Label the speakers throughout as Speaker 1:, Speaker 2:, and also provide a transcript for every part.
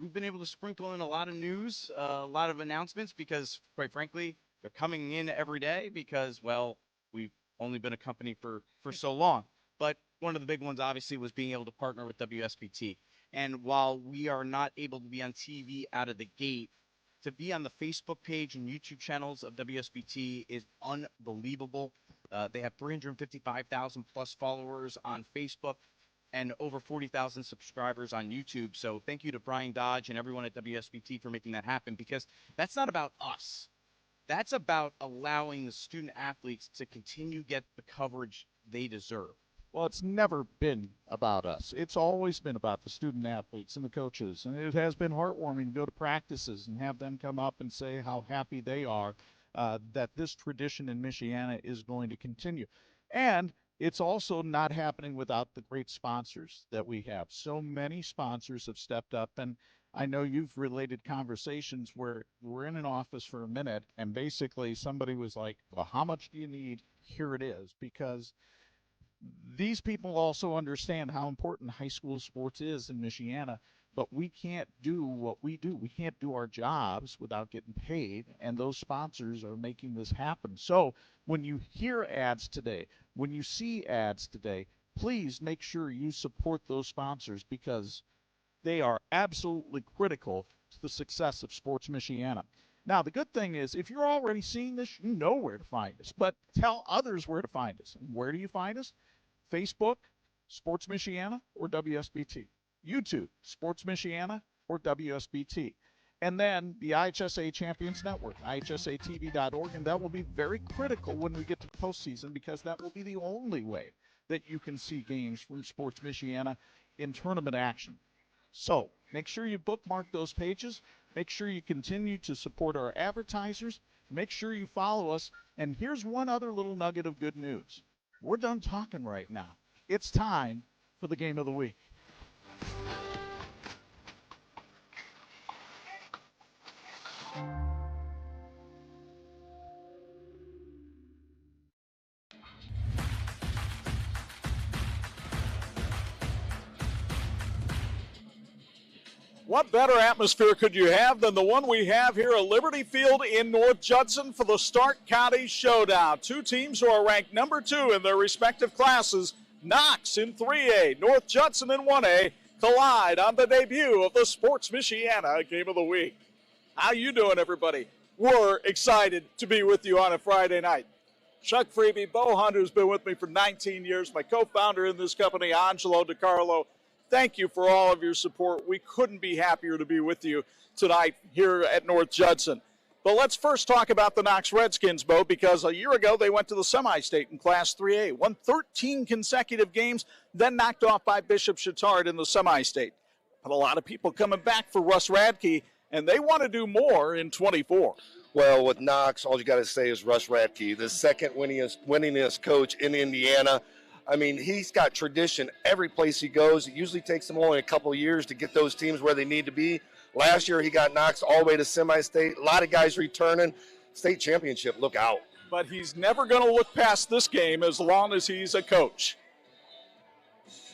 Speaker 1: we've been able to sprinkle in a lot of news, a lot of announcements because, quite frankly, they're coming in every day because, well, we've only been a company for so long. But one of the big ones, obviously, was being able to partner with WSBT. And while we are not able to be on TV out of the gate, to be on the Facebook page and YouTube channels of WSBT is unbelievable. They have 355,000 plus followers on Facebook and over 40,000 subscribers on YouTube. So thank you to Brian Dodge and everyone at WSBT for making that happen, because that's not about us. That's about allowing the student athletes to continue get the coverage they deserve.
Speaker 2: Well, it's never been about us. It's always been about the student athletes and the coaches. And it has been heartwarming to go to practices and have them come up and say how happy they are that this tradition in Michiana is going to continue. And it's also not happening without the great sponsors that we have. So many sponsors have stepped up, and I know you've related conversations where we're in an office for a minute and basically somebody was like, well, how much do you need? Here it is. Because these people also understand how important high school sports is in Michiana, but we can't do what we do. We can't do our jobs without getting paid, and those sponsors are making this happen. So when you hear ads today, when you see ads today, please make sure you support those sponsors because they are absolutely critical to the success of Sports Michiana. Now, the good thing is, if you're already seeing this, you know where to find us, but tell others where to find us. And where do you find us? Facebook, Sports Michiana, or WSBT. YouTube, Sports Michiana, or WSBT. And then the IHSA Champions Network, IHSATV.org, and that will be very critical when we get to the postseason because that will be the only way that you can see games from Sports Michiana in tournament action. So make sure you bookmark those pages. Make sure you continue to support our advertisers. Make sure you follow us. And here's one other little nugget of good news. We're done talking right now. It's time for the game of the week.
Speaker 3: What better atmosphere could you have than the one we have here at Liberty Field in North Judson for the Stark County Showdown? Two teams who are ranked number 2 in their respective classes. Knox in 3A, North Judson in 1A, collide on the debut of the Sports Michiana Game of the Week. How you doing, everybody? We're excited to be with you on a Friday night. Chuck Freeby, Bo Hunt, who's been with me for 19 years, my co-founder in this company, Angelo DiCarlo. Thank you for all of your support. We couldn't be happier to be with you tonight here at North Judson. But let's first talk about the Knox Redskins, Bo, because a year ago they went to the semi-state in Class 3A, won 13 consecutive games, then knocked off by Bishop Chatard in the semi-state. But a lot of people coming back for Russ Radke, and they want to do more in 24.
Speaker 4: Well, with Knox, all you got to say is Russ Radke, the second winningest coach in Indiana. I mean, he's got tradition every place he goes. It usually takes him only a couple of years to get those teams where they need to be. Last year, he got Knox all the way to semi-state. A lot of guys returning. State championship, look out.
Speaker 3: But he's never going to look past this game as long as he's a coach.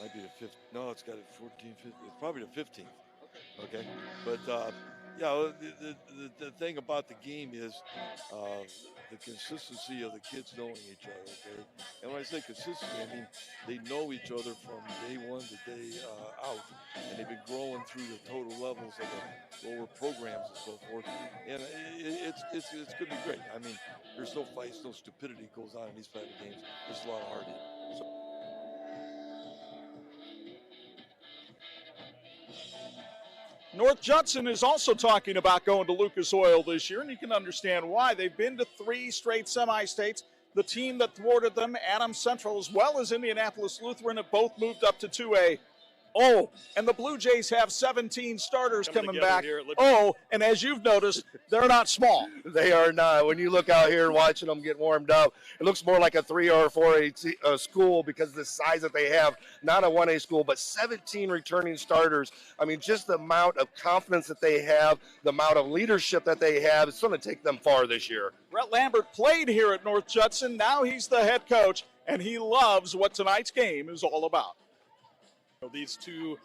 Speaker 5: Might be the 5th. No, it's got a 14th. It's probably the 15th. Okay. But, yeah, the thing about the game is the consistency of the kids knowing each other, okay? And when I say consistency, I mean they know each other from day one to day out, and they've been growing through the total levels of the lower programs and so forth. And it's going to be great. I mean, there's no fights, no stupidity goes on in these type of games. There's a lot of heart in it. So,
Speaker 3: North Judson is also talking about going to Lucas Oil this year, and you can understand why. They've been to 3 straight semi-states. The team that thwarted them, Adams Central, as well as Indianapolis Lutheran, have both moved up to 2A. Oh, and the Bluejays have 17 starters coming back. Oh, and as you've noticed, they're not small.
Speaker 4: They are not. When you look out here and watching them get warmed up, it looks more like a 3 or 4A school because of the size that they have. Not a 1A school, but 17 returning starters. I mean, just the amount of confidence that they have, the amount of leadership that they have, it's going to take them far this year.
Speaker 3: Brett Lambert played here at North Judson. Now he's the head coach, and he loves what tonight's game is all about.
Speaker 6: These two,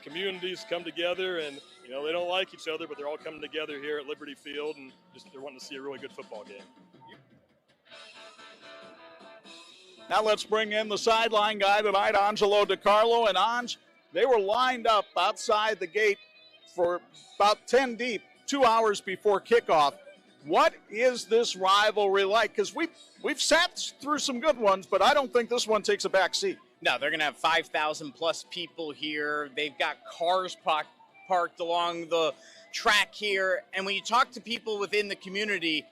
Speaker 6: communities come together, and they don't like each other, but they're all coming together here at Liberty Field, and they're wanting to see a really good football game.
Speaker 3: Now let's bring in the sideline guy tonight, Angelo DiCarlo. And Ange, they were lined up outside the gate for about 10 deep, 2 hours before kickoff. What is this rivalry like? Because we've sat through some good ones, but I don't think this one takes a back seat.
Speaker 7: No, they're going to have 5,000 plus people here. They've got cars parked along the track here. And when you talk to people within the community,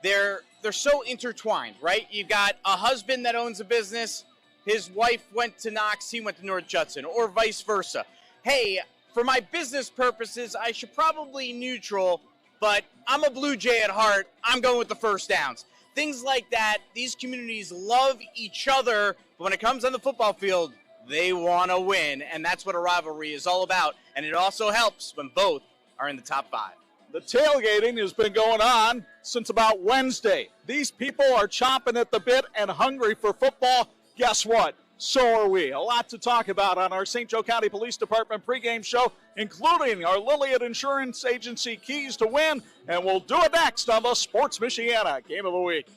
Speaker 7: they're so intertwined, right? You've got a husband that owns a business. His wife went to Knox. He went to North Judson, or vice versa. Hey, for my business purposes, I should probably neutral, but I'm a Blue Jay at heart. I'm going with the first downs. Things like that. These communities love each other, but when it comes on the football field, they want to win, and that's what a rivalry is all about. And it also helps when both are in the top 5.
Speaker 3: The tailgating has been going on since about Wednesday. These people are chomping at the bit and hungry for football. Guess what? So are we. A lot to talk about on our St. Joe County Police Department pregame show, including our Lillian Insurance Agency keys to win, and we'll do it next on the Sports Michiana Game of the Week.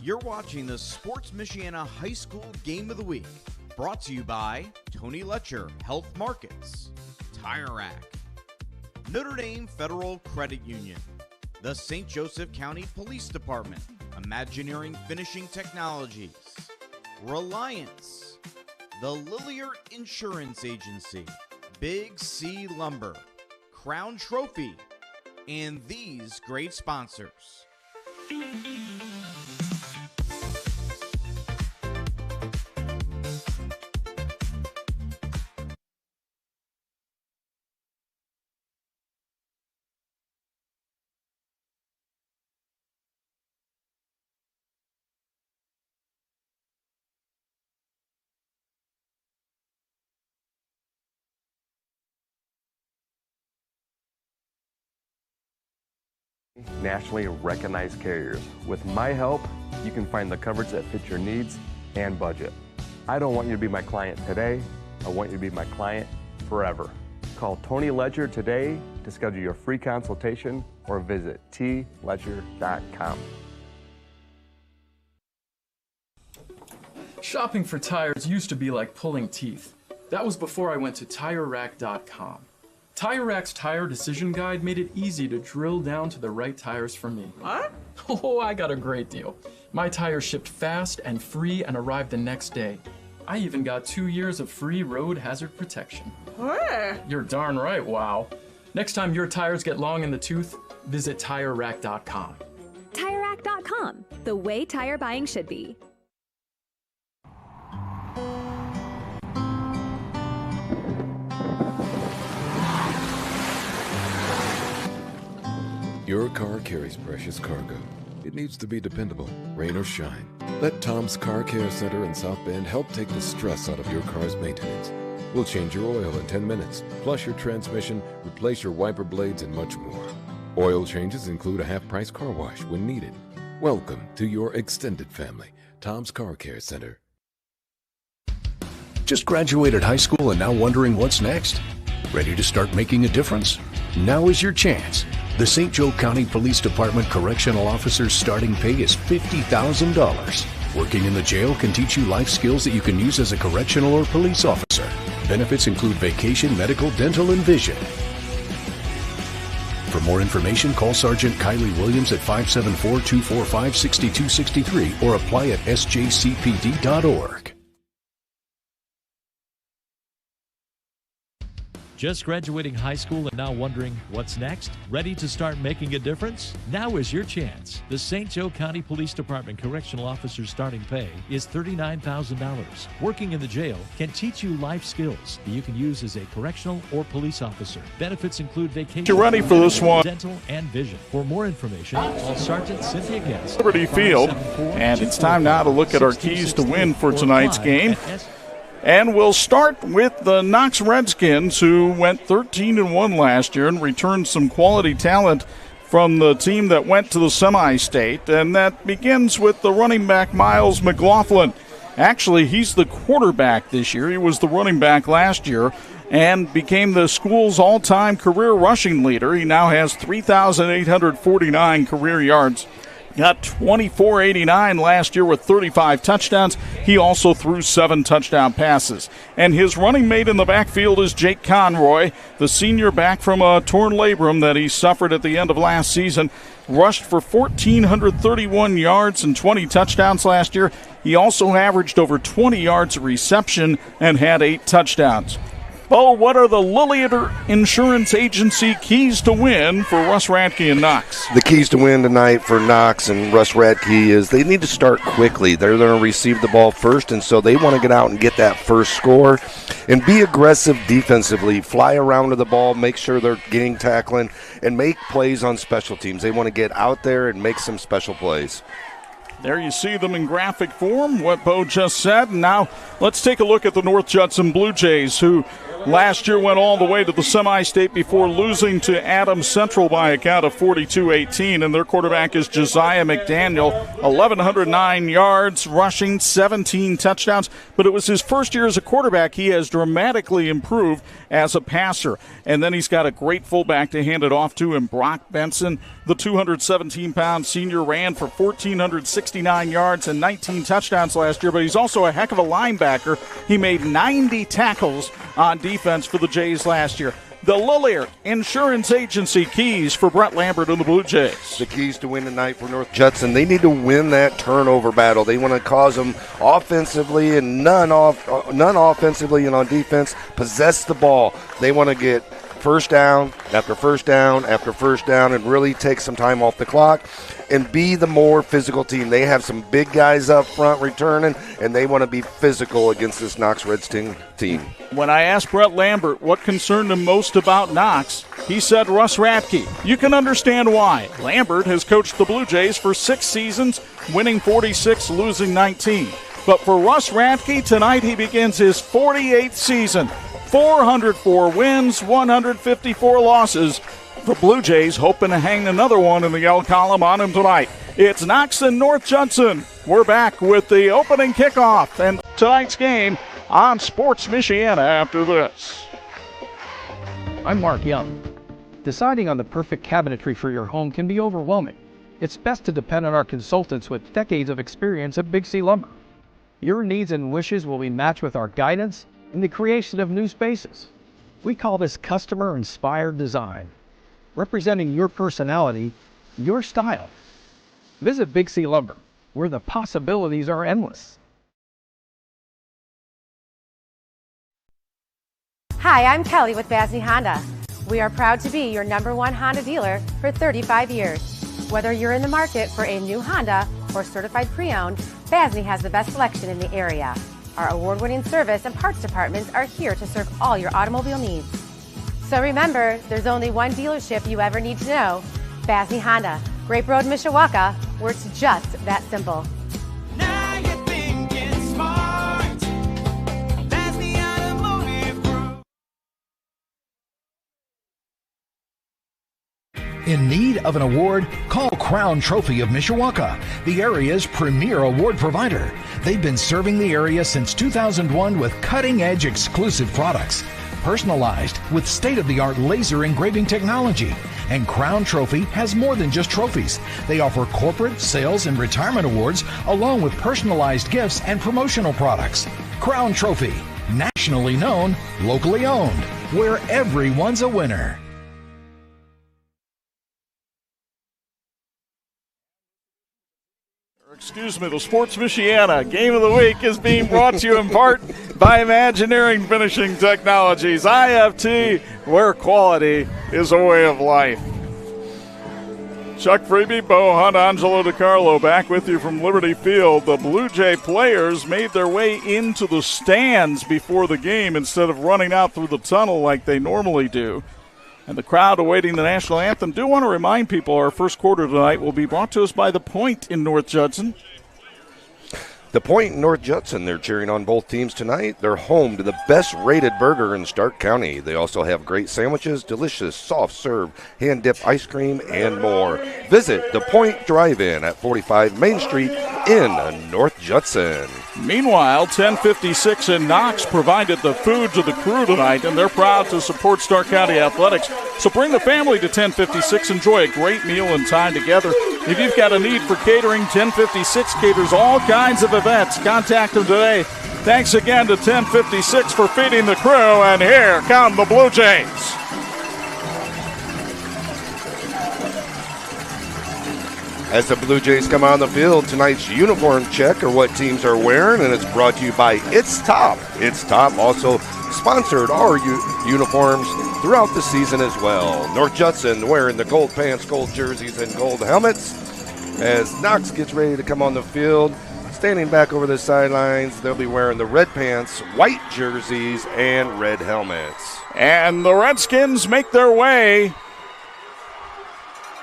Speaker 1: You're watching the Sports Michiana High School Game of the Week, brought to you by Tony Letcher Health Markets, Tire Rack, Notre Dame Federal Credit Union, the St. Joseph County Police Department, Imagineering Finishing Technologies, Reliance, the Lillier Insurance Agency, Big C Lumber, Crown Trophy, and these great sponsors.
Speaker 8: Nationally recognized carriers. With my help, you can find the coverage that fits your needs and budget. I don't want you to be my client today. I want you to be my client forever. Call Tony Ledger today to schedule your free consultation or visit tledger.com.
Speaker 9: Shopping for tires used to be like pulling teeth. That was before I went to TireRack.com. Tire Rack's Tire Decision Guide made it easy to drill down to the right tires for me.
Speaker 10: What?
Speaker 9: Oh, I got a great deal. My tires shipped fast and free and arrived the next day. I even got 2 years of free road hazard protection.
Speaker 10: Where?
Speaker 9: You're darn right, wow. Next time your tires get long in the tooth, visit TireRack.com.
Speaker 11: TireRack.com, the way tire buying should be.
Speaker 12: Your car carries precious cargo. It needs to be dependable, rain or shine. Let Tom's Car Care Center in South Bend help take the stress out of your car's maintenance. We'll change your oil in 10 minutes, flush your transmission, replace your wiper blades, and much more. Oil changes include a half-price car wash when needed. Welcome to your extended family, Tom's Car Care Center.
Speaker 13: Just graduated high school and now wondering what's next? Ready to start making a difference? Now is your chance. The St. Joe County Police Department Correctional Officer's starting pay is $50,000. Working in the jail can teach you life skills that you can use as a correctional or police officer. Benefits include vacation, medical, dental, and vision. For more information, call Sergeant Kylie Williams at 574-245-6263 or apply at sjcpd.org.
Speaker 14: Just graduating high school and now wondering what's next? Ready to start making a difference? Now is your chance. The St. Joe County Police Department Correctional Officer's starting pay is $39,000. Working in the jail can teach you life skills that you can use as a correctional or police officer. Benefits include vacation,
Speaker 3: You ready for this one?
Speaker 14: dental, and vision. For more information, call Sergeant Cynthia Guest.
Speaker 3: Liberty Field, and it's time now to look at our keys to win for tonight's game. And we'll start with the Knox Redskins, who went 13-1 last year and returned some quality talent from the team that went to the semi-state. And that begins with the running back Miles McLaughlin.
Speaker 2: Actually, he's the quarterback this year. He was the running back last year and became the school's all-time career rushing leader. He now has 3,849 career yards. Got 2,489 last year with 35 touchdowns. He also threw 7 touchdown passes. And his running mate in the backfield is Jake Conroy, the senior back from a torn labrum that he suffered at the end of last season. Rushed for 1,431 yards and 20 touchdowns last year. He also averaged over 20 yards of reception and had 8 touchdowns. Bo, what are the Lilliater Insurance Agency keys to win for Russ Radke and Knox?
Speaker 4: The keys to win tonight for Knox and Russ Radke is they need to start quickly. They're going to receive the ball first, and so they want to get out and get that first score and be aggressive defensively. Fly around to the ball, make sure they're getting tackling, and make plays on special teams. They want to get out there and make some special plays.
Speaker 2: There you see them in graphic form, what Bo just said. And now let's take a look at the North Judson Bluejays, who last year went all the way to the semi-state before losing to Adams Central by a count of 42-18. And their quarterback is Josiah McDaniel, 1,109 yards, rushing, 17 touchdowns. But it was his first year as a quarterback. He has dramatically improved as a passer. And then he's got a great fullback to hand it off to him, Brock Benson. The 217-pound senior ran for 1,469 yards and 19 touchdowns last year, but he's also a heck of a linebacker. He made 90 tackles on defense for the Jays last year. The Lillier Insurance Agency keys for Brett Lambert and the Blue Jays.
Speaker 4: The keys to win tonight for North Judson. They need to win that turnover battle. They want to cause them offensively and none offensively, and on defense, possess the ball. They want to get first down after first down after first down and really take some time off the clock and be the more physical team. They have some big guys up front returning, and they want to be physical against this Knox Redskins team.
Speaker 2: When I asked Brett Lambert what concerned him most about Knox, he said Russ Radke. You can understand why. Lambert has coached the Blue Jays for 6 seasons, winning 46, losing 19. But for Russ Radke, tonight he begins his 48th season. 404 wins, 154 losses. The Blue Jays hoping to hang another one in the yellow column on him tonight. It's Knox and North Judson. We're back with the opening kickoff and tonight's game on Sports Michiana after this.
Speaker 10: I'm Mark Young. Deciding on the perfect cabinetry for your home can be overwhelming. It's best to depend on our consultants with decades of experience at Big C Lumber. Your needs and wishes will be matched with our guidance in the creation of new spaces. We call this customer-inspired design, representing your personality, your style. Visit Big C Lumber, where the possibilities are endless.
Speaker 15: Hi, I'm Kelly with Basney Honda. We are proud to be your #1 Honda dealer for 35 years. Whether you're in the market for a new Honda or certified pre-owned, Basney has the best selection in the area. Our award-winning service and parts departments are here to serve all your automobile needs. So remember, there's only one dealership you ever need to know, Basney Honda, Grape Road, Mishawaka, where it's just that simple.
Speaker 16: Now you're thinking smart. That's the Automotive Group.
Speaker 13: In need of an award? Call Crown Trophy of Mishawaka, the area's premier award provider. They've been serving the area since 2001 with cutting-edge exclusive products, personalized with state-of-the-art laser engraving technology. And Crown Trophy has more than just trophies. They offer corporate, sales, and retirement awards, along with personalized gifts and promotional products. Crown Trophy, nationally known, locally owned, where everyone's a winner.
Speaker 2: Excuse me, the Sports Michiana Game of the Week is being brought to you in part by Imagineering Finishing Technologies, IFT, where quality is a way of life. Chuck Freeby, Bo Hunt, Angelo DiCarlo back with you from Liberty Field. The Blue Jay players made their way into the stands before the game instead of running out through the tunnel like they normally do. And the crowd awaiting the national anthem. Do want to remind people our first quarter tonight will be brought to us by The Point in North Judson.
Speaker 4: The Point in North Judson, they're cheering on both teams tonight. They're home to the best-rated burger in Stark County. They also have great sandwiches, delicious soft-serve, hand-dipped ice cream, and more. Visit The Point Drive-In at 45 Main Street in North Judson.
Speaker 3: Meanwhile, 1056 in Knox provided the food to the crew tonight, and they're proud to support Stark County Athletics. So bring the family to 1056. Enjoy a great meal and time together. If you've got a need for catering, 1056 caters all kinds of events. Contact them today. Thanks again to 1056 for feeding the crew, and here come the Blue Jays.
Speaker 4: As the Blue Jays come on the field, tonight's uniform check or what teams are wearing, and it's brought to you by It's Top. It's Top also sponsored our uniforms throughout the season as well. North Judson wearing the gold pants, gold jerseys, and gold helmets. As Knox gets ready to come on the field, standing back over the sidelines, they'll be wearing the red pants, white jerseys, and red helmets.
Speaker 3: And the Redskins make their way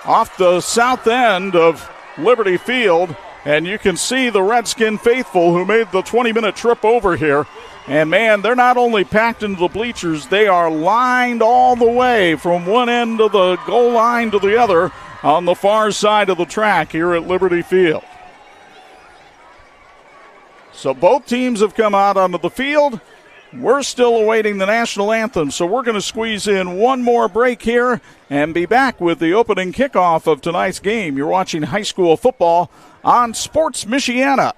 Speaker 3: off the south end of Liberty Field, and you can see the Redskin faithful who made the 20-minute trip over here. And, man, they're not only packed into the bleachers, they are lined all the way from one end of the goal line to the other on the far side of the track here at Liberty Field. So both teams have come out onto the field. We're still awaiting the national anthem, so we're going to squeeze in one more break here and be back with the opening kickoff of tonight's game. You're watching high school football on Sports Michiana.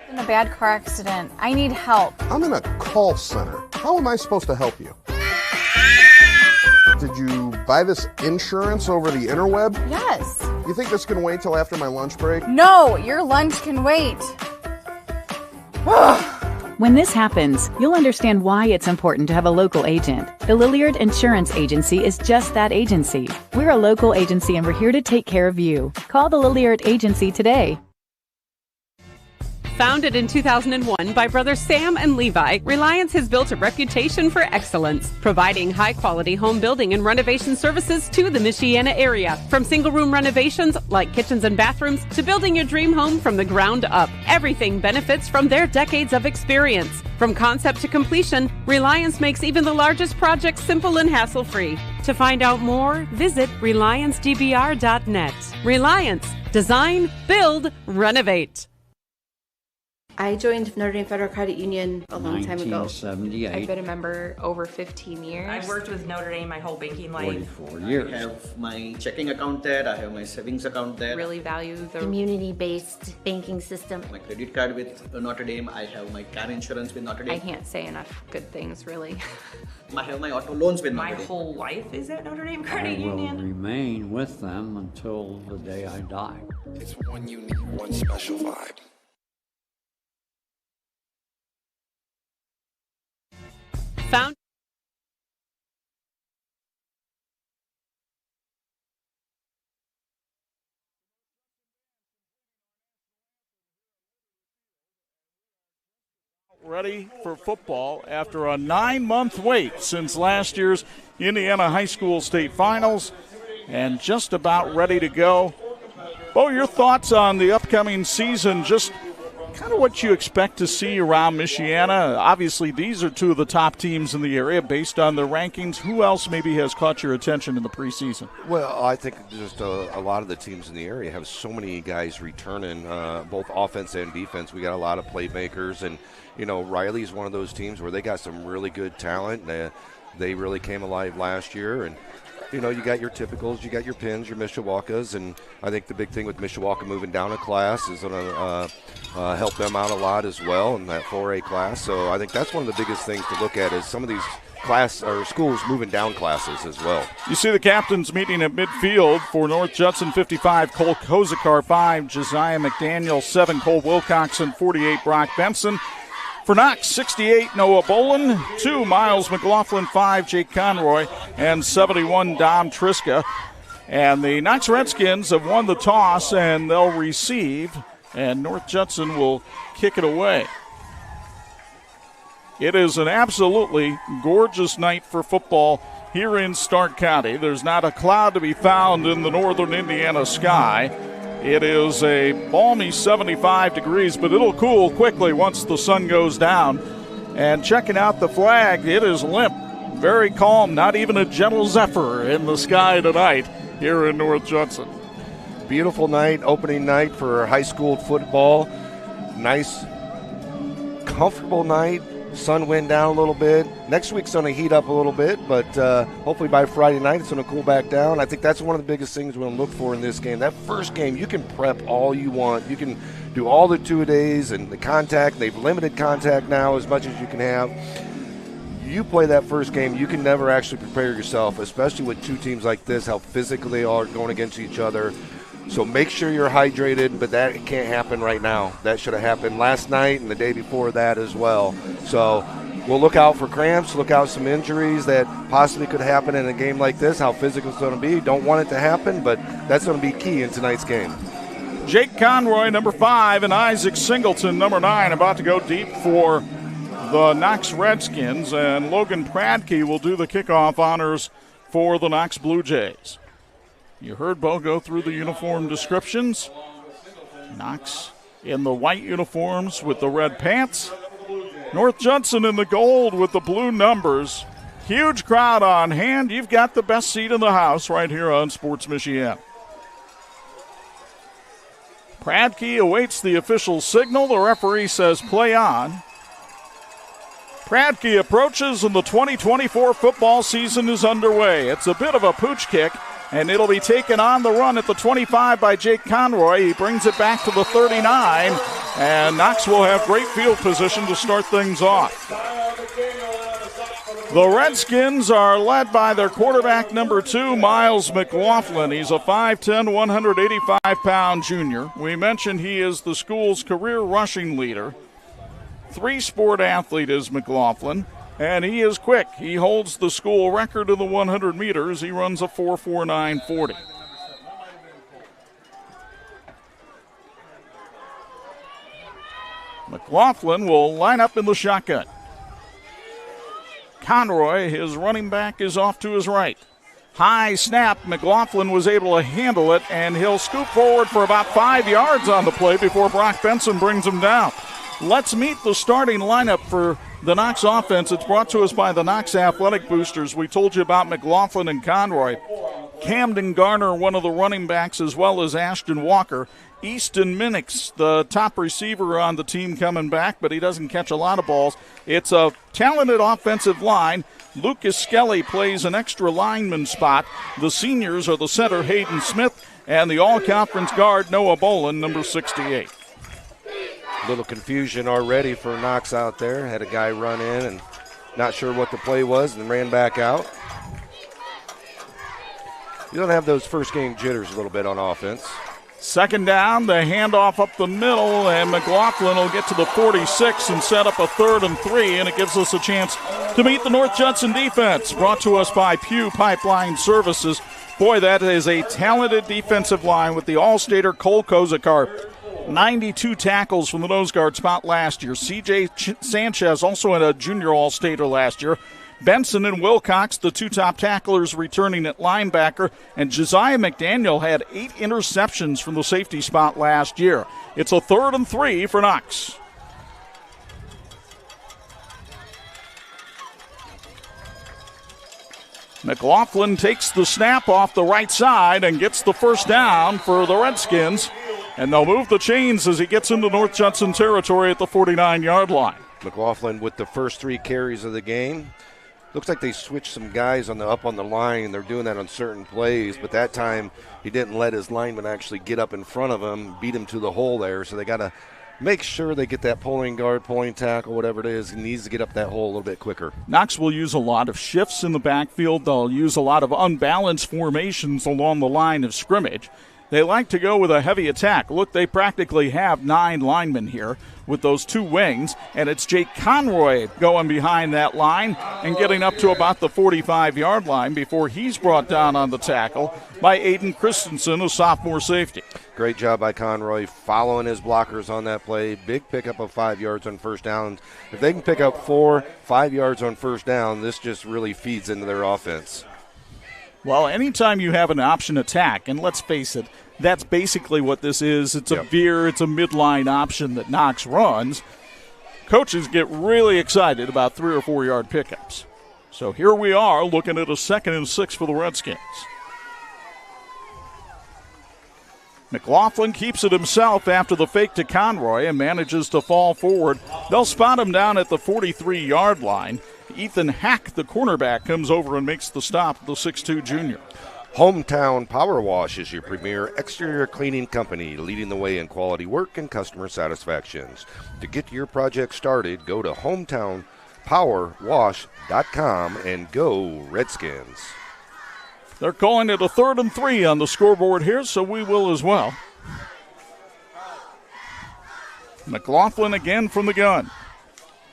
Speaker 17: In a bad car accident. I need help.
Speaker 18: I'm in a call center. How am I supposed to help you? Did you buy this insurance over the interweb?
Speaker 17: Yes.
Speaker 18: You think this can wait till after my lunch break?
Speaker 17: No, your lunch can wait.
Speaker 19: When this happens, you'll understand why it's important to have a local agent. The Lilliard Insurance Agency is just that agency. We're a local agency and we're here to take care of you. Call the Lilliard Agency today.
Speaker 20: Founded in 2001 by brothers Sam and Levi, Reliance has built a reputation for excellence, providing high-quality home building and renovation services to the Michiana area. From single-room renovations like kitchens and bathrooms to building your dream home from the ground up, everything benefits from their decades of experience. From concept to completion, Reliance makes even the largest projects simple and hassle-free. To find out more, visit RelianceDBR.net. Reliance. Design, build, renovate.
Speaker 21: I joined Notre Dame Federal Credit Union a long time ago.
Speaker 22: 1978.
Speaker 21: I've been a member over 15 years.
Speaker 23: I've worked with Notre Dame my whole banking life.
Speaker 22: 44 years.
Speaker 23: I have my checking account there. I have my savings account there.
Speaker 21: Really value the
Speaker 24: community-based banking system.
Speaker 23: My credit card with Notre Dame. I have my car insurance with Notre Dame.
Speaker 21: I can't say enough good things, really.
Speaker 23: I have my auto loans with my Notre Dame. whole life is at Notre Dame Credit
Speaker 22: I will
Speaker 23: Union.
Speaker 22: remain with them until the day I die.
Speaker 12: It's one unique, one special vibe.
Speaker 20: Found
Speaker 3: Ready for football after a 9-month wait since last year's Indiana High School State Finals, and just about ready to go. Bo, your thoughts on the upcoming season, just kind of what you expect to see around Michiana. Obviously, these are two of the top teams in the area based on their rankings. Who else maybe has caught your attention in the preseason?
Speaker 4: Well, I think just a lot of the teams in the area have so many guys returning, both offense and defense. We got a lot of playmakers, and, you know, Riley's one of those teams where they got some really good talent. They really came alive last year, and you know, you got your typicals, you got your Penns, your Mishawaka's, and I think the big thing with Mishawaka moving down a class is going to help them out a lot as well in that 4A class. So I think that's one of the biggest things to look at is some of these schools moving down classes as well.
Speaker 3: You see the captains meeting at midfield for North Judson 55, Cole Kozakar 5, Josiah McDaniel 7, Cole Wilcoxon 48, Brock Benson. For Knox, 68, Noah Bolin, 2, Miles McLaughlin, 5, Jake Conroy, and 71, Dom Triska. And the Knox Redskins have won the toss, and they'll receive, and North Judson will kick it away. It is an absolutely gorgeous night for football here in Stark County. There's not a cloud to be found in the northern Indiana sky. It is a balmy 75 degrees, but it'll cool quickly once the sun goes down. And checking out the flag, it is limp, very calm, not even a gentle zephyr in the sky tonight here in North Judson.
Speaker 4: Beautiful night, opening night for high school football. Nice, comfortable night. Sun went down a little bit. Next week's going to heat up a little bit, but hopefully by Friday night it's going to cool back down. I think that's one of the biggest things we're going to look for in this game. That first game, you can prep all you want. You can do all the two-a-days and the contact. They've limited contact now as much as you can have. You play that first game, you can never actually prepare yourself, especially with two teams like this, how physical they are going against each other. So make sure you're hydrated, but that can't happen right now. That should have happened last night and the day before that as well. So we'll look out for cramps, look out some injuries that possibly could happen in a game like this, how physical it's going to be. Don't want it to happen, but that's going to be key in tonight's game.
Speaker 3: Jake Conroy, number 5, and Isaac Singleton, number 9, about to go deep for the Knox Redskins, and Logan Pradke will do the kickoff honors for the Knox Bluejays. You heard Bo go through the uniform descriptions. Knox in the white uniforms with the red pants. North Judson in the gold with the blue numbers. Huge crowd on hand. You've got the best seat in the house right here on Sports Michigan. Pradke awaits the official signal. The referee says play on. Pradke approaches and the 2024 football season is underway. It's a bit of a pooch kick, and it'll be taken on the run at the 25 by Jake Conroy. He brings it back to the 39, and Knox will have great field position to start things off. The Redskins are led by their quarterback, number 2, Miles McLaughlin. He's a 5'10", 185-pound junior. We mentioned he is the school's career rushing leader. 3-sport athlete is McLaughlin, and he is quick. He holds the school record in the 100 meters. He runs a 4.4940. McLaughlin will line up in the shotgun. Conroy, his running back, is off to his right. High snap. McLaughlin was able to handle it, and he'll scoop forward for about 5 yards on the play before Brock Benson brings him down. Let's meet the starting lineup for the Knox offense. It's brought to us by the Knox Athletic Boosters. We told you about McLaughlin and Conroy. Camden Garner, one of the running backs, as well as Ashton Walker. Easton Minix, the top receiver on the team, coming back, but he doesn't catch a lot of balls. It's a talented offensive line. Lucas Skelly plays an extra lineman spot. The seniors are the center, Hayden Smith, and the all-conference guard, Noah Bolin, number 68.
Speaker 4: A little confusion already for Knox out there. Had a guy run in and not sure what the play was and ran back out. You don't have those first game jitters a little bit on offense.
Speaker 3: Second down, the handoff up the middle, and McLaughlin will get to the 46 and set up a 3rd and 3, and it gives us a chance to meet the North Judson defense. Brought to us by Pew Pipeline Services. Boy, that is a talented defensive line with the All-Stater Cole Kozakar. 92 tackles from the nose guard spot last year. C.J. Sanchez also had a junior All-Stater last year. Benson and Wilcox, the 2 top tacklers, returning at linebacker. And Josiah McDaniel had 8 interceptions from the safety spot last year. It's a 3rd and 3 for Knox. McLaughlin takes the snap off the right side and gets the first down for the Redskins. And they'll move the chains as he gets into North Judson territory at the 49-yard line.
Speaker 4: McLaughlin with the first 3 carries of the game. Looks like they switched some guys up on the line. They're doing that on certain plays, but that time he didn't let his lineman actually get up in front of him, beat him to the hole there. So they got to make sure they get that pulling guard, pulling tackle, whatever it is. He needs to get up that hole a little bit quicker.
Speaker 3: Knox will use a lot of shifts in the backfield. They'll use a lot of unbalanced formations along the line of scrimmage. They like to go with a heavy attack. Look, they practically have 9 linemen here with those 2 wings, and it's Jake Conroy going behind that line and getting up to about the 45-yard line before he's brought down on the tackle by Aiden Christensen, a sophomore safety.
Speaker 4: Great job by Conroy following his blockers on that play. Big pickup of 5 yards on first down. If they can pick up 4-5 yards on first down, this just really feeds into their offense.
Speaker 3: Well, anytime you have an option attack, and let's face it, that's basically what this is. It's a veer, it's a midline option that Knox runs. Coaches get really excited about 3 or 4 yard pickups. So here we are looking at a 2nd and 6 for the Redskins. McLaughlin keeps it himself after the fake to Conroy and manages to fall forward. They'll spot him down at the 43-yard line. Ethan Hack, the cornerback, comes over and makes the stop, the 6'2 junior.
Speaker 4: Hometown Power Wash is your premier exterior cleaning company, leading the way in quality work and customer satisfactions. To get your project started, go to hometownpowerwash.com and go Redskins.
Speaker 3: They're calling it a 3rd and 3 on the scoreboard here, so we will as well. McLaughlin again from the gun.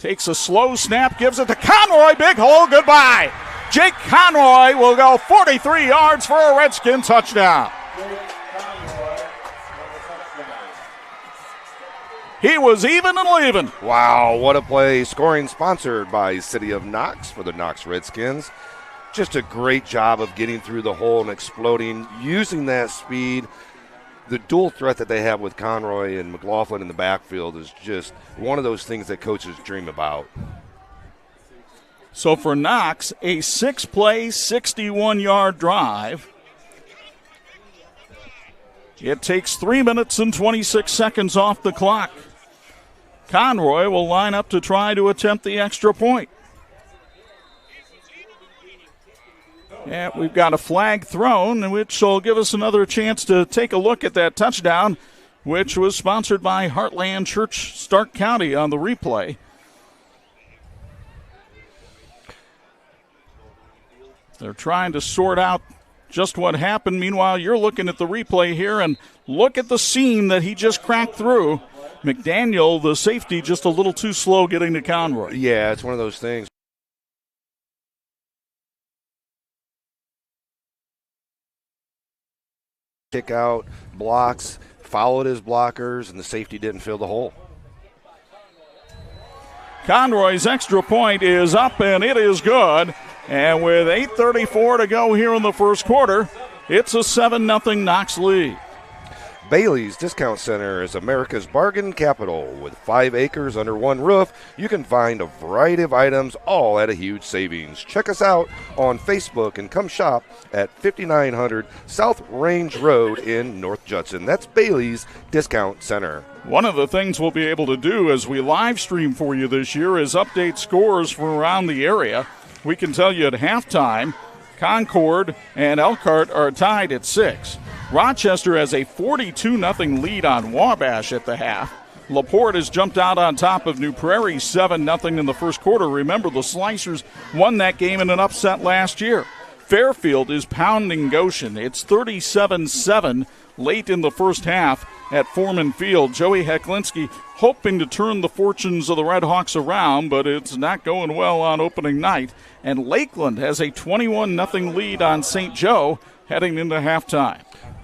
Speaker 3: Takes a slow snap, gives it to Conroy. Big hole, goodbye. Jake Conroy will go 43 yards for a Redskin touchdown. He was even and leaving.
Speaker 4: Wow, what a play. Scoring sponsored by City of Knox for the Knox Redskins. Just a great job of getting through the hole and exploding, using that speed. The dual threat that they have with Conroy and McLaughlin in the backfield is just one of those things that coaches dream about.
Speaker 3: So for Knox, a 6-play, 61-yard drive. It takes 3 minutes and 26 seconds off the clock. Conroy will line up to try to attempt the extra point. And we've got a flag thrown, which will give us another chance to take a look at that touchdown, which was sponsored by Heartland Church Stark County on the replay. They're trying to sort out just what happened. Meanwhile, you're looking at the replay here, and look at the seam that he just cracked through. McDaniel, the safety, just a little too slow getting to Conroy.
Speaker 4: Yeah, it's one of those things. Kick out, blocks, followed his blockers, and the safety didn't fill the hole.
Speaker 3: Conroy's extra point is up, and it is good. And with 8:34 to go here in the first quarter, it's a 7-0 Knox lead.
Speaker 4: Bailey's Discount Center is America's bargain capital. With 5 acres under one roof, you can find a variety of items, all at a huge savings. Check us out on Facebook and come shop at 5900 South Range Road in North Judson. That's Bailey's Discount Center.
Speaker 3: One of the things we'll be able to do as we live stream for you this year is update scores from around the area. We can tell you at halftime, Concord and Elkhart are tied at 6. Rochester has a 42-0 lead on Wabash at the half. LaPorte has jumped out on top of New Prairie 7-0 in the first quarter. Remember, the Slicers won that game in an upset last year. Fairfield is pounding Goshen. It's 37-7 late in the first half at Foreman Field. Joey Heklinski hoping to turn the fortunes of the Red Hawks around, but it's not going well on opening night. And Lakeland has a 21-0 lead on St. Joe heading into halftime.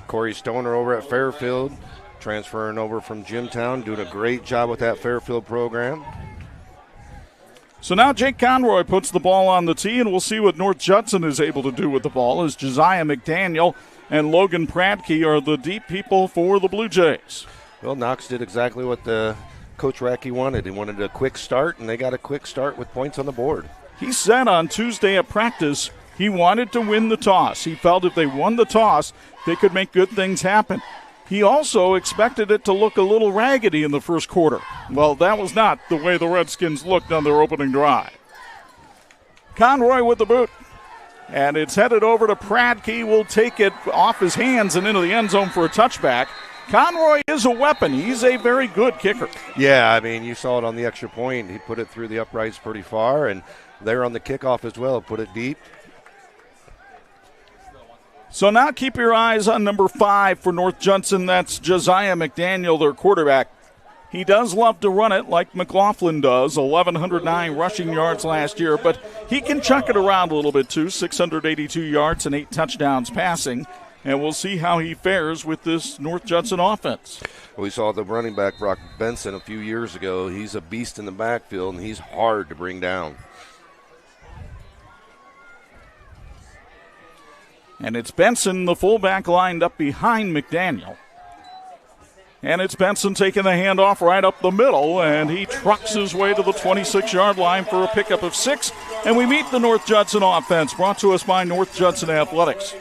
Speaker 4: Corey Stoner over at Fairfield, transferring over from Jimtown, doing a great job with that Fairfield program.
Speaker 3: So now Jake Conroy puts the ball on the tee, and we'll see what North Judson is able to do with the ball as Josiah McDaniel and Logan Pradke are the deep people for the Blue Jays.
Speaker 4: Well, Knox did exactly what Coach Racky wanted. He wanted a quick start, and they got a quick start with points on the board.
Speaker 3: He said on Tuesday at practice he wanted to win the toss. He felt if they won the toss, they could make good things happen. He also expected it to look a little raggedy in the first quarter. Well, that was not the way the Redskins looked on their opening drive. Conroy with the boot. And it's headed over to Pradke. Will take it off his hands and into the end zone for a touchback. Conroy is a weapon. He's a very good kicker.
Speaker 4: Yeah, I mean, you saw it on the extra point. He put it through the uprights pretty far, and there on the kickoff as well, put it deep.
Speaker 3: So now keep your eyes on number 5 for North Judson. That's Josiah McDaniel, their quarterback. He does love to run it like McLaughlin does, 1,109 rushing yards last year, but he can chuck it around a little bit too, 682 yards and 8 touchdowns passing. And we'll see how he fares with this North Judson offense.
Speaker 4: We saw the running back, Brock Benson, a few years ago. He's a beast in the backfield, and he's hard to bring down.
Speaker 3: And it's Benson, the fullback, lined up behind McDaniel. And it's Benson taking the handoff right up the middle, and he trucks his way to the 26-yard line for a pickup of 6. And we meet the North Judson offense, brought to us by North Judson Athletics.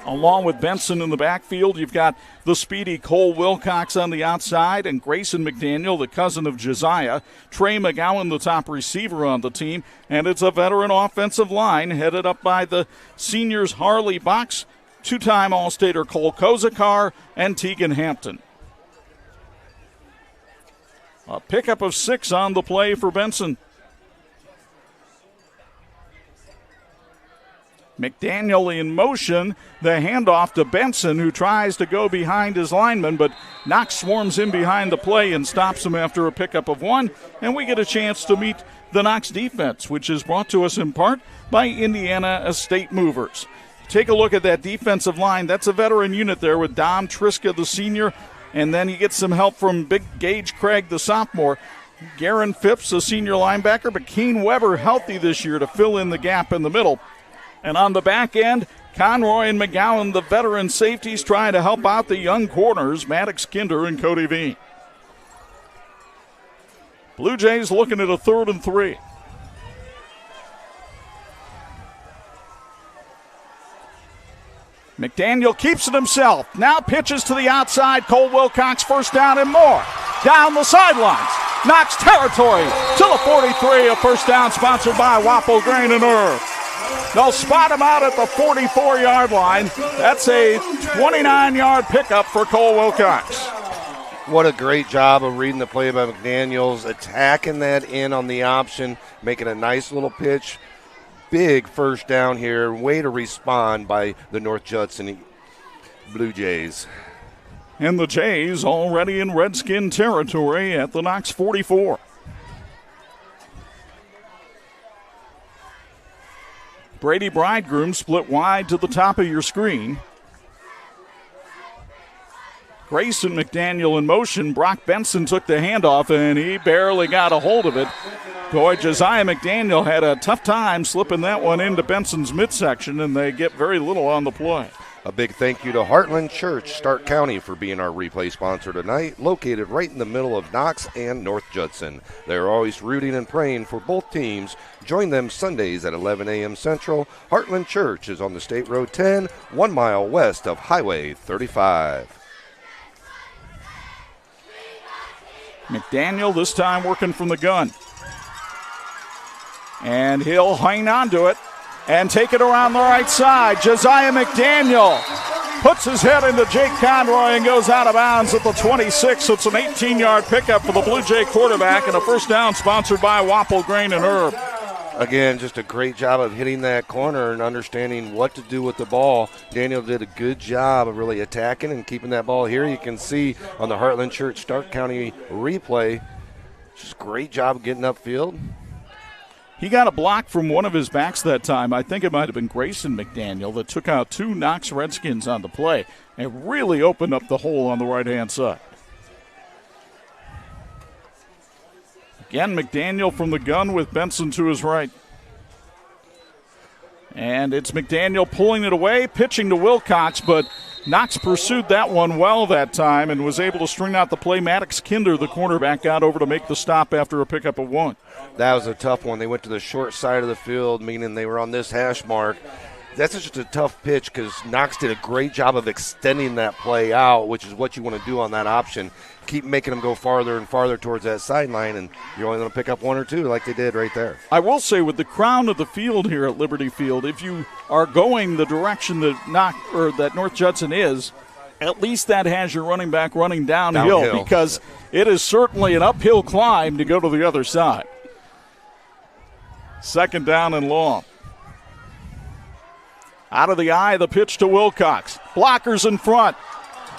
Speaker 3: Along with Benson in the backfield, you've got the speedy Cole Wilcox on the outside and Grayson McDaniel, the cousin of Josiah. Trey McGowan, the top receiver on the team. And it's a veteran offensive line headed up by the seniors Harley Box, two-time All-Stater Cole Kozakar, and Tegan Hampton. A pickup of 6 on the play for Benson. McDaniel in motion, the handoff to Benson, who tries to go behind his lineman, but Knox swarms in behind the play and stops him after a pickup of 1, and we get a chance to meet the Knox defense, which is brought to us in part by Indiana Estate Movers. Take a look at that defensive line. That's a veteran unit there with Dom Triska, the senior, and then you get some help from Big Gage Craig, the sophomore. Garen Phipps, a senior linebacker, but Keen Weber healthy this year to fill in the gap in the middle. And on the back end, Conroy and McGowan, the veteran safeties, trying to help out the young corners, Maddox Kinder and Cody Veen. Blue Jays looking at a 3rd and 3. McDaniel keeps it himself. Now pitches to the outside. Cole Wilcox, first down and more. Down the sidelines. Knox territory to the 43. A first down sponsored by Waffle Grain and Herb. They'll spot him out at the 44-yard line. That's a 29-yard pickup for Cole Wilcox.
Speaker 4: What a great job of reading the play by McDaniels, attacking that in on the option, making a nice little pitch. Big first down here. Way to respond by the North Judson Blue Jays.
Speaker 3: And the Jays already in Redskin territory at the Knox 44. Brady Bridegroom split wide to the top of your screen. Grayson McDaniel in motion. Brock Benson took the handoff, and he barely got a hold of it. Boy, Josiah McDaniel had a tough time slipping that one into Benson's midsection, and they get very little on the play.
Speaker 4: A big thank you to Heartland Church, Stark County, for being our replay sponsor tonight, located right in the middle of Knox and North Judson. They're always rooting and praying for both teams. Join them Sundays at 11 a.m. Central. Heartland Church is on the State Road 10, 1 mile west of Highway 35.
Speaker 3: McDaniel this time working from the gun. And he'll hang on to it and take it around the right side. Josiah McDaniel puts his head into Jake Conroy and goes out of bounds at the 26. It's an 18-yard pickup for the Blue Jay quarterback and a first down sponsored by Waffle Grain and Herb.
Speaker 4: Again, just a great job of hitting that corner and understanding what to do with the ball. Daniel did a good job of really attacking and keeping that ball here. You can see on the Heartland Church Stark County replay, just great job of getting upfield.
Speaker 3: He got a block from one of his backs that time. I think it might have been Grayson McDaniel that took out 2 Knox Redskins on the play and really opened up the hole on the right-hand side. Again, McDaniel from the gun with Benson to his right. And it's McDaniel pulling it away, pitching to Wilcox, but Knox pursued that one well that time and was able to string out the play. Maddox Kinder, the cornerback, got over to make the stop after a pickup of 1.
Speaker 4: That was a tough one. They went to the short side of the field, meaning they were on this hash mark. That's just a tough pitch because Knox did a great job of extending that play out, which is what you want to do on that option. Keep making them go farther and farther towards that sideline, and you're only going to pick up 1 or 2 like they did right there.
Speaker 3: I will say, with the crown of the field here at Liberty Field, if you are going the direction that North Judson is, at least that has your running back running downhill. Because it is certainly an uphill climb to go to the other side. Second down and long. Out of the eye, the pitch to Wilcox. Blockers in front.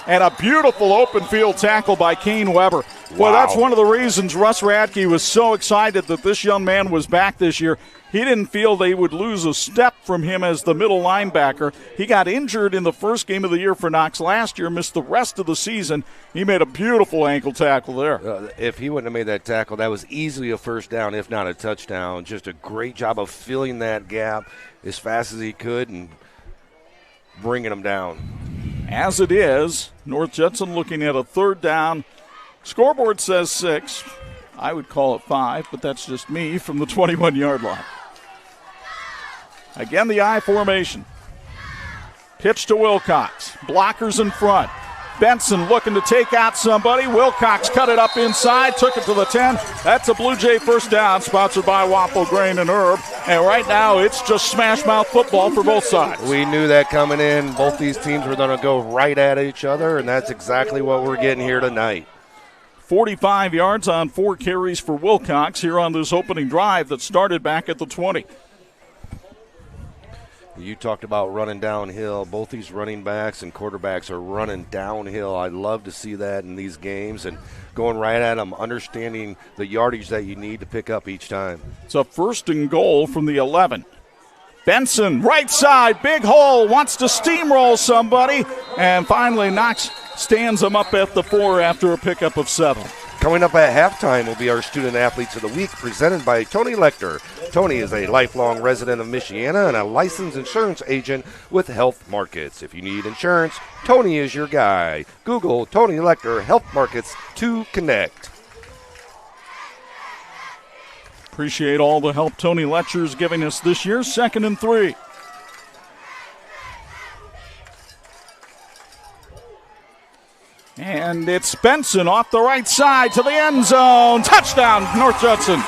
Speaker 3: And a beautiful open field tackle by Kane Weber. Well, that's one of the reasons Russ Radke was so excited that this young man was back this year. He didn't feel they would lose a step from him as the middle linebacker. He got injured in the first game of the year for Knox last year, missed the rest of the season. He made a beautiful ankle tackle there.
Speaker 4: If he wouldn't have made that tackle, that was easily a first down, if not a touchdown. Just a great job of filling that gap as fast as he could and bringing them down.
Speaker 3: As it is, North Judson looking at a third down. Scoreboard says 6. I would call it 5, but that's just me from the 21-yard line. Again, the I formation. Pitch to Wilcox. Blockers in front. Benson looking to take out somebody. Wilcox cut it up inside, took it to the 10. That's a Blue Jay first down, sponsored by Waffle Grain and Herb. And right now, it's just smash mouth football for both sides.
Speaker 4: We knew that coming in. Both these teams were going to go right at each other, and that's exactly what we're getting here tonight.
Speaker 3: 45 yards on 4 carries for Wilcox here on this opening drive that started back at the 20.
Speaker 4: You talked about running downhill. Both these running backs and quarterbacks are running downhill. I love to see that in these games and going right at them, understanding the yardage that you need to pick up each time.
Speaker 3: It's a 1st and goal from the 11. Benson, right side, big hole, wants to steamroll somebody, and finally Knox stands him up at the 4 after a pickup of 7.
Speaker 4: Coming up at halftime will be our Student Athletes of the Week, presented by Tony Lecter. Tony is a lifelong resident of Michiana and a licensed insurance agent with Health Markets. If you need insurance, Tony is your guy. Google Tony Lecter Health Markets to connect.
Speaker 3: Appreciate all the help Tony Letcher's giving us this year. 2nd and 3. And it's Benson off the right side to the end zone. Touchdown, North Judson.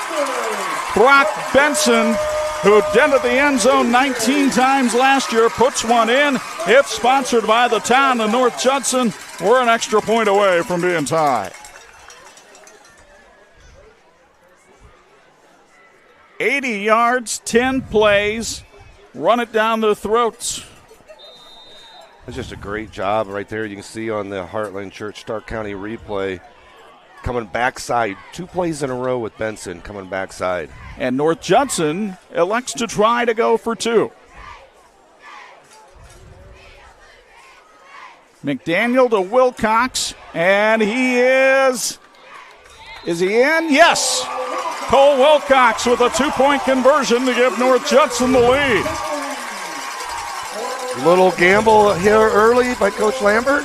Speaker 3: Brock Benson, who dented the end zone 19 times last year, puts one in. It's sponsored by the town of North Judson. We're an extra point away from being tied. 80 yards, 10 plays. Run it down their throats.
Speaker 4: That's just a great job right there. You can see on the Heartland Church Stark County replay, coming backside. 2 plays in a row with Benson coming backside.
Speaker 3: And North Judson elects to try to go for 2. McDaniel to Wilcox, and he is he in? Yes. Cole Wilcox with a 2-point conversion to give North Judson the lead.
Speaker 4: Little gamble here early by Coach Lambert.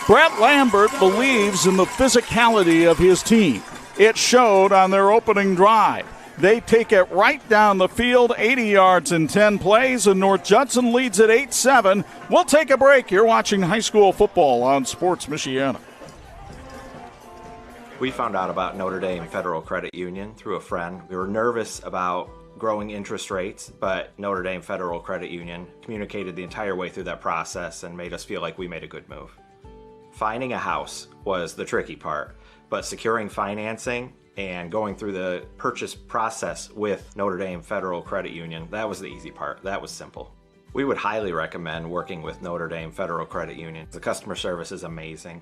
Speaker 3: Brett Lambert believes in the physicality of his team. It showed on their opening drive. They take it right down the field, 80 yards in 10 plays, and North Judson leads at 8-7. We'll take a break. You're watching high school football on Sports Michiana.
Speaker 23: We found out about Notre Dame Federal Credit Union through a friend. We were nervous about growing interest rates, but Notre Dame Federal Credit Union communicated the entire way through that process and made us feel like we made a good move. Finding a house was the tricky part, but securing financing and going through the purchase process with Notre Dame Federal Credit Union, that was the easy part. That was simple. We would highly recommend working with Notre Dame Federal Credit Union. The customer service is amazing.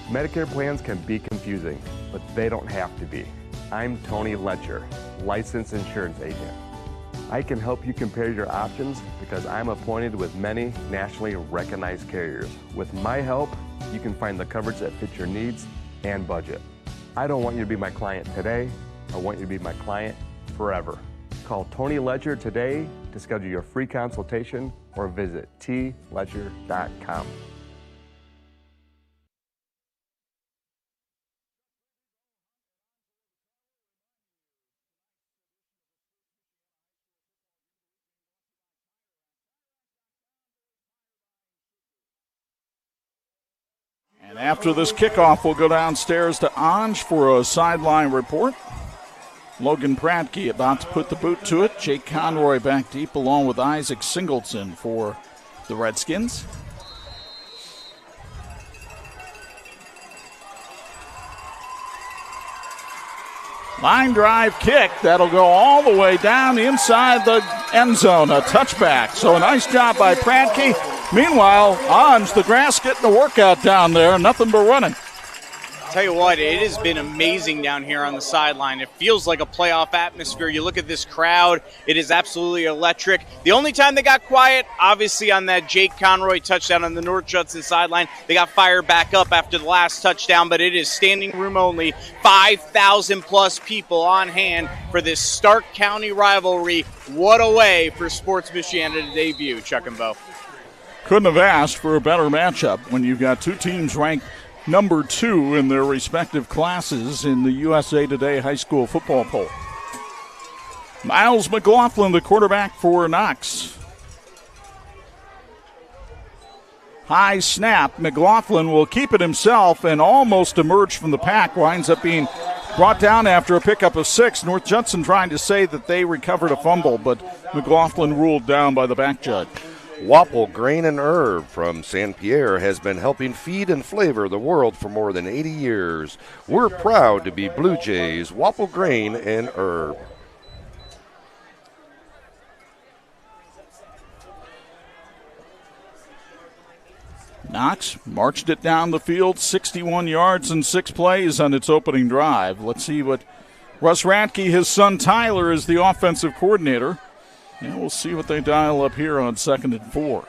Speaker 8: Medicare plans can be confusing, but they don't have to be. I'm Tony Letcher, licensed insurance agent. I can help you compare your options because I'm appointed with many nationally recognized carriers. With my help, you can find the coverage that fits your needs and budget. I don't want you to be my client today. I want you to be my client forever. Call Tony Letcher today to schedule your free consultation or visit tletcher.com.
Speaker 3: And after this kickoff, we'll go downstairs to Ange for a sideline report. Logan Pratke about to put the boot to it. Jake Conroy back deep along with Isaac Singleton for the Redskins. Line drive kick. That'll go all the way down inside the end zone. A touchback. So a nice job by Pratke. Meanwhile, Ange, the grass getting a workout down there. Nothing but running.
Speaker 1: Tell you what, it has been amazing down here on the sideline. It feels like a playoff atmosphere. You look at this crowd, it is absolutely electric. The only time they got quiet, obviously on that Jake Conroy touchdown on the North Judson sideline. They got fired back up after the last touchdown, but it is standing room only. 5,000 plus people on hand for this Stark County rivalry. What a way for Sports Michiana to debut, Chuck and Bo.
Speaker 3: Couldn't have asked for a better matchup when you've got two teams ranked number 2 in their respective classes in the USA Today High School Football Poll. Miles McLaughlin, the quarterback for Knox. High snap. McLaughlin will keep it himself and almost emerge from the pack. Winds up being brought down after a pickup of 6. North Judson trying to say that they recovered a fumble, but McLaughlin ruled down by the back judge.
Speaker 4: Wapple Grain and Herb from San Pierre has been helping feed and flavor the world for more than 80 years. We're proud to be Bluejays, Wapple Grain and Herb.
Speaker 3: Knox marched it down the field, 61 yards and 6 plays on its opening drive. Let's see what Russ Radke, his son Tyler, is the offensive coordinator. And we'll see what they dial up here on 2nd and 4.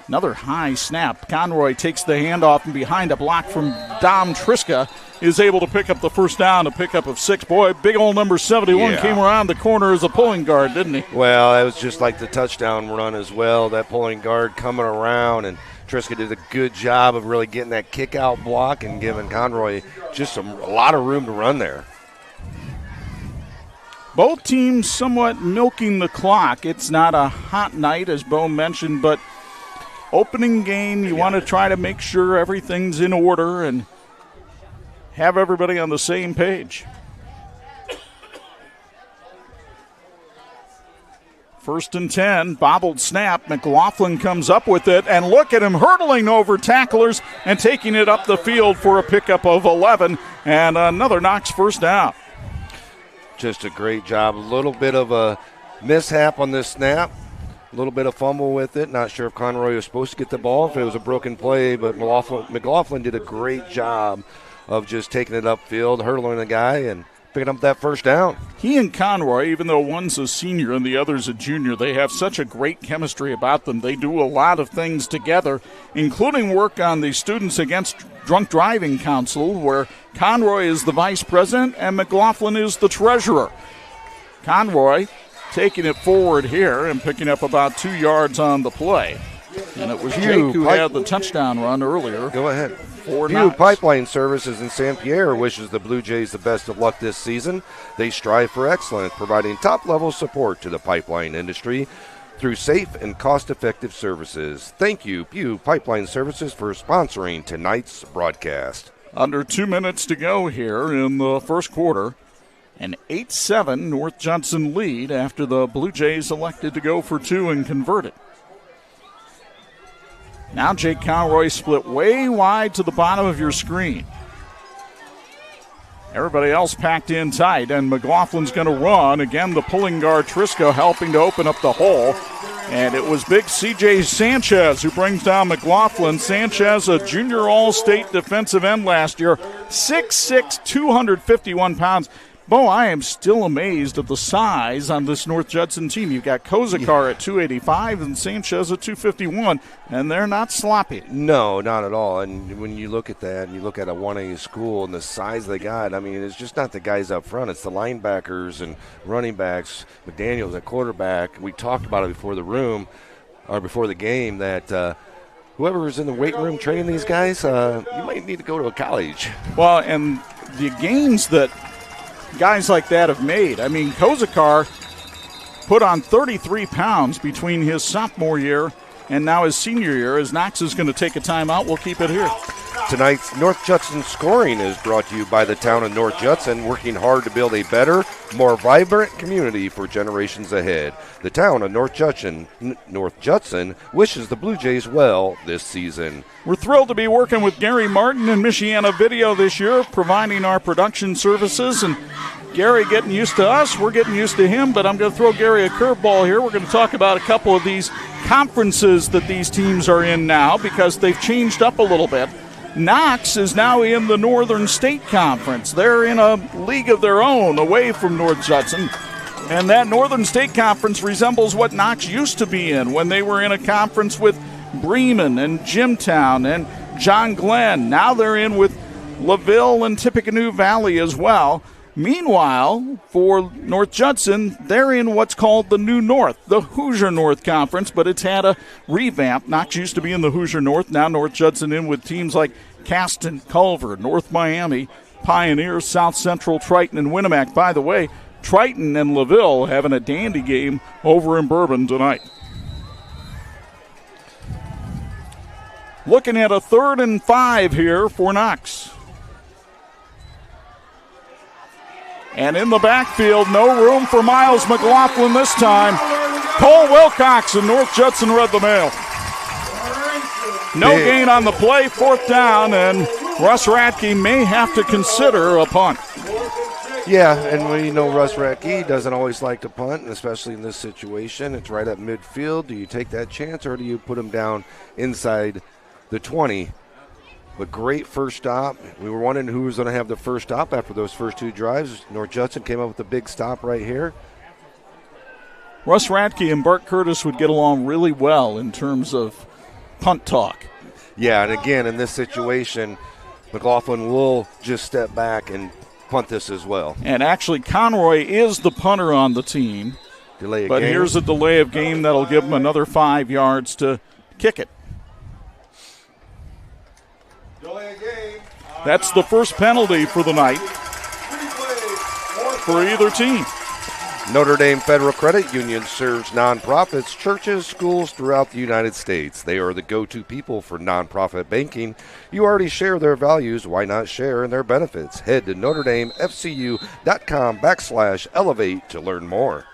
Speaker 3: Another high snap. Conroy takes the handoff, and behind a block from Dom Triska is able to pick up the first down, a pickup of 6. Boy, big old number 71 came around the corner as a pulling guard, didn't he?
Speaker 4: Well, that was just like the touchdown run as well. That pulling guard coming around, and Triska did a good job of really getting that kick-out block and giving Conroy just a lot of room to run there.
Speaker 3: Both teams somewhat milking the clock. It's not a hot night, as Bo mentioned, but opening game, you want to try to make sure everything's in order and have everybody on the same page. 1st and 10, bobbled snap. McLaughlin comes up with it, and look at him hurdling over tacklers and taking it up the field for a pickup of 11 and another Knox first down.
Speaker 4: Just a great job. A little bit of a mishap on this snap. A little bit of fumble with it. Not sure if Conroy was supposed to get the ball, if it was a broken play, but McLaughlin did a great job of just taking it upfield, hurdling the guy, and picking up that first down.
Speaker 3: He and Conroy, even though one's a senior and the other's a junior, they have such a great chemistry about them. They do a lot of things together, including work on the Students Against Drunk Driving Council, where Conroy is the vice president and McLaughlin is the treasurer. Conroy taking it forward here and picking up about 2 yards on the play. And it was Jake who had the touchdown run earlier.
Speaker 4: Go ahead.
Speaker 3: For
Speaker 4: View
Speaker 3: Knox.
Speaker 4: Pipeline Services in San Pierre wishes the Blue Jays the best of luck this season. They strive for excellence, providing top-level support to the pipeline industry through safe and cost-effective services. Thank you, Pew Pipeline Services, for sponsoring tonight's broadcast.
Speaker 3: Under 2 minutes to go here in the first quarter. An 8-7 North Judson lead after the Blue Jays elected to go for 2 and convert it. Now Jake Conroy split way wide to the bottom of your screen. Everybody else packed in tight, and McLaughlin's going to run. Again, the pulling guard Trisco helping to open up the hole. And it was big C.J. Sanchez who brings down McLaughlin. Sanchez, a junior all-state defensive end last year, 6'6", 251 pounds. Bo, I am still amazed at the size on this North Judson team. You've got Kozakar at 285 and Sanchez at 251, and they're not sloppy.
Speaker 4: No, not at all. And when you look at that, and you look at a 1A school and the size they got, I mean, it's just not the guys up front. It's the linebackers and running backs. McDaniel's at quarterback. We talked about it before the game that whoever is in the weight room training these guys, you might need to go to a college.
Speaker 3: Well, and the gains that guys like that have made. I mean, Kozakar put on 33 pounds between his sophomore year and now his senior year. As Knox is going to take a timeout, we'll keep it here.
Speaker 4: Tonight's North Judson scoring is brought to you by the town of North Judson, working hard to build a better, more vibrant community for generations ahead. The town of North Judson wishes the Blue Jays well this season.
Speaker 3: We're thrilled to be working with Gary Martin and Michiana Video this year, providing our production services. And Gary getting used to us, we're getting used to him, but I'm going to throw Gary a curveball here. We're going to talk about a couple of these conferences that these teams are in now because they've changed up a little bit. Knox is now in the Northern State Conference. They're in a league of their own away from North Judson. And that Northern State Conference resembles what Knox used to be in when they were in a conference with Bremen and Jimtown and John Glenn. Now they're in with LaVille and Tippecanoe Valley as well. Meanwhile, for North Judson, they're in what's called the New North, the Hoosier North Conference, but it's had a revamp. Knox used to be in the Hoosier North. Now North Judson in with teams like Caston, Culver, North Miami, Pioneer, South Central, Triton, and Winnemac. By the way, Triton and LaVille having a dandy game over in Bourbon tonight. Looking at a 3rd and 5 here for Knox. And in the backfield, no room for Miles McLaughlin this time. Cole Wilcox and North Judson read the mail. No gain on the play, 4th down, and Russ Radke may have to consider a punt.
Speaker 4: Yeah, and we know Russ Radke doesn't always like to punt, and especially in this situation. It's right at midfield. Do you take that chance, or do you put him down inside the 20? But great first stop. We were wondering who was going to have the first stop after those first 2 drives. North Judson came up with a big stop right here.
Speaker 3: Russ Radke and Bart Curtis would get along really well in terms of punt talk.
Speaker 4: Yeah, and again, in this situation, McLaughlin will just step back and punt this as well.
Speaker 3: And actually, Conroy is the punter on the team.
Speaker 4: Delay of
Speaker 3: but
Speaker 4: game.
Speaker 3: Here's a delay of game that'll give him another 5 yards to kick it. That's the first penalty for the night for either team.
Speaker 4: Notre Dame Federal Credit Union serves nonprofits, churches, schools throughout the United States. They are the go-to people for nonprofit banking. You already share their values. Why not share in their benefits? Head to NotreDameFCU.com/elevate to learn more.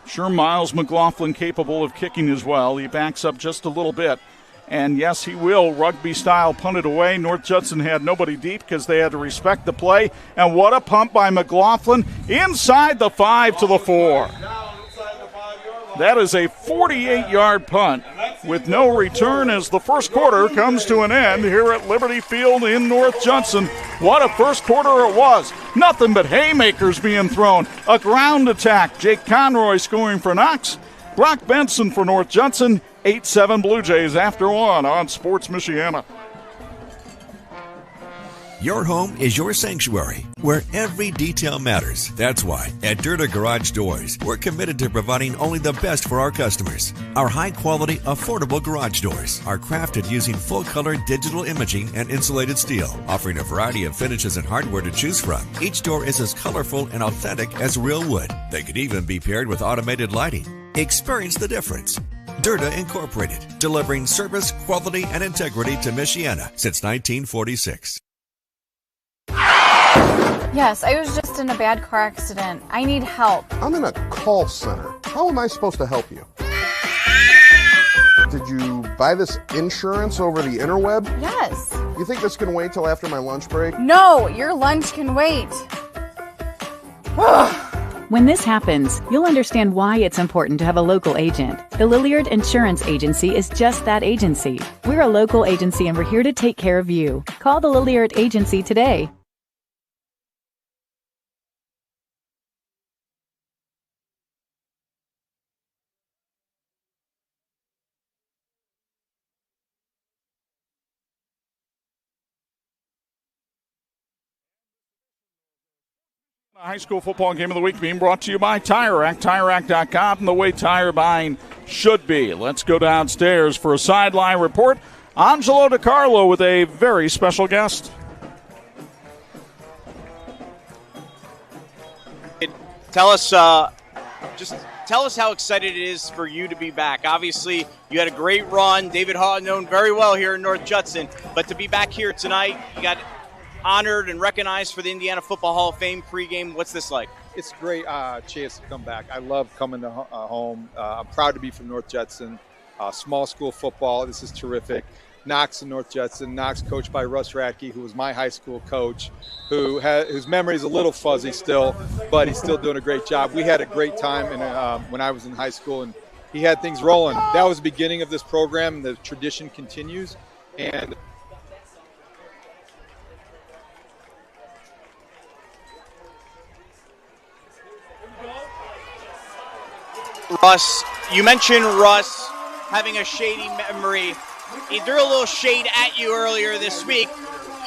Speaker 3: Sure, Miles McLaughlin capable of kicking as well. He backs up just a little bit. And yes, he will rugby-style punt it away. North Judson had nobody deep because they had to respect the play. And what a pump by McLaughlin inside the 5 to the 4. That is a 48-yard punt with no return as the first quarter comes to an end here at Liberty Field in North Judson. What a first quarter it was. Nothing but haymakers being thrown. A ground attack. Jake Conroy scoring for Knox. Brock Benson for North Judson. 8-7 Bluejays after 1 on Sports Michiana.
Speaker 5: Your home is your sanctuary, where every detail matters. That's why at Derta Garage Doors, we're committed to providing only the best for our customers. Our high-quality, affordable garage doors are crafted using full-color digital imaging and insulated steel, offering a variety of finishes and hardware to choose from. Each door is as colorful and authentic as real wood. They could even be paired with automated lighting. Experience the difference. Derta Incorporated, delivering service, quality, and integrity to Michiana since 1946.
Speaker 17: Yes, I was just in a bad car accident. I need help.
Speaker 18: I'm in a call center. How am I supposed to help you? Did you buy this insurance over the interweb?
Speaker 17: Yes.
Speaker 18: You think this can wait till after my lunch break?
Speaker 17: No, your lunch can wait.
Speaker 19: When this happens, you'll understand why it's important to have a local agent. The Lilliard Insurance Agency is just that agency. We're a local agency and we're here to take care of you. Call the Lilliard Agency today.
Speaker 3: High school football game of the week being brought to you by Tire Rack, TireRack.com, and the way tire buying should be. Let's go downstairs for a sideline report. Angelo DiCarlo with a very special guest.
Speaker 1: Tell us how excited it is for you to be back. Obviously, you had a great run. David Haw known very well here in North Judson, but to be back here tonight, you got honored and recognized for the Indiana Football Hall of Fame pregame. What's this like?
Speaker 6: It's a great chance to come back. I love coming to home. I'm proud to be from North Judson. Small school football, this is terrific. Knox and North Judson. Knox coached by Russ Radke, who was my high school coach, whose memory is a little fuzzy still, but he's still doing a great job. We had a great time when I was in high school, and he had things rolling. That was the beginning of this program. The tradition continues, and
Speaker 1: Russ, you mentioned Russ having a shady memory. He threw a little shade at you earlier this week.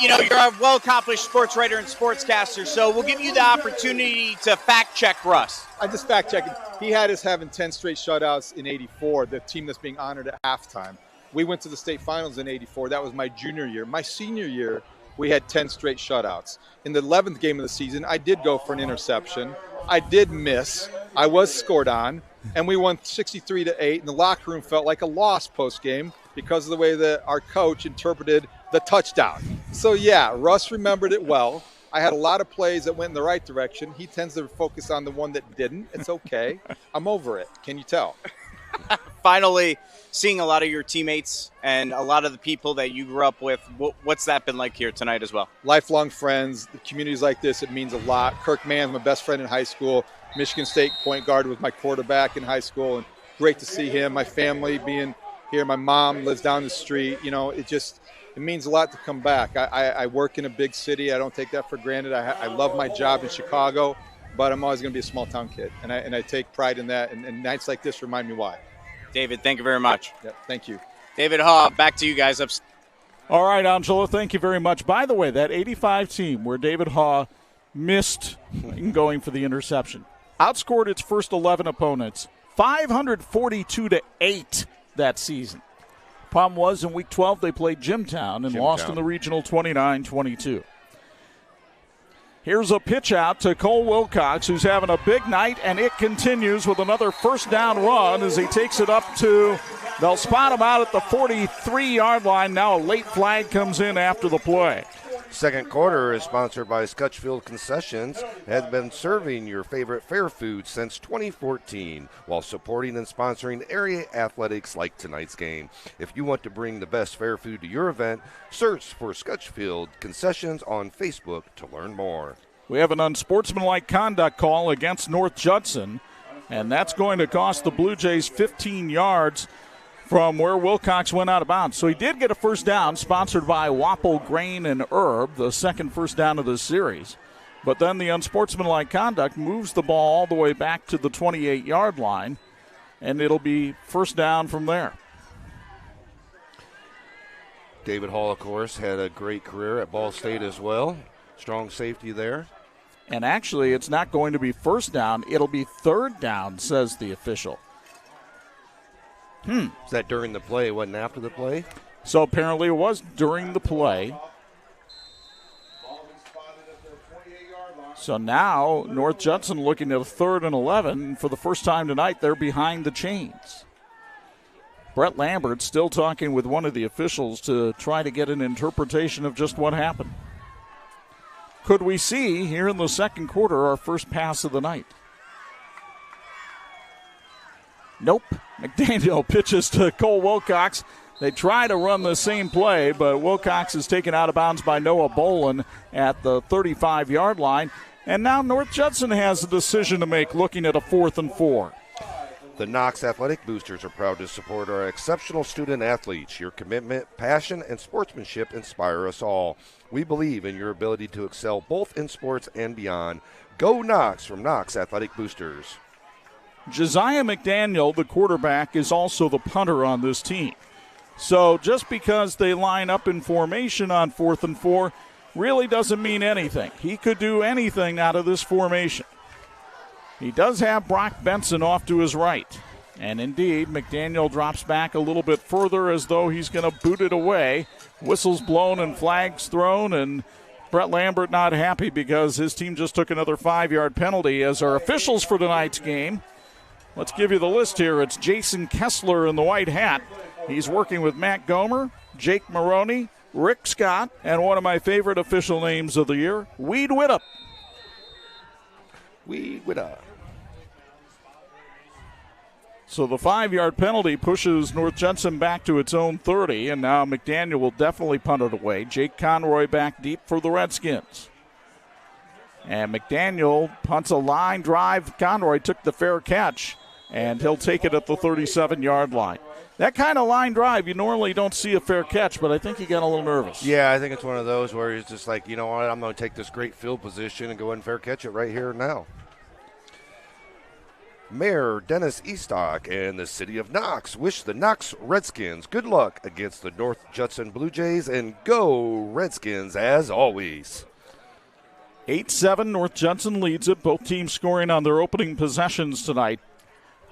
Speaker 1: You know, you're a well-accomplished sports writer and sportscaster, so we'll give you the opportunity to fact-check Russ.
Speaker 6: I just fact-checked. He had us having 10 straight shutouts in '84, the team that's being honored at halftime. We went to the state finals in '84. That was my junior year. My senior year, we had 10 straight shutouts. In the 11th game of the season, I did go for an interception. I did miss. I was scored on, and we won 63-8, and the locker room felt like a loss post-game because of the way that our coach interpreted the touchdown. So, yeah, Russ remembered it well. I had a lot of plays that went in the right direction. He tends to focus on the one that didn't. It's okay. I'm over it. Can you tell?
Speaker 1: Finally, seeing a lot of your teammates and a lot of the people that you grew up with, what's that been like here tonight as well?
Speaker 6: Lifelong friends, the communities like this, it means a lot. Kirk Mann's my best friend in high school. Michigan State point guard was my quarterback in high school, and great to see him. My family being here, my mom lives down the street. You know, it means a lot to come back. I work in a big city. I don't take that for granted. I love my job in Chicago, but I'm always going to be a small town kid, and I take pride in that. And nights like this remind me why.
Speaker 1: David, thank you very much.
Speaker 6: Yep, thank you.
Speaker 1: David Haw, back to you guys.
Speaker 2: All right, Angelo, thank you very much. By the way, that 85 team where David Haw missed in going for the interception outscored its first 11 opponents 542-8 that season. Problem was, in Week 12, they played Jimtown and lost in the regional 29-22. Here's a pitch out to Cole Wilcox, who's having a big night, and it continues with another first down run as he takes it up to, they'll spot him out at the 43-yard line. Now a late flag comes in after the play.
Speaker 4: Second quarter is sponsored by Scotchfield Concessions, has been serving your favorite fair food since 2014 while supporting and sponsoring area athletics like tonight's game. If you want to bring the best fair food to your event, search for Scotchfield Concessions on Facebook to learn more.
Speaker 2: We have an unsportsmanlike conduct call against North Judson, and that's going to cost the Bluejays 15 yards from where Wilcox went out of bounds. So he did get a first down, sponsored by Wapple Grain and Herb, the second first down of this series. But then the unsportsmanlike conduct moves the ball all the way back to the 28-yard line, and it'll be first down from there.
Speaker 4: David Hall, of course, had a great career at Ball State as well. Strong safety there.
Speaker 2: And actually, it's not going to be first down. It'll be third down, says the official.
Speaker 4: Is that during the play? It wasn't after the play?
Speaker 2: So apparently it was during the play. So now North Judson looking at a 3rd and 11. For the first time tonight, they're behind the chains. Brett Lambert still talking with one of the officials to try to get an interpretation of just what happened. Could we see here in the second quarter our first pass of the night? Nope. McDaniel pitches to Cole Wilcox. They try to run the same play, but Wilcox is taken out of bounds by Noah Bolin at the 35-yard line. And now North Judson has a decision to make, looking at a 4th and 4.
Speaker 4: The Knox Athletic Boosters are proud to support our exceptional student athletes. Your commitment, passion, and sportsmanship inspire us all. We believe in your ability to excel both in sports and beyond. Go Knox from Knox Athletic Boosters.
Speaker 2: Josiah McDaniel, the quarterback, is also the punter on this team. So just because they line up in formation on 4th and 4 really doesn't mean anything. He could do anything out of this formation. He does have Brock Benson off to his right. And indeed, McDaniel drops back a little bit further as though he's going to boot it away. Whistles blown and flags thrown, and Brett Lambert not happy because his team just took another 5-yard penalty. As our officials for tonight's game, let's give you the list here. It's Jason Kessler in the white hat. He's working with Matt Gomer, Jake Maroney, Rick Scott, and one of my favorite official names of the year, Weed Widdop.
Speaker 4: Weed Widdop.
Speaker 2: So the 5-yard penalty pushes North Judson back to its own 30, and now McDaniel will definitely punt it away. Jake Conroy back deep for the Redskins. And McDaniel punts a line drive. Conroy took the fair catch, and he'll take it at the 37-yard line. That kind of line drive, you normally don't see a fair catch, but I think he got a little nervous.
Speaker 4: Yeah, I think it's one of those where he's just like, you know what, I'm going to take this great field position and go ahead and fair catch it right here and now. Mayor Dennis Eastock and the city of Knox wish the Knox Redskins good luck against the North Judson Bluejays, and go Redskins as always.
Speaker 2: 8-7, North Judson leads it. Both teams scoring on their opening possessions tonight.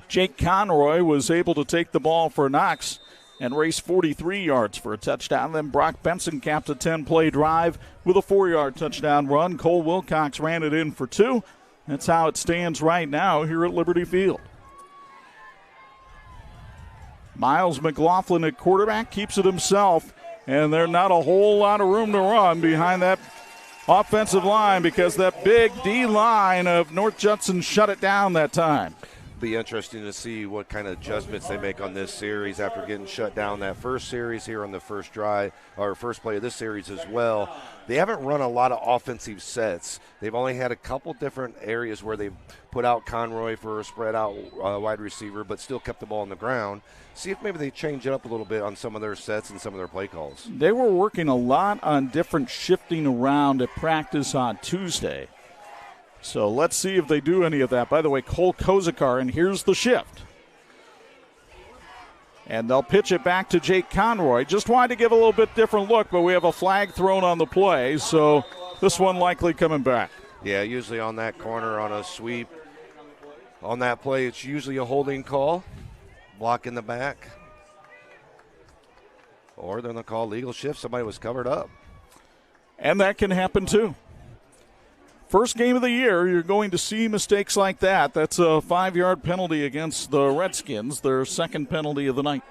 Speaker 2: Jake Conroy was able to take the ball for Knox and raced 43 yards for a touchdown. Then Brock Benson capped a 10-play drive with a 4-yard touchdown run. Cole Wilcox ran it in for 2. That's how it stands right now here at Liberty Field. Miles McLaughlin at quarterback keeps it himself, and there's not a whole lot of room to run behind that offensive line because that big D line of North Judson shut it down that time.
Speaker 7: Be interesting to see what kind of adjustments they make on this series after getting shut down that first series here on the first drive or first play of this series as well. They haven't run a lot of offensive sets. They've only had a couple different areas where they've put out Conroy for a spread out wide receiver, but still kept the ball on the ground. See if maybe they change it up a little bit on some of their sets and some of their play calls.
Speaker 2: They were working a lot on different shifting around at practice on Tuesday. So let's see if they do any of that. By the way, Cole Kozakar, and here's the shift. And they'll pitch it back to Jake Conroy. Just wanted to give a little bit different look, but we have a flag thrown on the play, so this one likely coming back.
Speaker 7: Yeah, usually on that corner on a sweep. On that play, it's usually a holding call, block in the back. Or they're going to call legal shift. Somebody was covered up.
Speaker 2: And that can happen too. First game of the year, you're going to see mistakes like that. That's a 5-yard penalty against the Redskins, their second penalty of the night.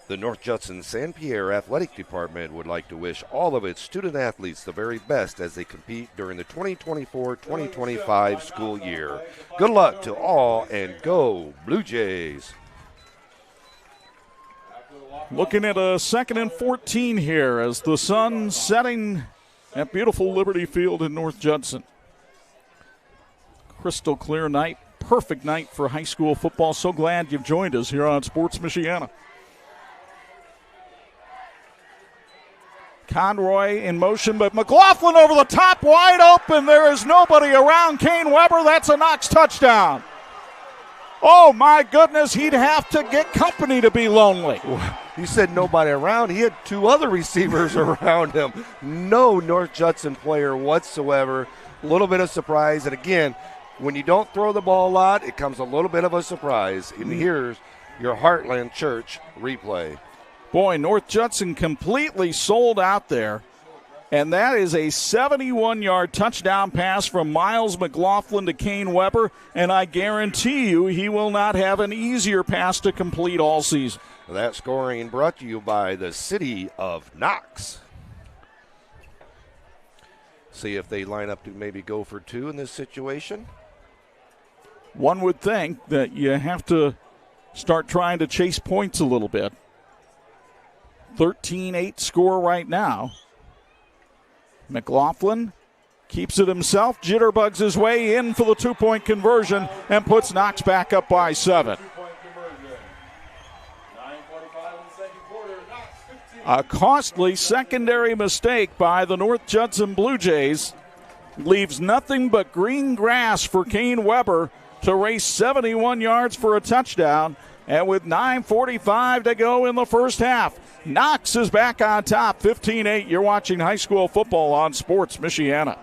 Speaker 7: The North Judson San Pierre Athletic Department would like to wish all of its student athletes the very best as they compete during the 2024-2025 school year. Good luck to all, and go Bluejays.
Speaker 2: Looking at a 2nd and 14 here as the sun setting at beautiful Liberty Field in North Judson. Crystal clear night, perfect night for high school football. So glad you've joined us here on Sports Michiana. Conroy in motion, but McLaughlin over the top, wide open. There is nobody around Kane Weber. That's a Knox touchdown. Oh, my goodness, he'd have to get company to be lonely.
Speaker 7: You said nobody around. He had 2 other receivers around him. No North Judson player whatsoever. A little bit of surprise. And, again, when you don't throw the ball a lot, it comes a little bit of a surprise. And here's your Heartland Church replay.
Speaker 2: Boy, North Judson completely sold out there. And that is a 71-yard touchdown pass from Miles McLaughlin to Kane Weber. And I guarantee you he will not have an easier pass to complete all season.
Speaker 7: That scoring brought to you by the city of Knox. See if they line up to maybe go for 2 in this situation.
Speaker 2: One would think that you have to start trying to chase points a little bit. 13-8 score right now. McLaughlin keeps it himself, jitterbugs his way in for the 2-point conversion and puts Knox back up by 7. A costly secondary mistake by the North Judson Bluejays leaves nothing but green grass for Kane Weber to race 71 yards for a touchdown. And with 9:45 to go in the first half, Knox is back on top, 15-8. You're watching high school football on Sports Michiana.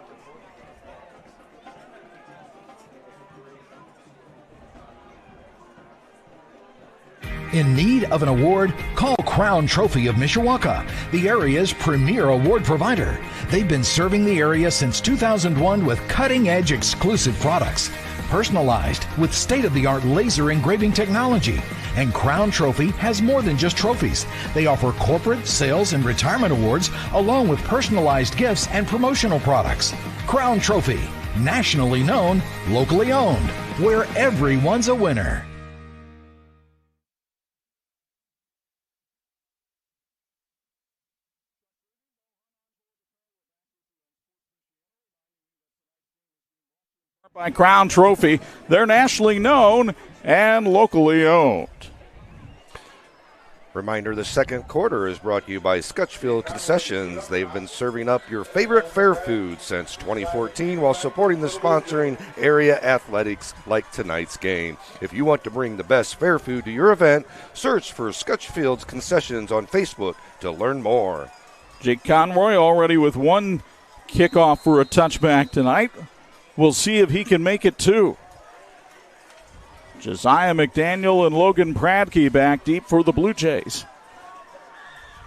Speaker 13: In need of an award? Call Crown Trophy of Mishawaka, the area's premier award provider. They've been serving the area since 2001 with cutting-edge exclusive products, personalized with state-of-the-art laser engraving technology. And Crown Trophy has more than just trophies. They offer corporate, sales, and retirement awards, along with personalized gifts and promotional products. Crown Trophy, nationally known, locally owned, where everyone's a winner.
Speaker 2: By Crown Trophy, they're nationally known and locally owned.
Speaker 7: Reminder, the second quarter is brought to you by Scotchfield Concessions. They've been serving up your favorite fair food since 2014 while supporting the sponsoring area athletics like tonight's game. If you want to bring the best fair food to your event, search for Scotchfield's Concessions on Facebook to learn more.
Speaker 2: Jake Conroy already with 1 kickoff for a touchback tonight. We'll see if he can make it 2. Josiah McDaniel and Logan Pradke back deep for the Blue Jays.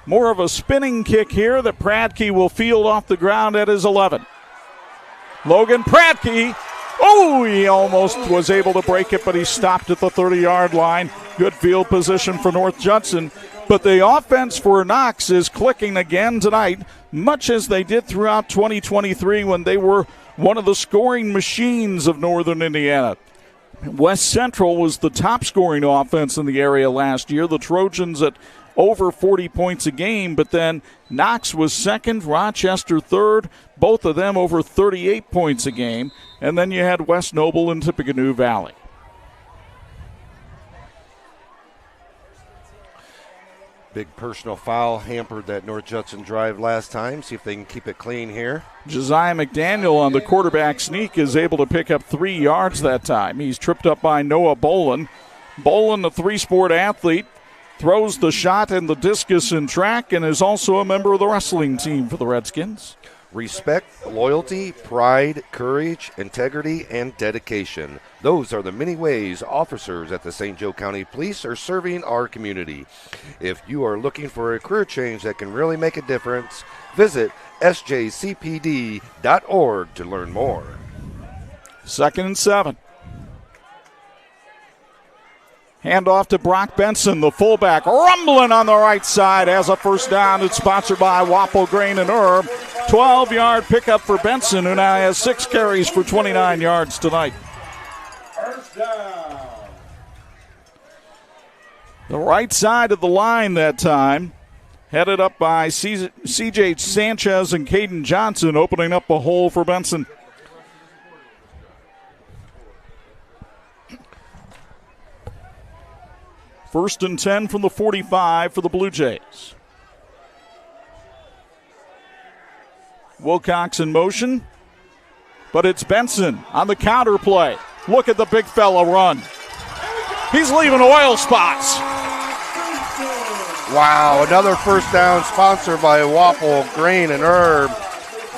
Speaker 3: More of a spinning kick here that Pradke will field off the ground at his 11. Logan Pradke. Oh, he almost was able to break it, but he stopped at the 30-yard line. Good field position for North Judson. But the offense for Knox is clicking again tonight, much as they did throughout 2023 when they were one of the scoring machines of Northern Indiana. West Central was the top scoring offense in the area last year. The Trojans at over 40 points a game, but then Knox was second, Rochester third, both of them over 38 points a game, and then you had West Noble and Tippecanoe Valley.
Speaker 7: Big personal foul hampered that North Judson drive last time. See if they can keep it clean here.
Speaker 3: Josiah McDaniel on the quarterback sneak is able to pick up 3 yards that time. He's tripped up by Noah Bolin. Bolin, the three-sport athlete, throws the shot and the discus in track and is also a member of the wrestling team for the Redskins.
Speaker 7: Respect, loyalty, pride, courage, integrity, and dedication. Those are the many ways officers at the St. Joe County Police are serving our community. If you are looking for a career change that can really make a difference, visit sjcpd.org to learn more.
Speaker 3: 2nd and 7. Handoff to Brock Benson, the fullback, rumbling on the right side as a first down. It's sponsored by Waffle Grain and Herb. 12-yard pickup for Benson, who now has 6 carries for 29 yards tonight.
Speaker 16: First down.
Speaker 3: The right side of the line that time, headed up by C.J. Sanchez and Caden Johnson, opening up a hole for Benson. First and 10 from the 45 for the Blue Jays. Wilcox in motion, but it's Benson on the counter play. Look at the big fella run. He's leaving oil spots.
Speaker 7: Wow, another first down sponsored by Waffle Grain and Herb.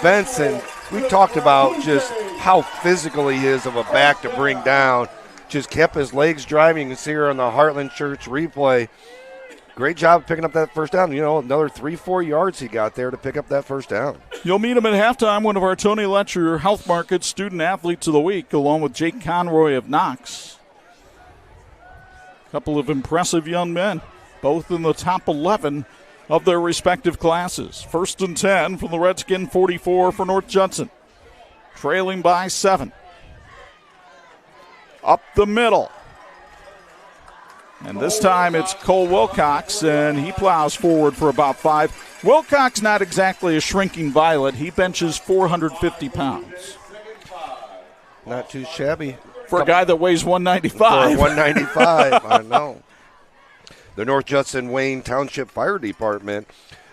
Speaker 7: Benson, we talked about just how physical he is of a back to bring down. Just kept his legs driving. You can see her on the Heartland Church replay. Great job picking up that first down. You know, another 3-4 yards he got there to pick up that first down.
Speaker 3: You'll meet him at halftime, one of our Tony Letcher Health Market Student Athletes of the Week, along with Jake Conroy of Knox. A couple of impressive young men, both in the top 11 of their respective classes. First and 10 from the Redskin 44 for North Judson. Trailing by 7. Up the middle. And this time it's Cole Wilcox, and he plows forward for about 5. Wilcox not exactly a shrinking violet. He benches 450 pounds.
Speaker 7: Not too shabby.
Speaker 3: For a guy that weighs 195.
Speaker 7: For 195, I know. The North Judson Wayne Township Fire Department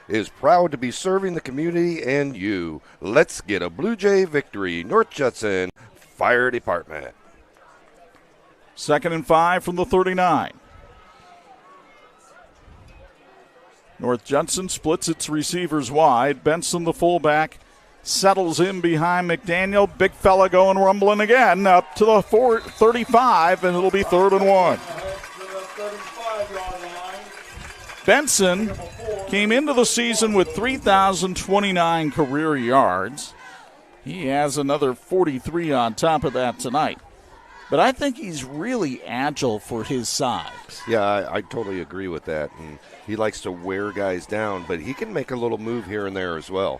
Speaker 7: is proud to be serving the community and you. Let's get a Blue Jay victory. North Judson Fire Department.
Speaker 3: 2nd and 5 from the 39. North Judson splits its receivers wide. Benson, the fullback, settles in behind McDaniel. Big fella going rumbling again up to the 35, and it'll be 3rd and 1. Benson came into the season with 3,029 career yards. He has another 43 on top of that tonight. But I think he's really agile for his size.
Speaker 7: Yeah, I totally agree with that. And he likes to wear guys down, but he can make a little move here and there as well.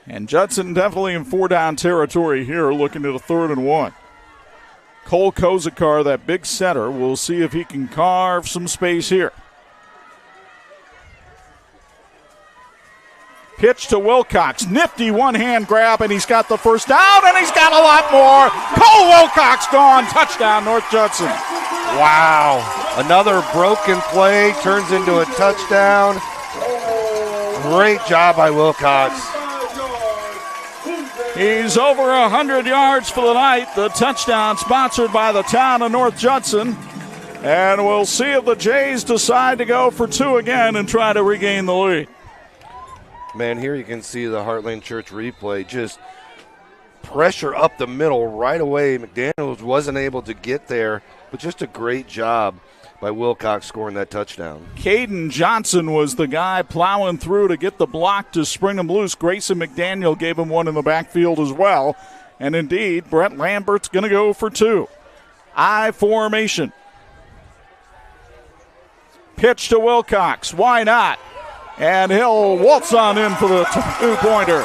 Speaker 3: And Judson definitely in 4-down territory here, looking at a 3rd and 1. Cole Kozakar, that big center, we'll see if he can carve some space here. Pitch to Wilcox. Nifty one-hand grab, and he's got the first down, and he's got a lot more. Cole Wilcox gone. Touchdown, North Judson.
Speaker 7: Wow. Another broken play turns into a touchdown. Great job by Wilcox.
Speaker 3: He's over 100 yards for the night. The touchdown sponsored by the town of North Judson. And we'll see if the Jays decide to go for 2 again and try to regain the lead.
Speaker 7: Man, here you can see the Heartland Church replay. Just pressure up the middle right away. McDaniels wasn't able to get there, but just a great job by Wilcox scoring that touchdown.
Speaker 3: Caden Johnson was the guy plowing through to get the block to spring him loose. Grayson McDaniel gave him one in the backfield as well. And indeed, Brett Lambert's going to go for 2. I formation. Pitch to Wilcox. Why not? And he'll waltz on in for the 2-pointer.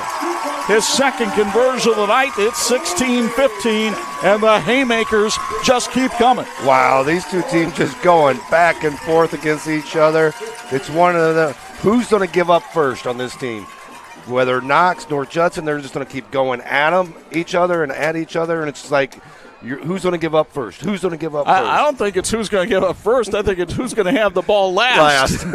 Speaker 3: His second conversion of the night. It's 16-15, and the haymakers just keep coming.
Speaker 7: Wow, these two teams just going back and forth against each other. It's one of the who's going to give up first on this team. Whether Knox, North Judson, they're just going to keep going at them, each other, and at each other, and it's like, who's going to give up first? Who's going to give up first?
Speaker 3: I don't think it's who's going to give up first. I think it's who's going to have the ball last.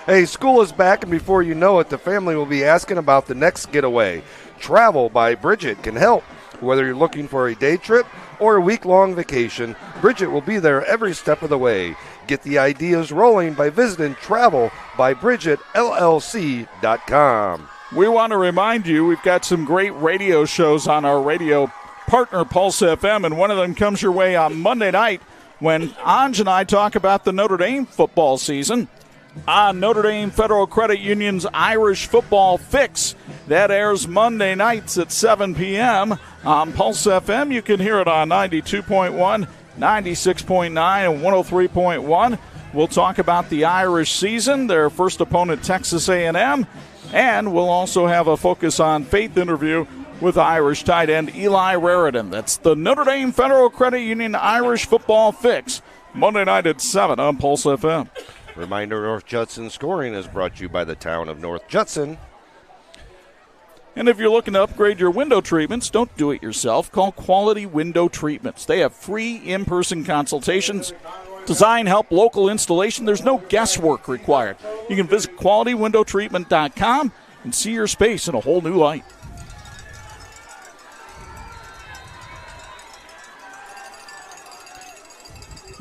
Speaker 7: Hey, school is back, and before you know it, the family will be asking about the next getaway. Travel by Bridget can help. Whether you're looking for a day trip or a week-long vacation, Bridget will be there every step of the way. Get the ideas rolling by visiting travelbybridgetllc.com.
Speaker 3: We want to remind you we've got some great radio shows on our radio partner, Pulse FM, and one of them comes your way on Monday night when Anj and I talk about the Notre Dame football season on Notre Dame Federal Credit Union's Irish Football Fix. That airs Monday nights at 7 p.m. on Pulse FM. You can hear it on 92.1, 96.9, and 103.1. We'll talk about the Irish season, their first opponent, Texas A&M, and we'll also have a focus on faith interview with Irish tight end Eli Raridan. That's the Notre Dame Federal Credit Union Irish Football Fix, Monday night at 7 on Pulse FM.
Speaker 7: Reminder, North Judson scoring is brought to you by the town of North Judson.
Speaker 3: And if you're looking to upgrade your window treatments, don't do it yourself. Call Quality Window Treatments. They have free in-person consultations. Design, help, local installation. There's no guesswork required. You can visit qualitywindowtreatment.com and see your space in a whole new light.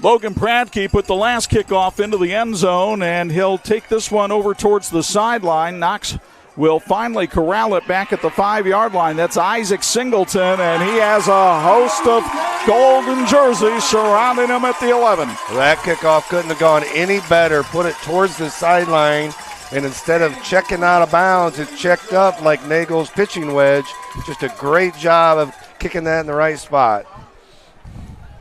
Speaker 3: Logan Pradke put the last kickoff into the end zone, and he'll take this one over towards the sideline. Knox will finally corral it back at the 5-yard line. That's Isaac Singleton, and he has a host of golden jerseys surrounding him at the 11.
Speaker 7: That kickoff couldn't have gone any better. Put it towards the sideline, and instead of checking out of bounds, it checked up like Nagel's pitching wedge. Just a great job of kicking that in the right spot.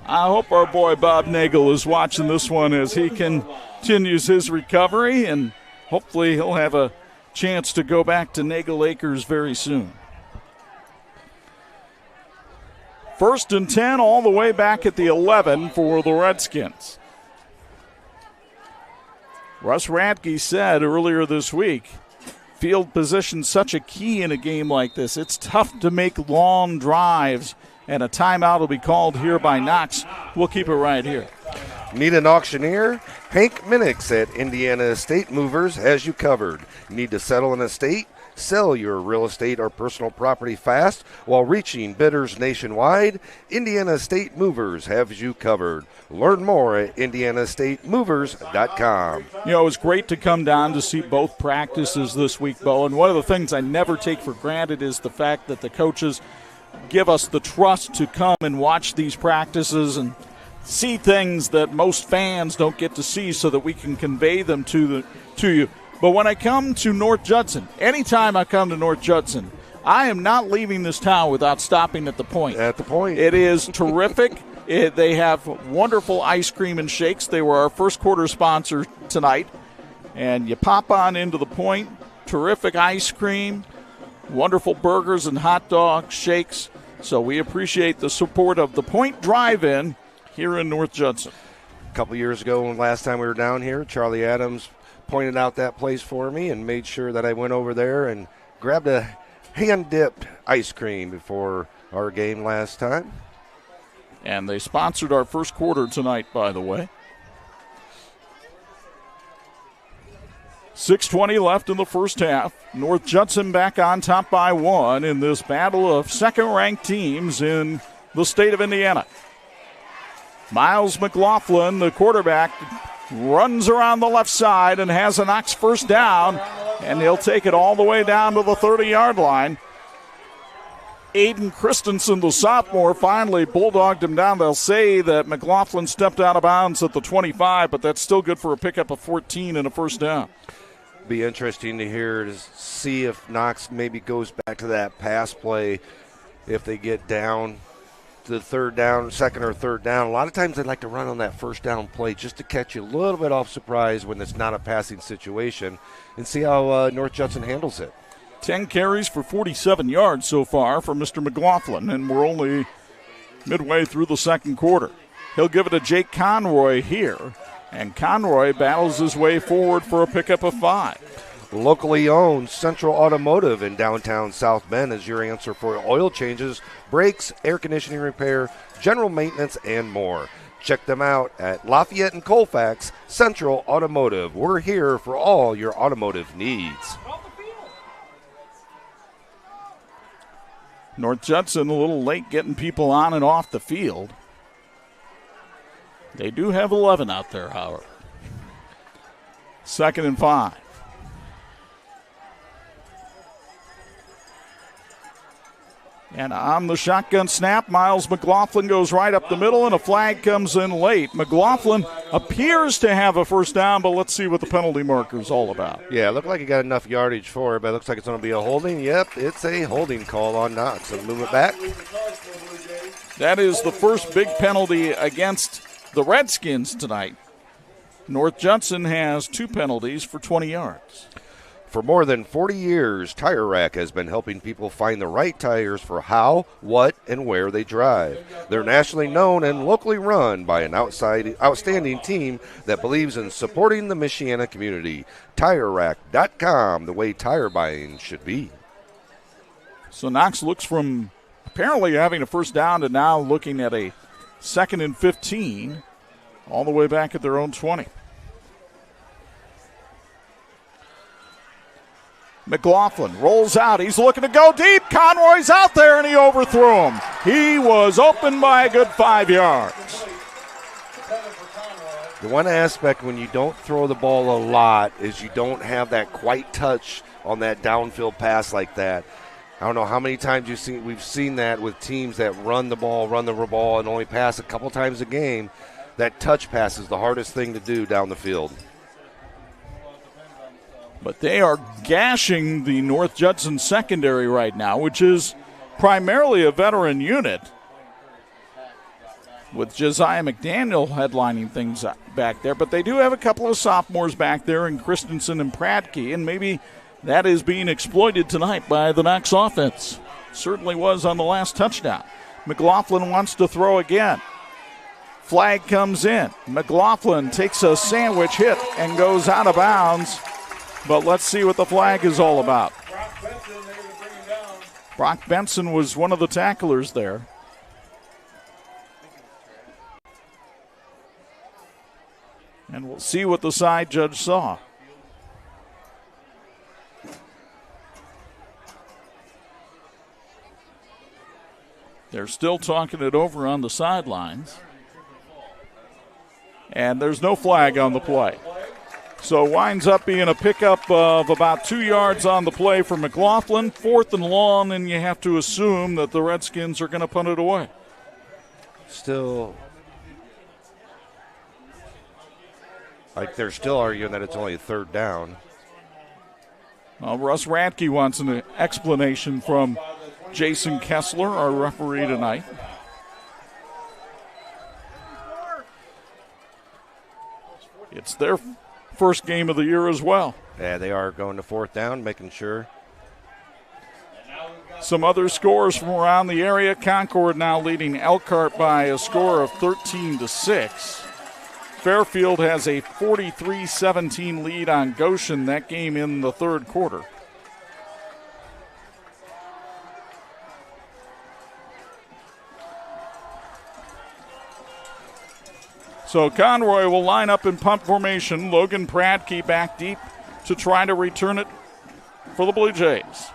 Speaker 3: I hope our boy Bob Nagel is watching this one as he continues his recovery, and hopefully he'll have a chance to go back to Nagel Acres very soon. 1st and 10 all the way back at the 11 for the Redskins. Russ Radke said earlier this week, field position such a key in a game like this. It's tough to make long drives, and a timeout will be called here by Knox. We'll keep it right here.
Speaker 7: Need an auctioneer? Hank Minix at Indiana Estate Movers has you covered. Need to settle an estate? Sell your real estate or personal property fast while reaching bidders nationwide? Indiana Estate Movers has you covered. Learn more at indianaestatemovers.com.
Speaker 3: You know, it was great to come down to see both practices this week, Bo, and one of the things I never take for granted is the fact that the coaches give us the trust to come and watch these practices and see things that most fans don't get to see so that we can convey them to you. But when I come to North Judson, anytime I come to North Judson, I am not leaving this town without stopping at the Point.
Speaker 7: At the Point.
Speaker 3: It is terrific. They have wonderful ice cream and shakes. They were our first quarter sponsor tonight. And you pop on into the Point, terrific ice cream, wonderful burgers and hot dog shakes. So we appreciate the support of the Point Drive-In here in North Judson.
Speaker 7: A couple years ago, last time we were down here, Charlie Adams pointed out that place for me and made sure that I went over there and grabbed a hand-dipped ice cream before our game last time.
Speaker 3: And they sponsored our first quarter tonight, by the way. 6:20 left in the first half. North Judson back on top by 1 in this battle of second-ranked teams in the state of Indiana. Miles McLaughlin, the quarterback, runs around the left side and has a Knox first down, and he'll take it all the way down to the 30-yard line. Aiden Christensen, the sophomore, finally bulldogged him down. They'll say that McLaughlin stepped out of bounds at the 25, but that's still good for a pickup of 14 and a first down.
Speaker 7: Be interesting to see if Knox maybe goes back to that pass play if they get down to the second or third down. A lot of times they like to run on that first down play just to catch you a little bit off surprise when it's not a passing situation and see how North Judson handles it.
Speaker 3: 10 carries for 47 yards so far for Mr. McLaughlin, and we're only midway through the second quarter. He'll give it to Jake Conroy here, and Conroy battles his way forward for a pickup of 5.
Speaker 7: Locally owned Central Automotive in downtown South Bend is your answer for oil changes, brakes, air conditioning repair, general maintenance, and more. Check them out at Lafayette and Colfax, Central Automotive. We're here for all your automotive needs.
Speaker 3: North Judson a little late getting people on and off the field. They do have 11 out there, however. 2nd and 5. And on the shotgun snap, Miles McLaughlin goes right up the middle, and a flag comes in late. McLaughlin appears to have a first down, but let's see what the penalty marker is all about.
Speaker 7: Yeah, it looked like he got enough yardage for it, but it looks like it's going to be a holding. Yep, it's a holding call on Knox. So move it back.
Speaker 3: That is the first big penalty against the Redskins tonight. North Judson has 2 penalties for 20 yards.
Speaker 7: For more than 40 years, Tire Rack has been helping people find the right tires for how, what, and where they drive. They're nationally known and locally run by an outstanding team that believes in supporting the Michiana community. TireRack.com, the way tire buying should be.
Speaker 3: So Knox looks from apparently having a first down to now looking at a 2nd and 15, all the way back at their own 20. McLaughlin rolls out. He's looking to go deep. Conroy's out there, and he overthrew him. He was open by a good 5 yards.
Speaker 7: The one aspect when you don't throw the ball a lot is you don't have that quite touch on that downfield pass like that. I don't know how many times we've seen that with teams that run the ball, and only pass a couple times a game. That touch pass is the hardest thing to do down the field.
Speaker 3: But they are gashing the North Judson secondary right now, which is primarily a veteran unit, with Josiah McDaniel headlining things back there. But they do have a couple of sophomores back there in Christensen and Pradke, and maybe that is being exploited tonight by the Knox offense. Certainly was on the last touchdown. McLaughlin wants to throw again. Flag comes in. McLaughlin takes a sandwich hit and goes out of bounds. But let's see what the flag is all about. Brock Benson was one of the tacklers there. And we'll see what the side judge saw. They're still talking it over on the sidelines. And there's no flag on the play. So winds up being a pickup of about 2 yards on the play for McLaughlin. 4th and long, and you have to assume that the Redskins are going to punt it away.
Speaker 7: Still, like they're still arguing that it's only a 3rd down.
Speaker 3: Well, Russ Radke wants an explanation from Jason Kessler, our referee tonight. It's their first game of the year as well.
Speaker 7: Yeah, they are going to 4th down, making sure.
Speaker 3: Some other scores from around the area. Concord now leading Elkhart by a score of 13-6. Fairfield has a 43-17 lead on Goshen. That game in the 3rd quarter. So Conroy will line up in punt formation. Logan Pradke back deep to try to return it for the Blue Jays.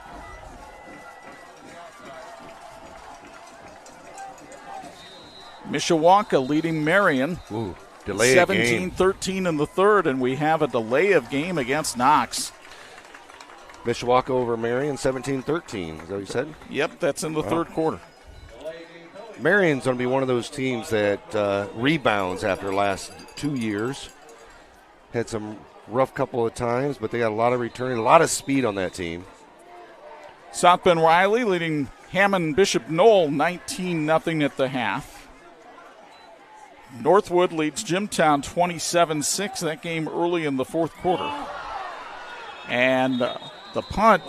Speaker 3: Mishawaka leading Marion.
Speaker 7: Delay
Speaker 3: 17-13 in the 3rd, and we have a delay of game against Knox.
Speaker 7: Mishawaka over Marion, 17-13. Is that what you said?
Speaker 2: Yep, that's in the third quarter.
Speaker 7: Marion's going to be one of those teams that rebounds after the last 2 years. Had some rough couple of times, but they got a lot of returning, a lot of speed on that team.
Speaker 2: South Bend Riley leading Hammond Bishop Knoll 19-0 at the half. Northwood leads Jimtown 27-6. That game early in the fourth quarter. And the punt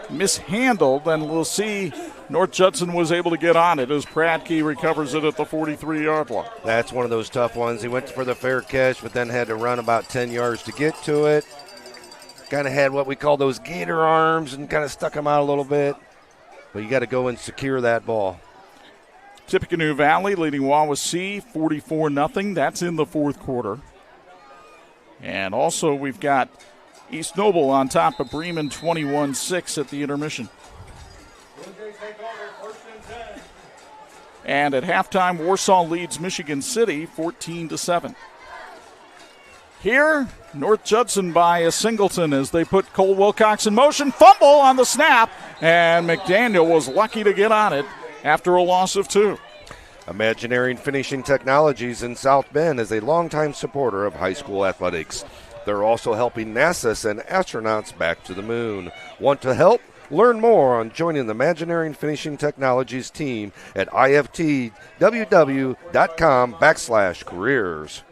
Speaker 2: mishandled, and we'll see North Judson was able to get on it as Pradke recovers it at the 43-yard line.
Speaker 7: That's one of those tough ones. He went for the fair catch, but then had to run about 10 yards to get to it. Kind of had what we call those gator arms and kind of stuck him out a little bit. But you got to go and secure that ball.
Speaker 2: Tippecanoe Valley leading Wawasee 44-0. That's in the fourth quarter. And also we've got East Noble on top of Bremen 21-6 at the intermission. And at halftime, Warsaw leads Michigan City 14-7. Here, North Judson by a singleton as they put Cole Wilcox in motion. Fumble on the snap, and McDaniel was lucky to get on it after a loss of 2.
Speaker 7: Imagineering Finishing Technologies in South Bend is a longtime supporter of high school athletics. They're also helping NASA send astronauts back to the moon. Want to help? Learn more on joining the Imagineering Finishing Technologies team at iftww.com/careers.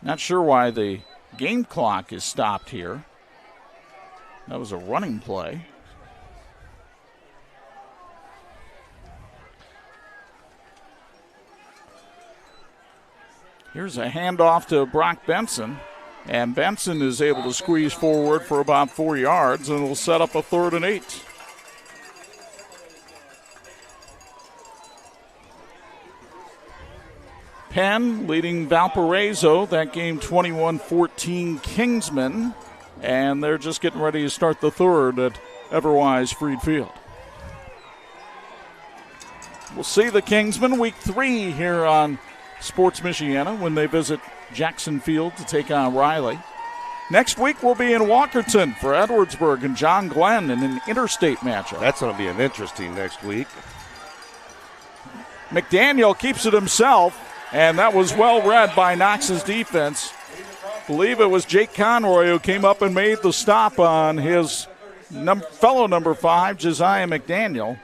Speaker 2: Not sure why the game clock is stopped here. That was a running play. Here's a handoff to Brock Benson. And Benson is able to squeeze forward for about 4 yards, and will set up a 3rd and 8. Penn leading Valparaiso, that game 21-14 Kingsman. And they're just getting ready to start the third at Everwise Freed Field. We'll see the Kingsmen week 3 here on Sports Michiana when they visit Jackson Field to take on Riley. Next week we'll be in Walkerton for Edwardsburg and John Glenn in an interstate matchup.
Speaker 7: That's going to be an interesting next week.
Speaker 2: McDaniel keeps it himself, and that was well read by Knox's defense. I believe it was Jake Conroy who came up and made the stop on his fellow number 5, Josiah McDaniel.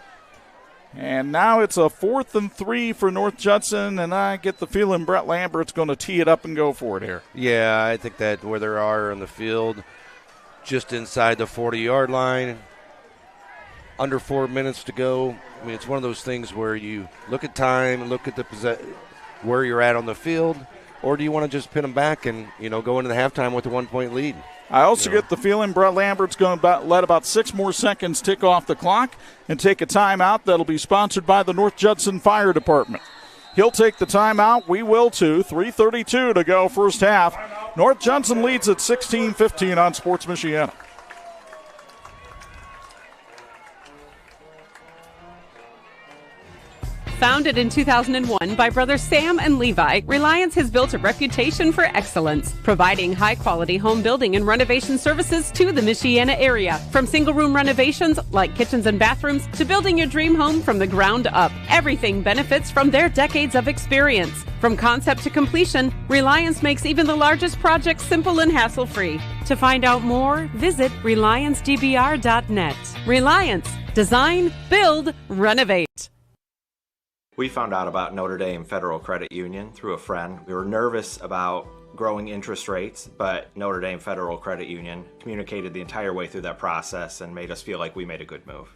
Speaker 2: And now it's a 4th and 3 for North Judson, and I get the feeling Brett Lambert's going to tee it up and go for it here.
Speaker 7: Yeah, I think that where they are on the field, just inside the 40-yard line, under 4 minutes to go. I mean, it's one of those things where you look at time, look at where you're at on the field, or do you want to just pin them back and, go into the halftime with a 1-point lead?
Speaker 2: I also get the feeling Brett Lambert's going to let about 6 more seconds tick off the clock and take a timeout that'll be sponsored by the North Judson Fire Department. He'll take the timeout. We will too. 3:32 to go first half. North Judson leads at 16-15 on Sports Michiana.
Speaker 20: Founded in 2001 by brothers Sam and Levi, Reliance has built a reputation for excellence, providing high-quality home building and renovation services to the Michiana area. From single-room renovations like kitchens and bathrooms to building your dream home from the ground up, everything benefits from their decades of experience. From concept to completion, Reliance makes even the largest projects simple and hassle-free. To find out more, visit RelianceDBR.net. Reliance. Design, build, renovate.
Speaker 23: We found out about Notre Dame Federal Credit Union through a friend. We were nervous about growing interest rates, but Notre Dame Federal Credit Union communicated the entire way through that process and made us feel like we made a good move.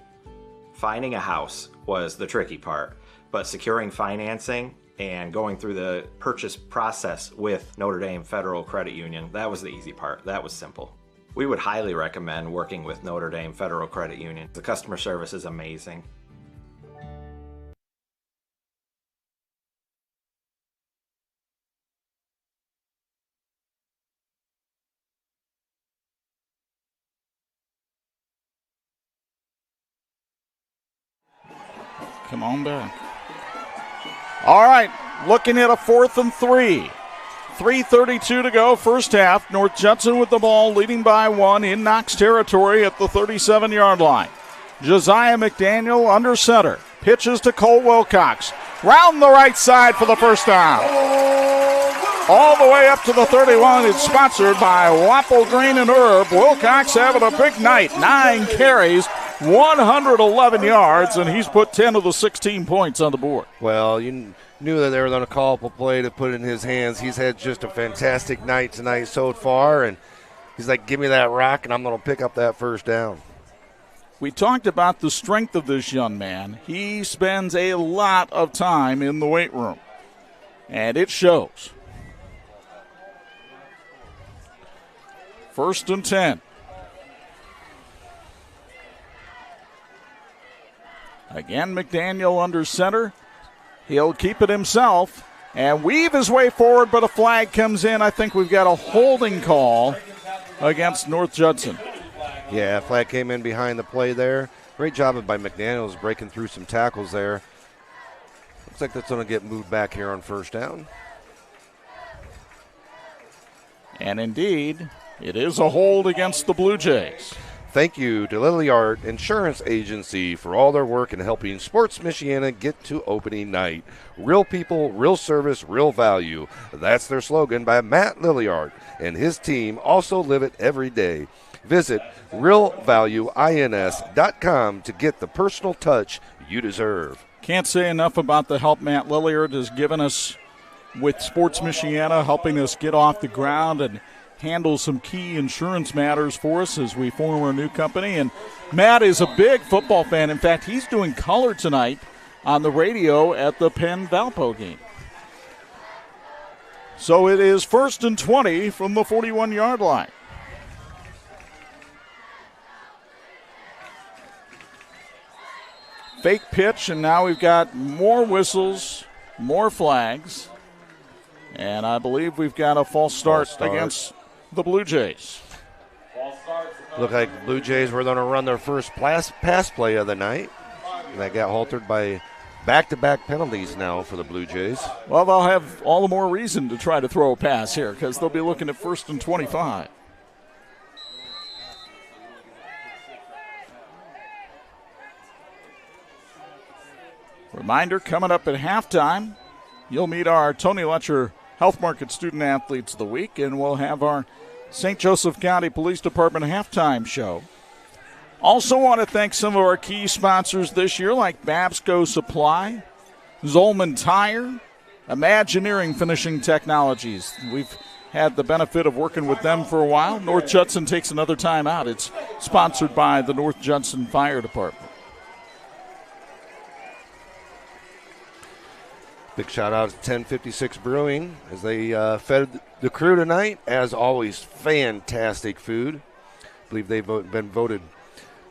Speaker 23: Finding a house was the tricky part, but securing financing and going through the purchase process with Notre Dame Federal Credit Union, that was the easy part. That was simple. We would highly recommend working with Notre Dame Federal Credit Union. The customer service is amazing.
Speaker 2: Come on back. All right, looking at a 4th and 3
Speaker 3: 3:32 to go, first half. North Judson with the ball, leading by 1 in Knox territory at the 37-yard line. Josiah McDaniel under center. Pitches to Cole Wilcox. Round the right side for the first down. All the way up to the 31. It's sponsored by Wapple Green and Herb. Wilcox having a big night. 9 carries, 111 yards, and he's put 10 of the 16 points on the board.
Speaker 7: Well, you knew that they were going to call up a play to put in his hands. He's had just a fantastic night tonight so far, and he's like, give me that rock, and I'm going to pick up that first down.
Speaker 3: We talked about the strength of this young man. He spends a lot of time in the weight room, and it shows. 1st and 10. Again, McDaniel under center. He'll keep it himself and weave his way forward, but a flag comes in. I think we've got a holding call against North Judson.
Speaker 7: Yeah, flag came in behind the play there. Great job by McDaniels breaking through some tackles there. Looks like that's going to get moved back here on first down.
Speaker 3: And indeed, it is a hold against the Bluejays.
Speaker 7: Thank you to Lilliard Insurance Agency for all their work in helping Sports Michiana get to opening night. Real people, real service, real value. That's their slogan by Matt Lilliard, and his team also live it every day. Visit realvalueins.com to get the personal touch you deserve.
Speaker 3: Can't say enough about the help Matt Lilliard has given us with Sports Michiana, helping us get off the ground and handle some key insurance matters for us as we form our new company. And Matt is a big football fan. In fact, he's doing color tonight on the radio at the Penn Valpo game. So it is 1st and 20 from the 41-yard line. Fake pitch, and now we've got more whistles, more flags. And I believe we've got a false start against the Blue Jays.
Speaker 7: Look like Blue Jays were going to run their first pass play of the night. And that got halted by back-to-back penalties now for the Blue Jays.
Speaker 3: Well, they'll have all the more reason to try to throw a pass here because they'll be looking at 1st and 25. Reminder, coming up at halftime, you'll meet our Tony Letcher Health Market Student Athletes of the Week, and we'll have our St. Joseph County Police Department halftime show. Also want to thank some of our key sponsors this year, like Babsco Supply, Zolman Tire, Imagineering Finishing Technologies. We've had the benefit of working with them for a while. North Judson takes another time out. It's sponsored by the North Judson Fire Department.
Speaker 7: Big shout out to 1056 Brewing as they fed the crew tonight. As always, fantastic food. I believe they've been voted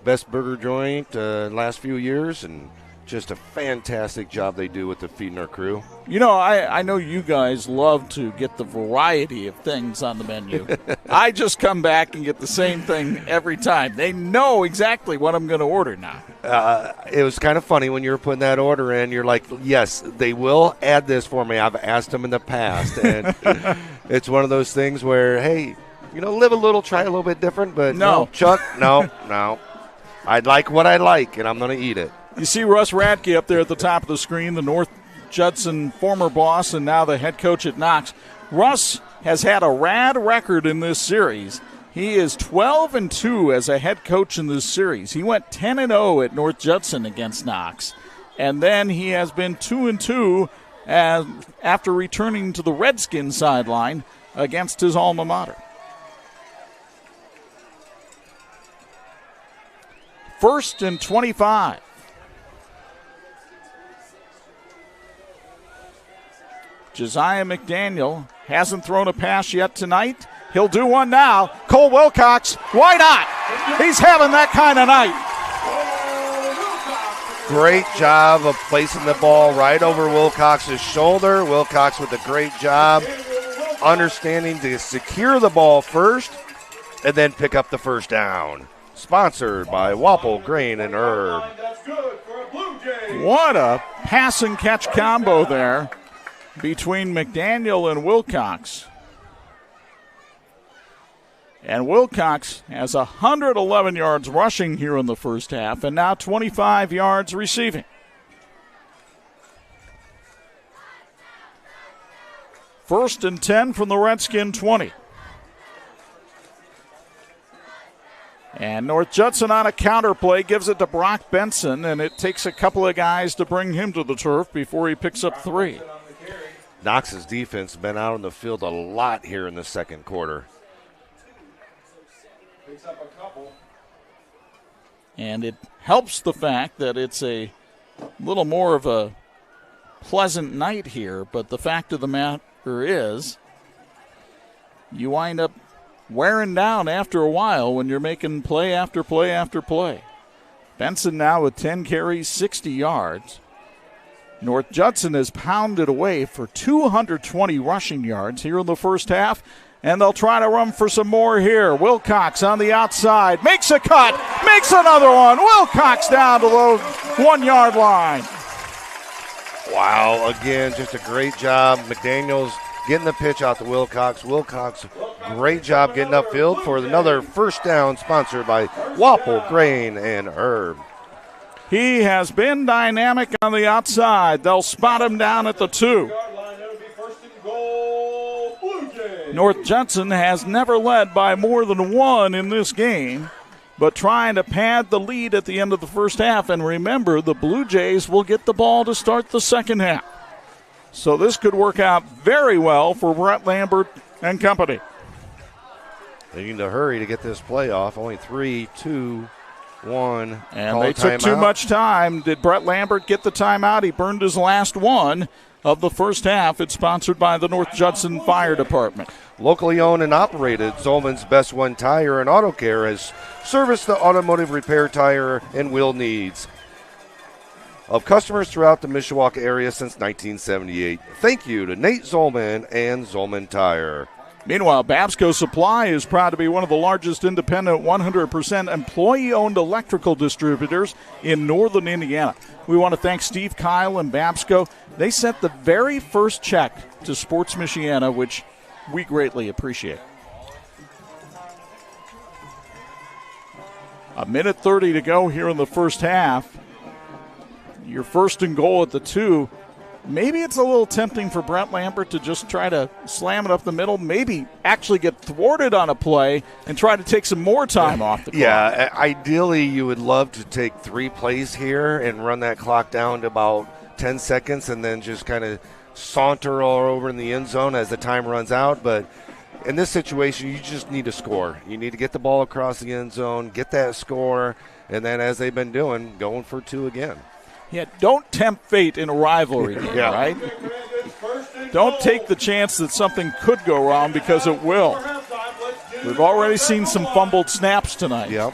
Speaker 7: best burger joint last few years, and just a fantastic job they do with the feeding our crew.
Speaker 3: You know, I know you guys love to get the variety of things on the menu. I just come back and get the same thing every time. They know exactly what I'm going to order now.
Speaker 7: It was kind of funny when you were putting that order in. You're like, yes, they will add this for me. I've asked them in the past. And it's one of those things where, hey, you know, live a little, try a little bit different. But no Chuck, no. I'd like what I like, and I'm going to eat it.
Speaker 3: You see Russ Radke up there at the top of the screen, the North Judson former boss and now the head coach at Knox. Russ has had a rad record in this series. He is 12-2 as a head coach in this series. He went 10-0 at North Judson against Knox. And then he has been 2-2 after returning to the Redskins sideline against his alma mater. 1st and 25. Josiah McDaniel hasn't thrown a pass yet tonight. He'll do one now. Cole Wilcox, why not? He's having that kind of night.
Speaker 7: Great job of placing the ball right over Wilcox's shoulder. Wilcox with a great job understanding to secure the ball first and then pick up the first down. Sponsored by Wapple Grain and Herb.
Speaker 3: What a pass and catch combo there between McDaniel and Wilcox.
Speaker 2: And Wilcox has 111 yards rushing here in the first half and now 25 yards receiving. First and 10 from the Redskin 20. And North Judson on a counter play gives it to Brock Benson, and it takes a couple of guys to bring him to the turf before he picks up 3.
Speaker 7: Knox's defense has been out on the field a lot here in the second quarter.
Speaker 16: Picks up a couple.
Speaker 2: And it helps the fact that it's a little more of a pleasant night here, but the fact of the matter is you wind up wearing down after a while when you're making play after play after play. Benson now with 10 carries, 60 yards. North Judson has pounded away for 220 rushing yards here in the first half, and they'll try to run for some more here. Wilcox on the outside, makes a cut, makes another one. Wilcox down to the 1 yard line.
Speaker 7: Wow, again, just a great job. McDaniels getting the pitch out to Wilcox. Wilcox, great job getting upfield for another first down, sponsored by Waffle, Grain, and Herb.
Speaker 2: He has been dynamic on the outside. They'll spot him down at the 2. North Judson has never led by more than 1 in this game, but trying to pad the lead at the end of the first half. And remember, the Bluejays will get the ball to start the second half. So this could work out very well for Brett Lambert and company.
Speaker 7: They need to hurry to get this play off. Only 3, 2, 1.
Speaker 2: And they took too much time. Did Brett Lambert get the timeout? He burned his last one of the first half. It's sponsored by the North Judson Fire Department.
Speaker 7: Locally owned and operated, Zolman's Best One Tire and Auto Care has serviced the automotive repair, tire, and wheel needs of customers throughout the Mishawaka area since 1978. Thank you to Nate Zolman and Zolman Tire.
Speaker 2: Meanwhile, Babsco Supply is proud to be one of the largest independent 100% employee-owned electrical distributors in northern Indiana. We want to thank Steve Kyle and Babsco. They sent the very first check to Sports Michiana, which we greatly appreciate. A minute 30 to go here in the first half. Your first and goal at the 2. Maybe it's a little tempting for Brett Lambert to just try to slam it up the middle, maybe actually get thwarted on a play and try to take some more time off the clock.
Speaker 7: Yeah, ideally you would love to take 3 plays here and run that clock down to about 10 seconds and then just kind of saunter all over in the end zone as the time runs out. But in this situation, you just need to score. You need to get the ball across the end zone, get that score, and then as they've been doing, going for 2 again.
Speaker 2: Yeah, don't tempt fate in a rivalry game, right? Don't take the chance that something could go wrong because it will. We've already seen some fumbled snaps tonight.
Speaker 7: Yep.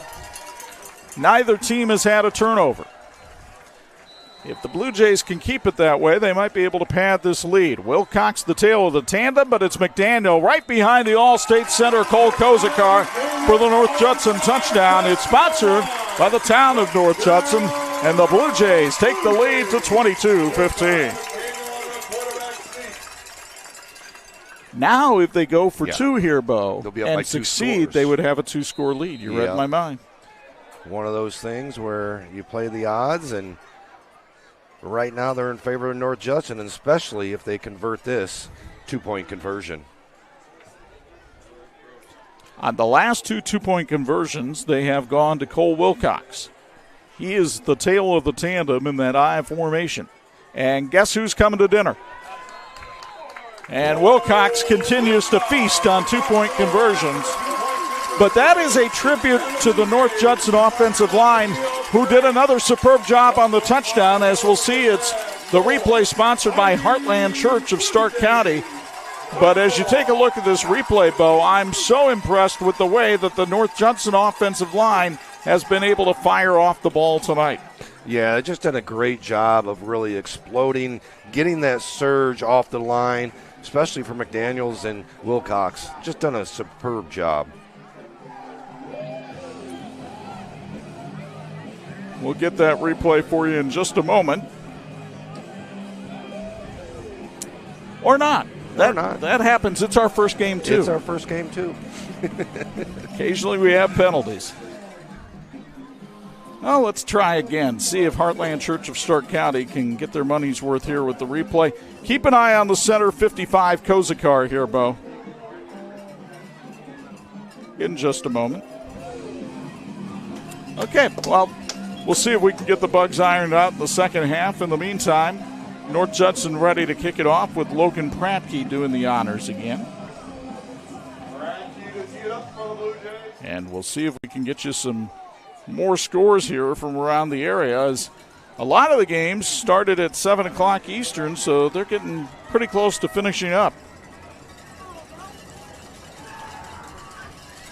Speaker 2: Neither team has had a turnover. If the Blue Jays can keep it that way, they might be able to pad this lead. Wilcox the tail of the tandem, but it's McDaniel right behind the All-State center, Cole Kozakar, for the North Judson touchdown. It's sponsored by the town of North Judson, and the Blue Jays take the lead to 22-15. Now if they go for 2 here, Bo, and succeed, they would have a 2-score lead. You read my mind.
Speaker 7: One of those things where you play the odds, and right now they're in favor of North Judson, and especially if they convert this 2-point conversion.
Speaker 2: On the last 2 2-point conversions, they have gone to Cole Wilcox. He is the tail of the tandem in that I formation. And guess who's coming to dinner? And Wilcox continues to feast on 2-point conversions. But that is a tribute to the North Judson offensive line, who did another superb job on the touchdown. As we'll see, it's the replay sponsored by Heartland Church of Stark County. But as you take a look at this replay, Bo, I'm so impressed with the way that the North Judson offensive line has been able to fire off the ball tonight.
Speaker 7: Yeah, just done a great job of really exploding, getting that surge off the line, especially for McDaniels and Wilcox. Just done a superb job.
Speaker 2: We'll get that replay for you in just a moment. Or not.
Speaker 7: They're not.
Speaker 2: That happens. It's our first game, too.
Speaker 7: It's our first game, too.
Speaker 2: Occasionally we have penalties. Well, let's try again. See if Heartland Church of Stark County can get their money's worth here with the replay. Keep an eye on the center 55 Kozakar here, Bo. In just a moment. Okay, well, we'll see if we can get the bugs ironed out in the second half. In the meantime, North Judson ready to kick it off with Logan Pratke doing the honors again. And we'll see if we can get you some more scores here from around the area, as a lot of the games started at 7 o'clock Eastern, so they're getting pretty close to finishing up.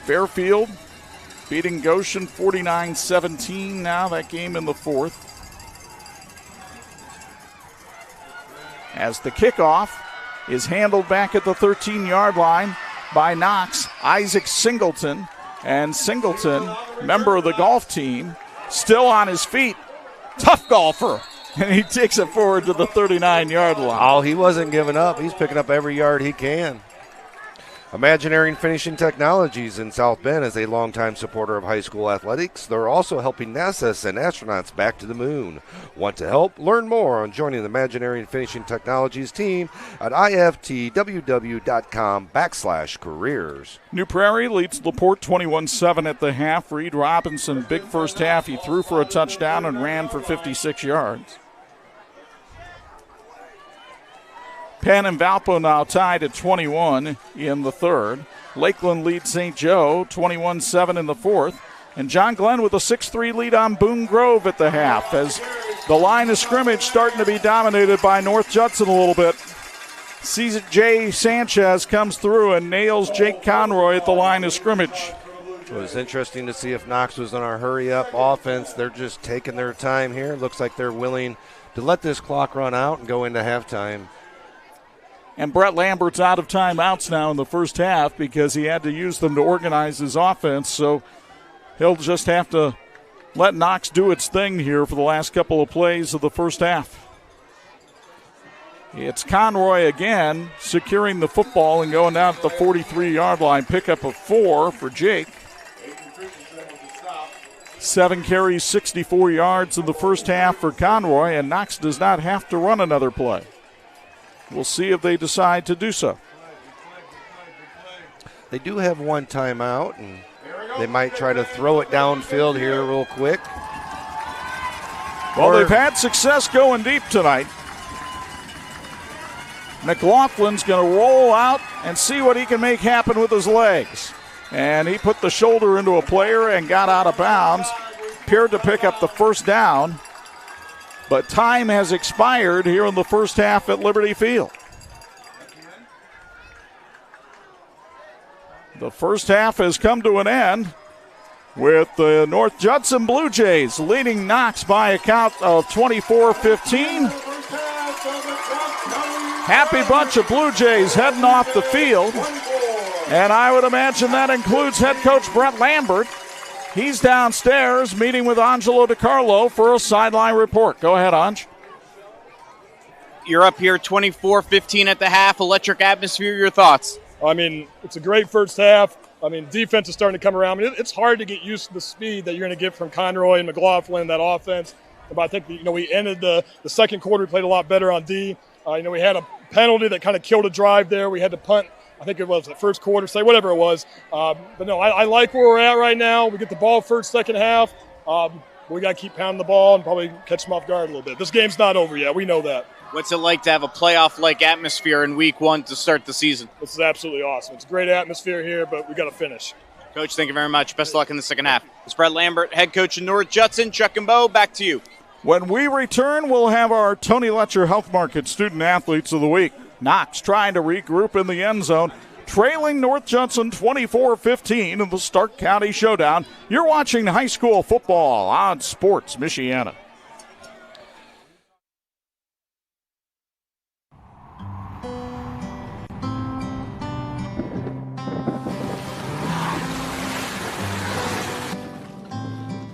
Speaker 2: Fairfield beating Goshen 49-17 now, that game in the fourth. As the kickoff is handled back at the 13-yard line by Knox, Isaac Singleton. And Singleton, member of the golf team, still on his feet. Tough golfer. And he takes it forward to the 39-yard line.
Speaker 7: Oh, he wasn't giving up. He's picking up every yard he can. Imaginary Finishing Technologies in South Bend is a longtime supporter of high school athletics. They're also helping NASA send astronauts back to the moon. Want to help? Learn more on joining the Imaginary Finishing Technologies team at iftww.com/careers.
Speaker 2: New Prairie leads LaPorte 21-7 at the half. Reed Robinson, big first half. He threw for a touchdown and ran for 56 yards. Penn and Valpo now tied at 21 in the third. Lakeland leads St. Joe 21-7 in the fourth. And John Glenn with a 6-3 lead on Boone Grove at the half, as the line of scrimmage starting to be dominated by North Judson a little bit. CJ Sanchez comes through and nails Jake Conroy at the line of scrimmage.
Speaker 7: It was interesting to see if Knox was on our hurry-up offense. They're just taking their time here. Looks like they're willing to let this clock run out and go into halftime.
Speaker 2: And Brett Lambert's out of timeouts now in the first half because he had to use them to organize his offense. So he'll just have to let Knox do its thing here for the last couple of plays of the first half. It's Conroy again securing the football and going down at the 43-yard line. Pickup of 4 for Jake. 7 carries, 64 yards in the first half for Conroy, and Knox does not have to run another play. We'll see if they decide to do so.
Speaker 7: They do have one timeout, and they might try to throw it downfield here real quick.
Speaker 2: Well, they've had success going deep tonight. McLaughlin's going to roll out and see what he can make happen with his legs. And he put the shoulder into a player and got out of bounds. Appeared to pick up the first down. But time has expired here in the first half at Liberty Field. The first half has come to an end with the North Judson Bluejays leading Knox by a count of 24-15. Happy bunch of Bluejays heading off the field. And I would imagine that includes head coach Brett Lambert. He's downstairs meeting with Angelo DiCarlo for a sideline report. Go ahead, Ange.
Speaker 1: You're up here 24-15 at the half. Electric atmosphere, your thoughts?
Speaker 9: I mean, it's a great first half. I mean, defense is starting to come around. I mean, it's hard to get used to the speed that you're going to get from Conroy and McLaughlin, that offense. But I think, we ended the second quarter. We played a lot better on D. We had a penalty that kind of killed a drive there. We had to punt. I think it was the first quarter, say whatever it was. But no, I like where we're at right now. We get the ball first, second half. We got to keep pounding the ball and probably catch them off guard a little bit. This game's not over yet. We know that.
Speaker 1: What's it like to have a playoff-like atmosphere in week one to start the season?
Speaker 9: This is absolutely awesome. It's a great atmosphere here, but we got to finish.
Speaker 1: Coach, thank you very much. Best of luck in the second half. It's Brett Lambert, head coach in North Judson. Chuck and Bo, back to you.
Speaker 2: When we return, we'll have our Tony Letcher Health Market Student Athletes of the Week. Knox trying to regroup in the end zone, trailing North Judson 24-15 in the Stark County Showdown. You're watching high school football on Sports Michiana.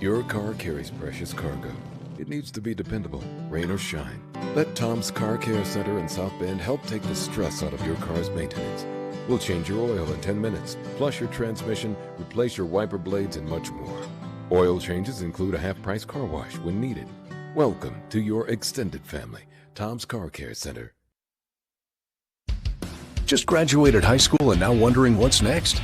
Speaker 12: Your car carries precious cargo. It needs to be dependable, rain or shine. Let Tom's Car Care Center in South Bend help take the stress out of your car's maintenance. We'll change your oil in 10 minutes, flush your transmission, replace your wiper blades, and much more. Oil changes include a half-price car wash when needed. Welcome to your extended family, Tom's Car Care Center.
Speaker 13: Just graduated high school and now wondering what's next?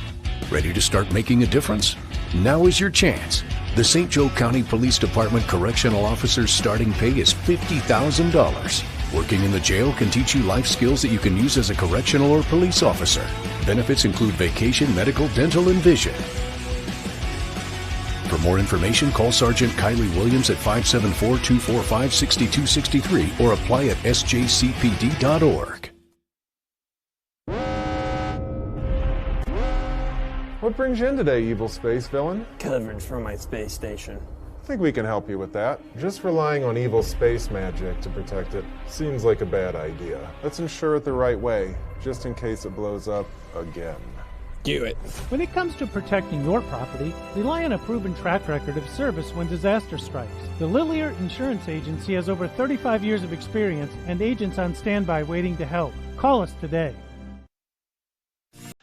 Speaker 13: Ready to start making a difference? Now is your chance. The St. Joe County Police Department Correctional Officer's starting pay is $50,000. Working in the jail can teach you life skills that you can use as a correctional or police officer. Benefits include vacation, medical, dental, and vision. For more information, call Sergeant Kylie Williams at 574-245-6263 or apply at sjcpd.org.
Speaker 10: What brings you in today, evil space villain?
Speaker 11: Coverage from my space station.
Speaker 10: I think we can help you with that. Just relying on evil space magic to protect it seems like a bad idea. Let's ensure it the right way, just in case it blows up again.
Speaker 11: Do it.
Speaker 14: When it comes to protecting your property, rely on a proven track record of service when disaster strikes. The Lilliard Insurance Agency has over 35 years of experience and agents on standby waiting to help. Call us today.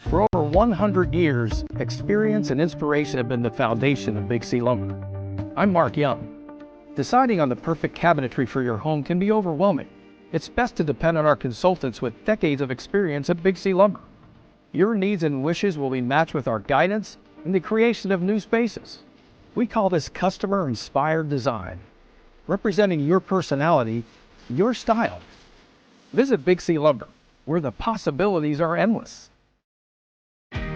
Speaker 15: For over 100 years, experience and inspiration have been the foundation of Big C Lumber. I'm Mark Young. Deciding on the perfect cabinetry for your home can be overwhelming. It's best to depend on our consultants with decades of experience at Big C Lumber. Your needs and wishes will be matched with our guidance in the creation of new spaces. We call this customer-inspired design, representing your personality, your style. Visit Big C Lumber, where the possibilities are endless.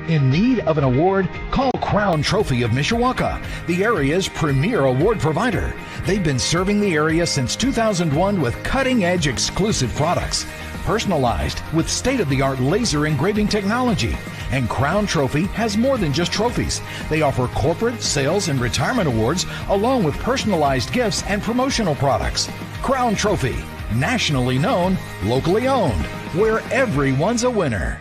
Speaker 25: In need of an award? Call Crown Trophy of Mishawaka, the area's premier award provider. They've been serving the area since 2001 with cutting-edge exclusive products, personalized with state-of-the-art laser engraving technology. And Crown Trophy has more than just trophies. They offer corporate, sales, and retirement awards, along with personalized gifts and promotional products. Crown Trophy, nationally known, locally owned, where everyone's a winner.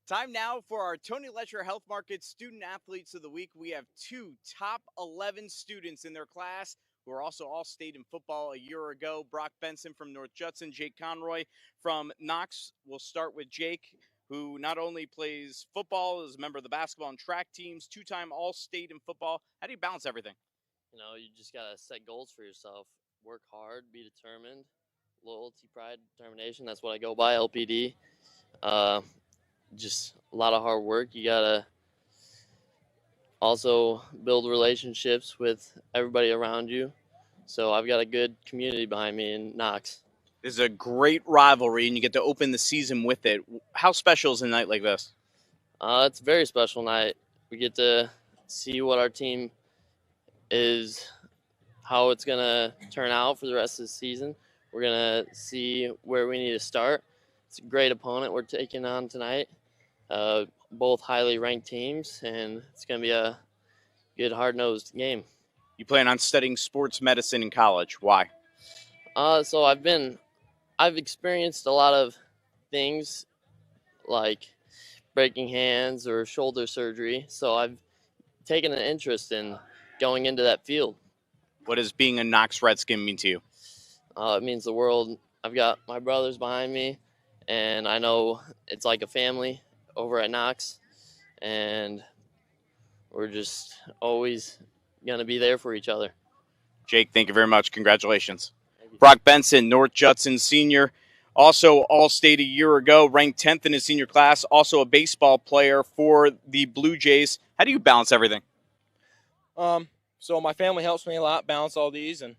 Speaker 1: Time now for our Tony Letcher Health Market Student Athletes of the Week. We have two top 11 students in their class who are also all-state in football a year ago. Brock Benson from North Judson, Jake Conroy from Knox. We'll start with Jake, who not only plays football, is a member of the basketball and track teams, two-time all-state in football. How do you balance everything?
Speaker 26: You know, you just got to set goals for yourself. Work hard, be determined, loyalty, pride, determination. That's what I go by, LPD. Just a lot of hard work. You got to also build relationships with everybody around you. So I've got a good community behind me in Knox.
Speaker 1: This is a great rivalry, and you get to open the season with it. How special is a night like this?
Speaker 26: It's a very special night. We get to see what our team is, how it's going to turn out for the rest of the season. We're going to see where we need to start. It's a great opponent we're taking on tonight. Both highly ranked teams, and it's going to be a good, hard-nosed game.
Speaker 1: You plan on studying sports medicine in college. Why?
Speaker 26: So I've experienced a lot of things like breaking hands or shoulder surgery. So I've taken an interest in going into that field.
Speaker 1: What does being a Knox Redskin mean to you?
Speaker 26: It means the world. I've got my brothers behind me, and I know it's like a family over at Knox, and we're just always going to be there for each other.
Speaker 1: Jake, thank you very much. Congratulations. Brock Benson, North Judson senior, also all-state a year ago, ranked 10th in his senior class, also a baseball player for the Bluejays. How do you balance everything?
Speaker 27: So my family helps me a lot balance all these, and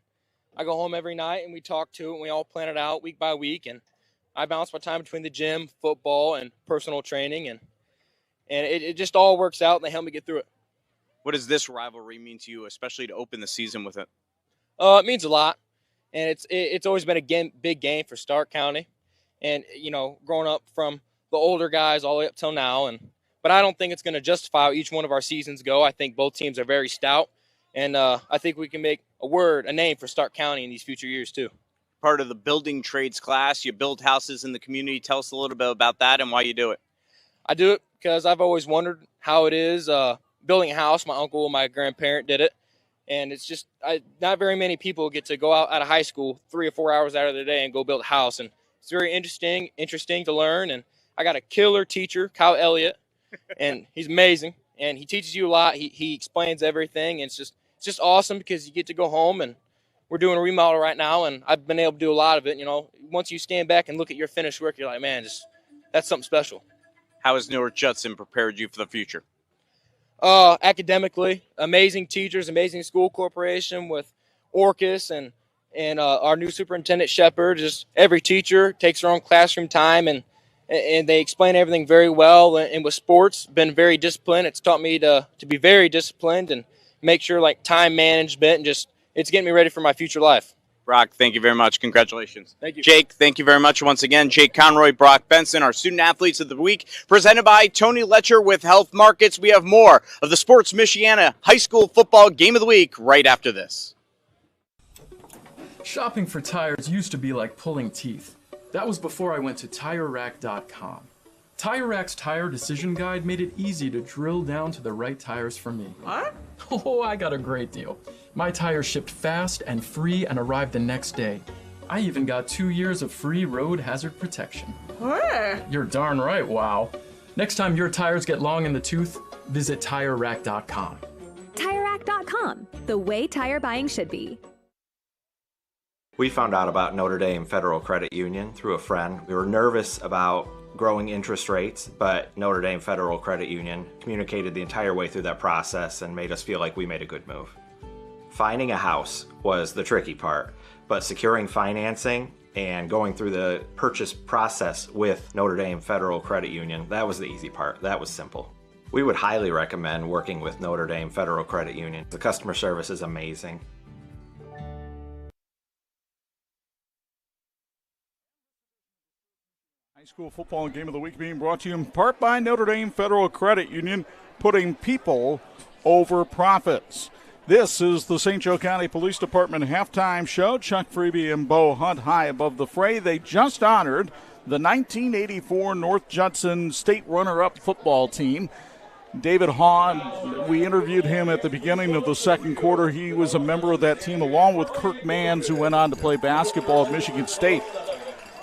Speaker 27: I go home every night and we talk to it, and we all plan it out week by week, and I balance my time between the gym, football, and personal training, and it just all works out, and they help me get through it.
Speaker 1: What does this rivalry mean to you, especially to open the season with it?
Speaker 27: It means a lot, and it's always been a big game for Stark County, and you know, growing up from the older guys all the way up till now, but I don't think it's going to justify how each one of our seasons go. I think both teams are very stout, and I think we can make a name for Stark County in these future years too.
Speaker 1: Part of the building trades class. You build houses in the community. Tell us a little bit about that and why you do it.
Speaker 27: I do it because I've always wondered how it is building a house. My uncle and my grandparent did it. And it's just not very many people get to go out of high school 3 or 4 hours out of their day and go build a house. And it's very interesting to learn. And I got a killer teacher, Kyle Elliott, and he's amazing. And he teaches you a lot. He explains everything. And it's just awesome because you get to go home, and we're doing a remodel right now, and I've been able to do a lot of it. You know, once you stand back and look at your finished work, you're like, man, that's something special.
Speaker 1: How has North Judson prepared you for the future?
Speaker 27: Academically, amazing teachers, amazing school corporation with Orcus and our new superintendent Shepard. Just every teacher takes their own classroom time, and they explain everything very well. And with sports, been very disciplined. It's taught me to be very disciplined and make sure like time management, and just it's getting me ready for my future life.
Speaker 1: Brock, thank you very much. Congratulations.
Speaker 27: Thank you.
Speaker 1: Jake, thank you very much once again. Jake Conroy, Brock Benson, our Student Athletes of the Week, presented by Tony Letcher with Health Markets. We have more of the Sports Michiana High School Football Game of the Week right after this.
Speaker 5: Shopping for tires used to be like pulling teeth. That was before I went to TireRack.com. TireRack's Tire Decision Guide made it easy to drill down to the right tires for me. What? Oh, I got a great deal. My tires shipped fast and free and arrived the next day. I even got 2 years of free road hazard protection. What? You're darn right, wow. Next time your tires get long in the tooth, visit TireRack.com.
Speaker 8: TireRack.com, the way tire buying should be.
Speaker 23: We found out about Notre Dame Federal Credit Union through a friend. We were nervous about growing interest rates, but Notre Dame Federal Credit Union communicated the entire way through that process and made us feel like we made a good move. Finding a house was the tricky part, but securing financing and going through the purchase process with Notre Dame Federal Credit Union, that was the easy part. That was simple. We would highly recommend working with Notre Dame Federal Credit Union. The customer service is amazing.
Speaker 3: High School Football Game of the Week being brought to you in part by Notre Dame Federal Credit Union, putting people over profits. This is the St. Joe County Police Department halftime show. Chuck Freeby and Bo Hunt high above the fray. They just honored the 1984 North Judson State runner-up football team. David Haw, we interviewed him at the beginning of the second quarter. He was a member of that team along with Kirk Mans, who went on to play basketball at Michigan State.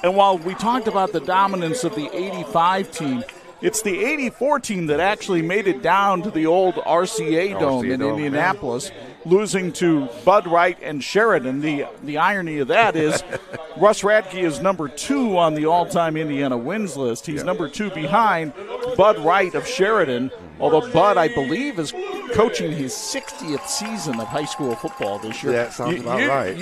Speaker 3: And while we talked about the dominance of the 85 team, it's the 84 team that actually made it down to the old RCA Dome in Indianapolis, losing to Bud Wright and Sheridan. The irony of that is Russ Radke is number 2 on the all-time Indiana wins list. He's number 2 behind Bud Wright of Sheridan, although Bud, I believe, is coaching his 60th season of high school football this year.
Speaker 7: Yeah, that sounds about right.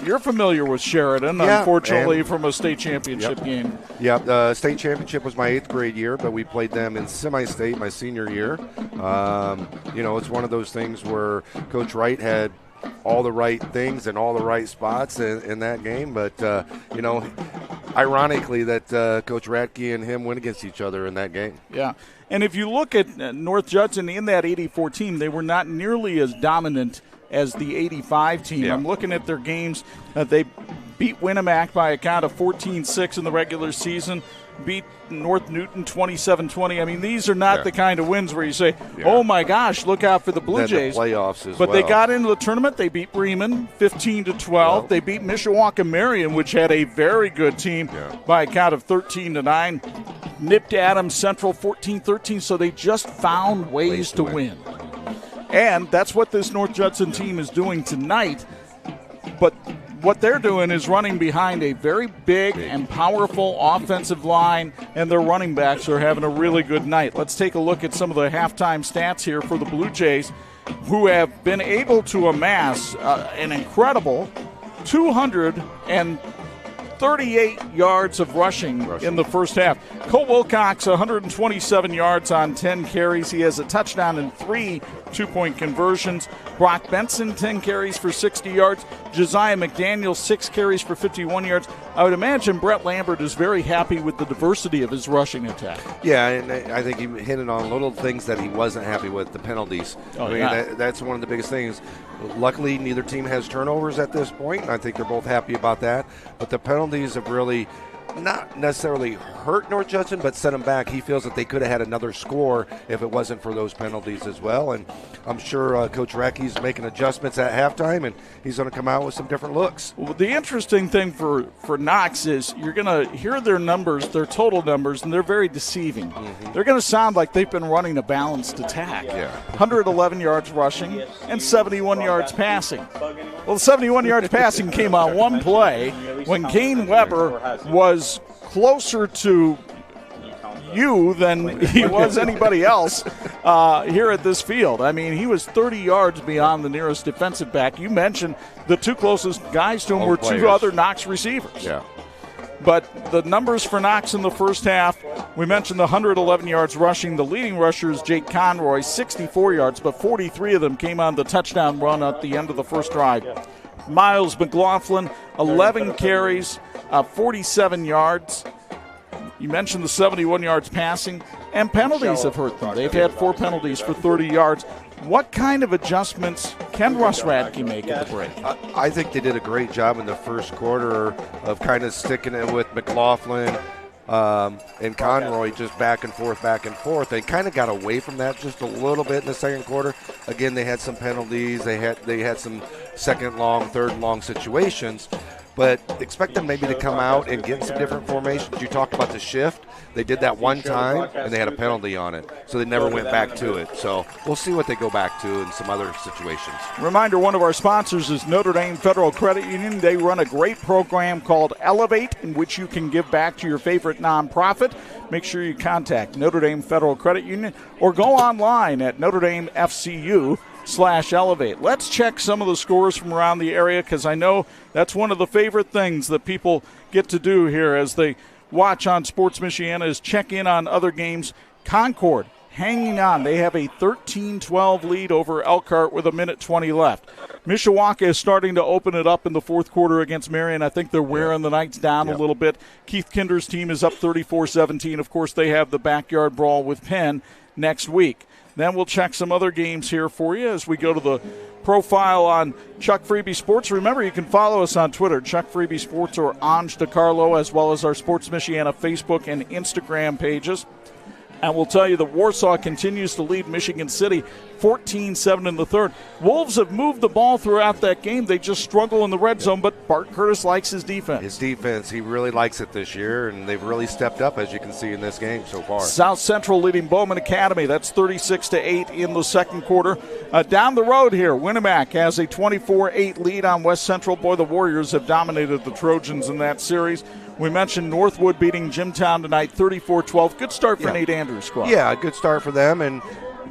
Speaker 3: You're familiar with Sheridan, unfortunately, from a state championship game.
Speaker 7: Yeah, the state championship was my 8th grade year, but we played them in semi-state my senior year. It's one of those things where Coach Wright had all the right things and all the right spots in that game, but ironically that Coach Radke and him went against each other in that game.
Speaker 3: Yeah, and if you look at North Judson in that 84 team, they were not nearly as dominant as the 85 team. I'm looking at their games. They beat Winnemac by a count of 14-6 in the regular season, beat North Newton 27-20. I mean, these are not the kind of wins where you say, oh my gosh, look out for the Bluejays.
Speaker 7: The playoffs as
Speaker 3: but
Speaker 7: well.
Speaker 3: They got into the tournament. They beat Bremen 15-12. They beat Mishawaka Marion, which had a very good team, by a count of 13-9. Nipped Adams Central 14-13. So they just found ways to win. And that's what this North Judson team is doing tonight. But what they're doing is running behind a very big and powerful offensive line, and their running backs are having a really good night. Let's take a look at some of the halftime stats here for the Blue Jays, who have been able to amass an incredible 238 yards of rushing in the first half. Cole Wilcox, 127 yards on 10 carries. He has a touchdown and 3 two-point conversions. Brock Benson, 10 carries for 60 yards. Josiah McDaniel, 6 carries for 51 yards. I would imagine Brett Lambert is very happy with the diversity of his rushing attack.
Speaker 7: Yeah, and I think he hit it on little things that he wasn't happy with, the penalties. That's one of the biggest things. Luckily, neither team has turnovers at this point. I think they're both happy about that. But the penalties have really not necessarily hurt North Judson, but set them back. He feels that they could have had another score if it wasn't for those penalties as well. And I'm sure Coach Recky's making adjustments at halftime, and he's going to come out with some different looks.
Speaker 2: Well, the interesting thing for Knox is you're going to hear their numbers, their total numbers, and they're very deceiving. They're going to sound like they've been running a balanced attack. 111 yards rushing and 71 yards passing. Well, the 71 yards passing came on one play when Kane Weber was closer to you than he was anybody else here at this field. I mean, he was 30 yards beyond the nearest defensive back. You mentioned the two closest guys to him were two other Knox receivers. But the numbers for Knox in the first half, we mentioned the 111 yards rushing. The leading rusher is Jake Conroy, 64 yards, but 43 of them came on the touchdown run at the end of the first drive. Miles McLaughlin, 11 carries, 47 yards. You mentioned the 71 yards passing, and penalties have hurt them. They've had 4 penalties for 30 yards. What kind of adjustments can Russ Radke make at the break?
Speaker 7: I think they did a great job in the first quarter of kind of sticking it with McLaughlin and Conroy, just back and forth. They kind of got away from that just a little bit in the second quarter. Again, they had some penalties. They had some second long, third and long situations. But expect them maybe to come out and get some different formations. You talked about the shift. They did that one time, and they had a penalty on it. So they never went back to it. So we'll see what they go back to in some other situations.
Speaker 2: Reminder, one of our sponsors is Notre Dame Federal Credit Union. They run a great program called Elevate, in which you can give back to your favorite nonprofit. Make sure you contact Notre Dame Federal Credit Union or go online at NotreDameFCU/Elevate. Let's check some of the scores from around the area, because I know that's one of the favorite things that people get to do here as they watch on Sports Michiana is check in on other games. Concord hanging on. They have a 13-12 lead over Elkhart with 1:20 left. Mishawaka is starting to open it up in the fourth quarter against Marion. I think they're wearing the Knights down a little bit. Keith Kinder's team is up 34-17. Of course, they have the backyard brawl with Penn next week. Then we'll check some other games here for you as we go to the profile on Chuck Freebie Sports. Remember, you can follow us on Twitter, Chuck Freebie Sports or Ange DiCarlo, as well as our Sports Michiana Facebook and Instagram pages. And we'll tell you that Warsaw continues to lead Michigan City 14-7 in the third. Wolves have moved the ball throughout that game. They just struggle in the red zone, but Bart Curtis likes his defense.
Speaker 7: His defense, he really likes it this year, and they've really stepped up, as you can see in this game so far.
Speaker 2: South Central leading Bowman Academy. That's 36-8 in the second quarter. Down the road here, Winnemac has a 24-8 lead on West Central. Boy, the Warriors have dominated the Trojans in that series. We mentioned Northwood beating Jimtown tonight 34-12. Good start for Nate Andrews' squad.
Speaker 7: Yeah, a good start for them. And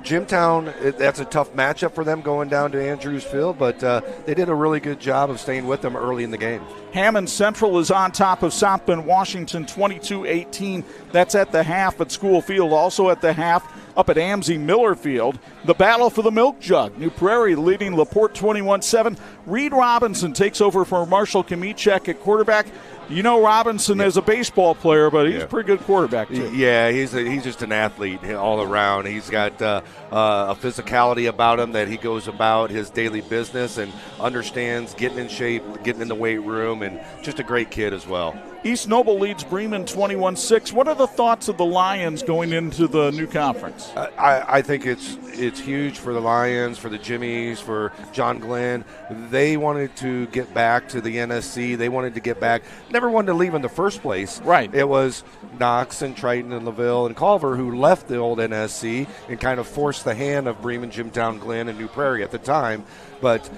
Speaker 7: Jimtown, that's a tough matchup for them going down to Andrews Field, but they did a really good job of staying with them early in the game.
Speaker 2: Hammond Central is on top of South Bend, Washington, 22-18. That's at the half at School Field. Also at the half up at Amzie Miller Field. The battle for the milk jug. New Prairie leading LaPorte 21-7. Reed Robinson takes over for Marshall Kamichek at quarterback. You know Robinson as a baseball player, but he's a pretty good quarterback, too.
Speaker 7: Yeah, he's just an athlete all around. He's got a physicality about him that he goes about his daily business and understands getting in shape, getting in the weight room, and just a great kid as well.
Speaker 2: East Noble leads Bremen 21-6. What are the thoughts of the Lions going into the new conference?
Speaker 7: I think it's huge for the Lions, for the Jimmies, for John Glenn. They wanted to get back to the NSC. They wanted to get back. Never wanted to leave in the first place.
Speaker 2: Right.
Speaker 7: It was Knox and Triton and LaVille and Culver who left the old NSC and kind of forced the hand of Bremen, Jimtown, Glenn, and New Prairie at the time. But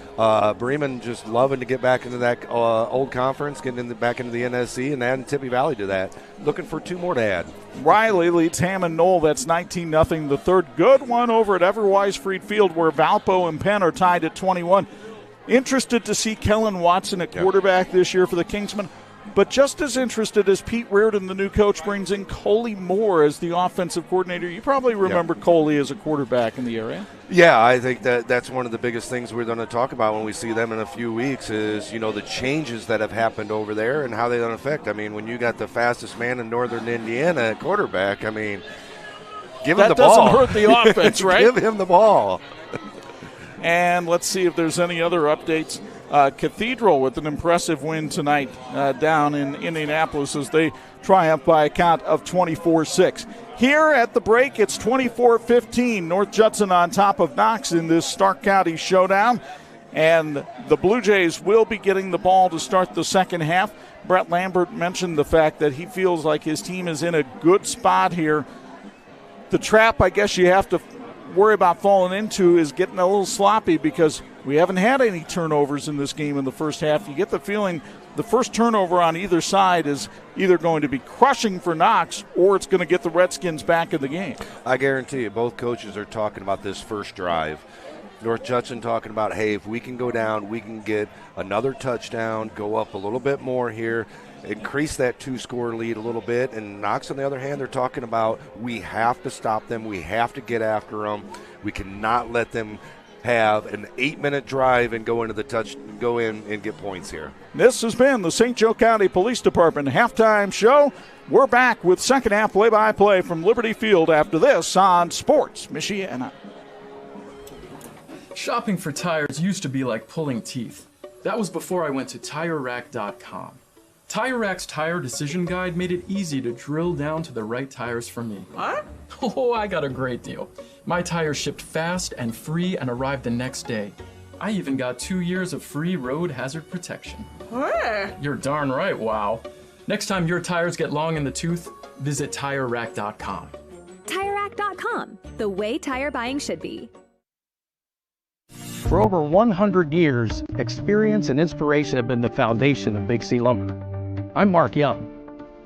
Speaker 7: Bremen just loving to get back into that old conference, getting back into the NSC, and adding Tippy Valley to that. Looking for 2 more to add.
Speaker 2: Riley leads Hammond Knoll. That's 19-0. The third good one over at Everwise Freed Field, where Valpo and Penn are tied at 21. Interested to see Kellen Watson at quarterback this year for the Kingsmen. But just as interested as Pete Reardon, the new coach, brings in Coley Moore as the offensive coordinator. You probably remember Coley as a quarterback in the area.
Speaker 7: Yeah, I think that's one of the biggest things we're going to talk about when we see them in a few weeks is, the changes that have happened over there and how they don't affect. I mean, when you got the fastest man in northern Indiana at quarterback, I mean, give him the ball.
Speaker 2: That doesn't hurt the offense, right?
Speaker 7: Give him the ball.
Speaker 2: And let's see if there's any other updates. Cathedral with an impressive win tonight down in Indianapolis as they triumph by a count of 24-6. Here at the break, it's 24-15. North Judson on top of Knox in this Stark County showdown. And the Blue Jays will be getting the ball to start the second half. Brett Lambert mentioned the fact that he feels like his team is in a good spot here. The trap, I guess, you have to worry about falling into is getting a little sloppy because we haven't had any turnovers in this game in the first half. You get the feeling the first turnover on either side is either going to be crushing for Knox or it's going to get the Redskins back in the game.
Speaker 7: I guarantee you both coaches are talking about this first drive. North Judson talking about, hey, if we can go down, we can get another touchdown, go up a little bit more here, increase that 2-score lead a little bit. And Knox, on the other hand, they're talking about we have to stop them. We have to get after them. We cannot let them have an 8-minute drive and go in and get points here.
Speaker 2: This has been the St. Joe County Police Department halftime show. We're back with second half play-by-play from Liberty Field after this on Sports Michiana.
Speaker 5: Shopping for tires used to be like pulling teeth. That was before I went to TireRack.com. TireRack's tire decision guide made it easy to drill down to the right tires for me. What? Oh, I got a great deal. My tires shipped fast and free and arrived the next day. I even got 2 years of free road hazard protection. What? You're darn right, wow. Next time your tires get long in the tooth, visit TireRack.com.
Speaker 8: TireRack.com, the way tire buying should be.
Speaker 15: For over 100 years, experience and inspiration have been the foundation of Big C Lumber. I'm Mark Young.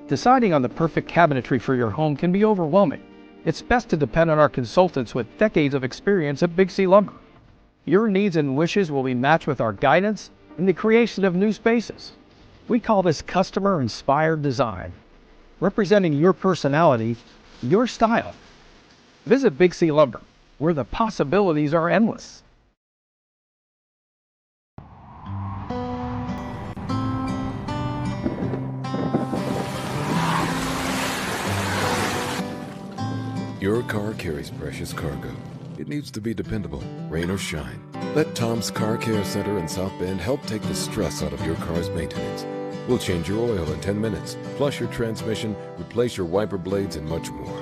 Speaker 15: Deciding on the perfect cabinetry for your home can be overwhelming. It's best to depend on our consultants with decades of experience at Big C Lumber. Your needs and wishes will be matched with our guidance in the creation of new spaces. We call this customer-inspired design, representing your personality, your style. Visit Big C Lumber, where the possibilities are endless.
Speaker 12: Your car carries precious cargo. It needs to be dependable, rain or shine. Let Tom's Car Care Center in South Bend help take the stress out of your car's maintenance. We'll change your oil in 10 minutes, flush your transmission, replace your wiper blades, and much more.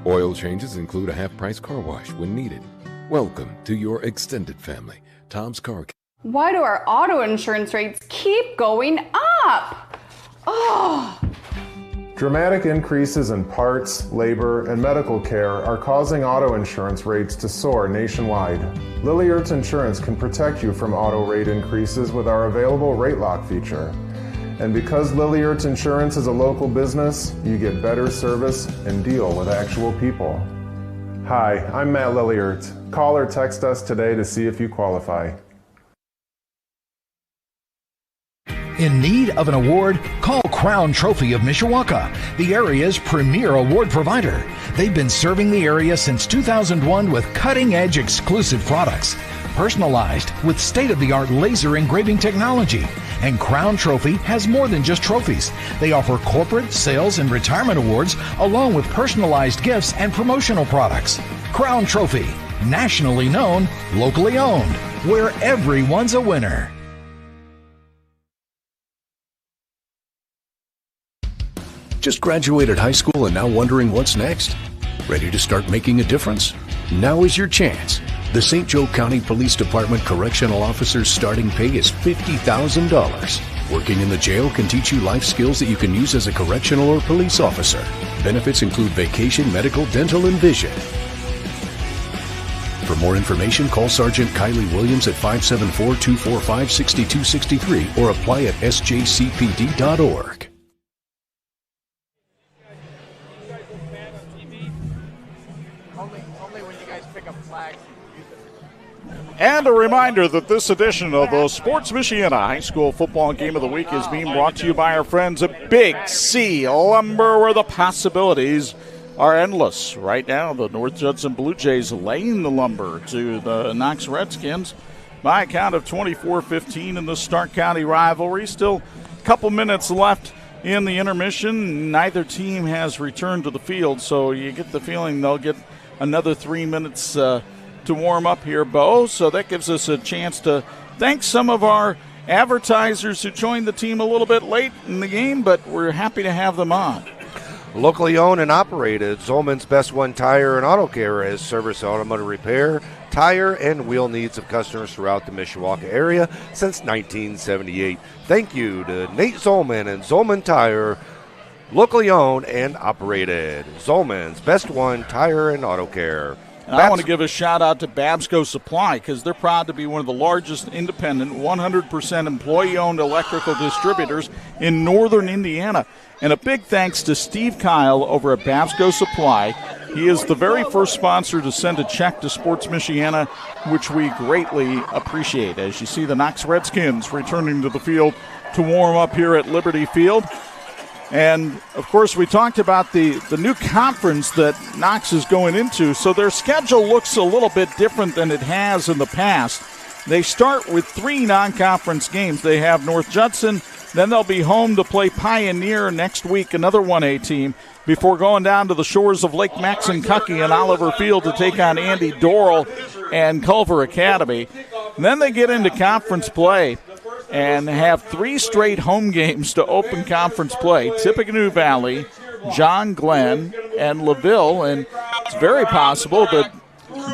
Speaker 12: Oil changes include a half-price car wash when needed. Welcome to your extended family, Tom's Car Care.
Speaker 6: Why do our auto insurance rates keep going up? Oh!
Speaker 10: Dramatic increases in parts, labor, and medical care are causing auto insurance rates to soar nationwide. Lilliard's Insurance can protect you from auto rate increases with our available rate lock feature. And because Lilliard's Insurance is a local business, you get better service and deal with actual people. Hi, I'm Matt Lilliard. Call or text us today to see if you qualify.
Speaker 25: In need of an award? Call Crown Trophy of Mishawaka, the area's premier award provider. They've been serving the area since 2001 with cutting-edge exclusive products, personalized with state-of-the-art laser engraving technology. And Crown Trophy has more than just trophies. They offer corporate, sales, and retirement awards, along with personalized gifts and promotional products. Crown Trophy, nationally known, locally owned, where everyone's a winner.
Speaker 13: Just graduated high school and now wondering what's next? Ready to start making a difference? Now is your chance. The St. Joe County Police Department Correctional Officer's starting pay is $50,000. Working in the jail can teach you life skills that you can use as a correctional or police officer. Benefits include vacation, medical, dental, and vision. For more information, call Sergeant Kylie Williams at 574-245-6263 or apply at sjcpd.org.
Speaker 2: And a reminder that this edition of the Sports Michiana High School Football Game of the Week is being brought to you by our friends at Big C Lumber, where the possibilities are endless. Right now, the North Judson Bluejays laying the lumber to the Knox Redskins by a count of 24-15 in the Stark County rivalry. Still a couple minutes left in the intermission. Neither team has returned to the field, so you get the feeling they'll get another 3 minutes to warm up here, Bo. So that gives us a chance to thank some of our advertisers who joined the team a little bit late in the game, but we're happy to have them on.
Speaker 7: Locally owned and operated, Zolman's Best One Tire and Auto Care has serviced automotive repair, tire, and wheel needs of customers throughout the Mishawaka area since 1978. Thank you to Nate Zolman and Zolman Tire, locally owned and operated. Zolman's Best One Tire and Auto Care.
Speaker 2: And I want to give a shout-out to Babsco Supply because they're proud to be one of the largest independent, 100% employee-owned electrical distributors in northern Indiana. And a big thanks to Steve Kyle over at Babsco Supply. He is the very first sponsor to send a check to Sports Michiana, which we greatly appreciate. As you see the Knox Redskins returning to the field to warm up here at Liberty Field. And, of course, we talked about the new conference that Knox is going into, so their schedule looks a little bit different than it has in the past. They start with 3 non-conference games. They have North Judson, then they'll be home to play Pioneer next week, another 1A team, before going down to the shores of Lake Maxinkuckee and Oliver Field to take on Andy Dorrell and Culver Academy. And then they get into conference play and have 3 straight home games to open conference play. Tippecanoe Valley, John Glenn, and LaVille. And it's very possible that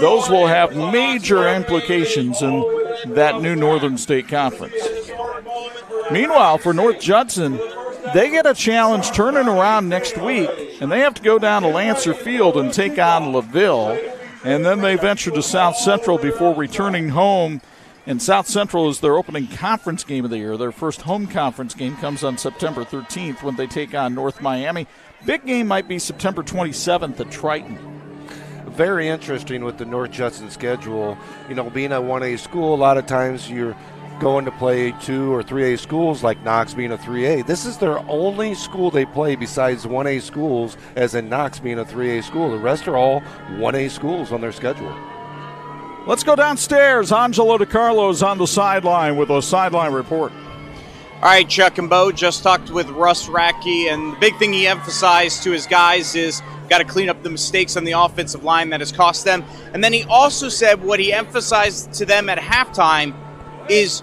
Speaker 2: those will have major implications in that new Northern State Conference. Meanwhile, for North Judson, they get a challenge turning around next week, and they have to go down to Lancer Field and take on LaVille. And then they venture to South Central before returning home. And South Central is their opening conference game of the year. Their first home conference game comes on September 13th when they take on North Miami. Big game might be September 27th at Triton.
Speaker 7: Very interesting with the North Judson schedule. You know, being a 1A school, a lot of times you're going to play 2 or 3A schools, like Knox being a 3A. This is their only school they play besides 1A schools, as in Knox being a 3A school. The rest are all 1A schools on their schedule.
Speaker 2: Let's go downstairs. Angelo DiCarlo is on the sideline with a sideline report.
Speaker 1: All right, Chuck and Bo just talked with Russ Radke, and the big thing he emphasized to his guys is got to clean up the mistakes on the offensive line that has cost them. And then he also said what he emphasized to them at halftime is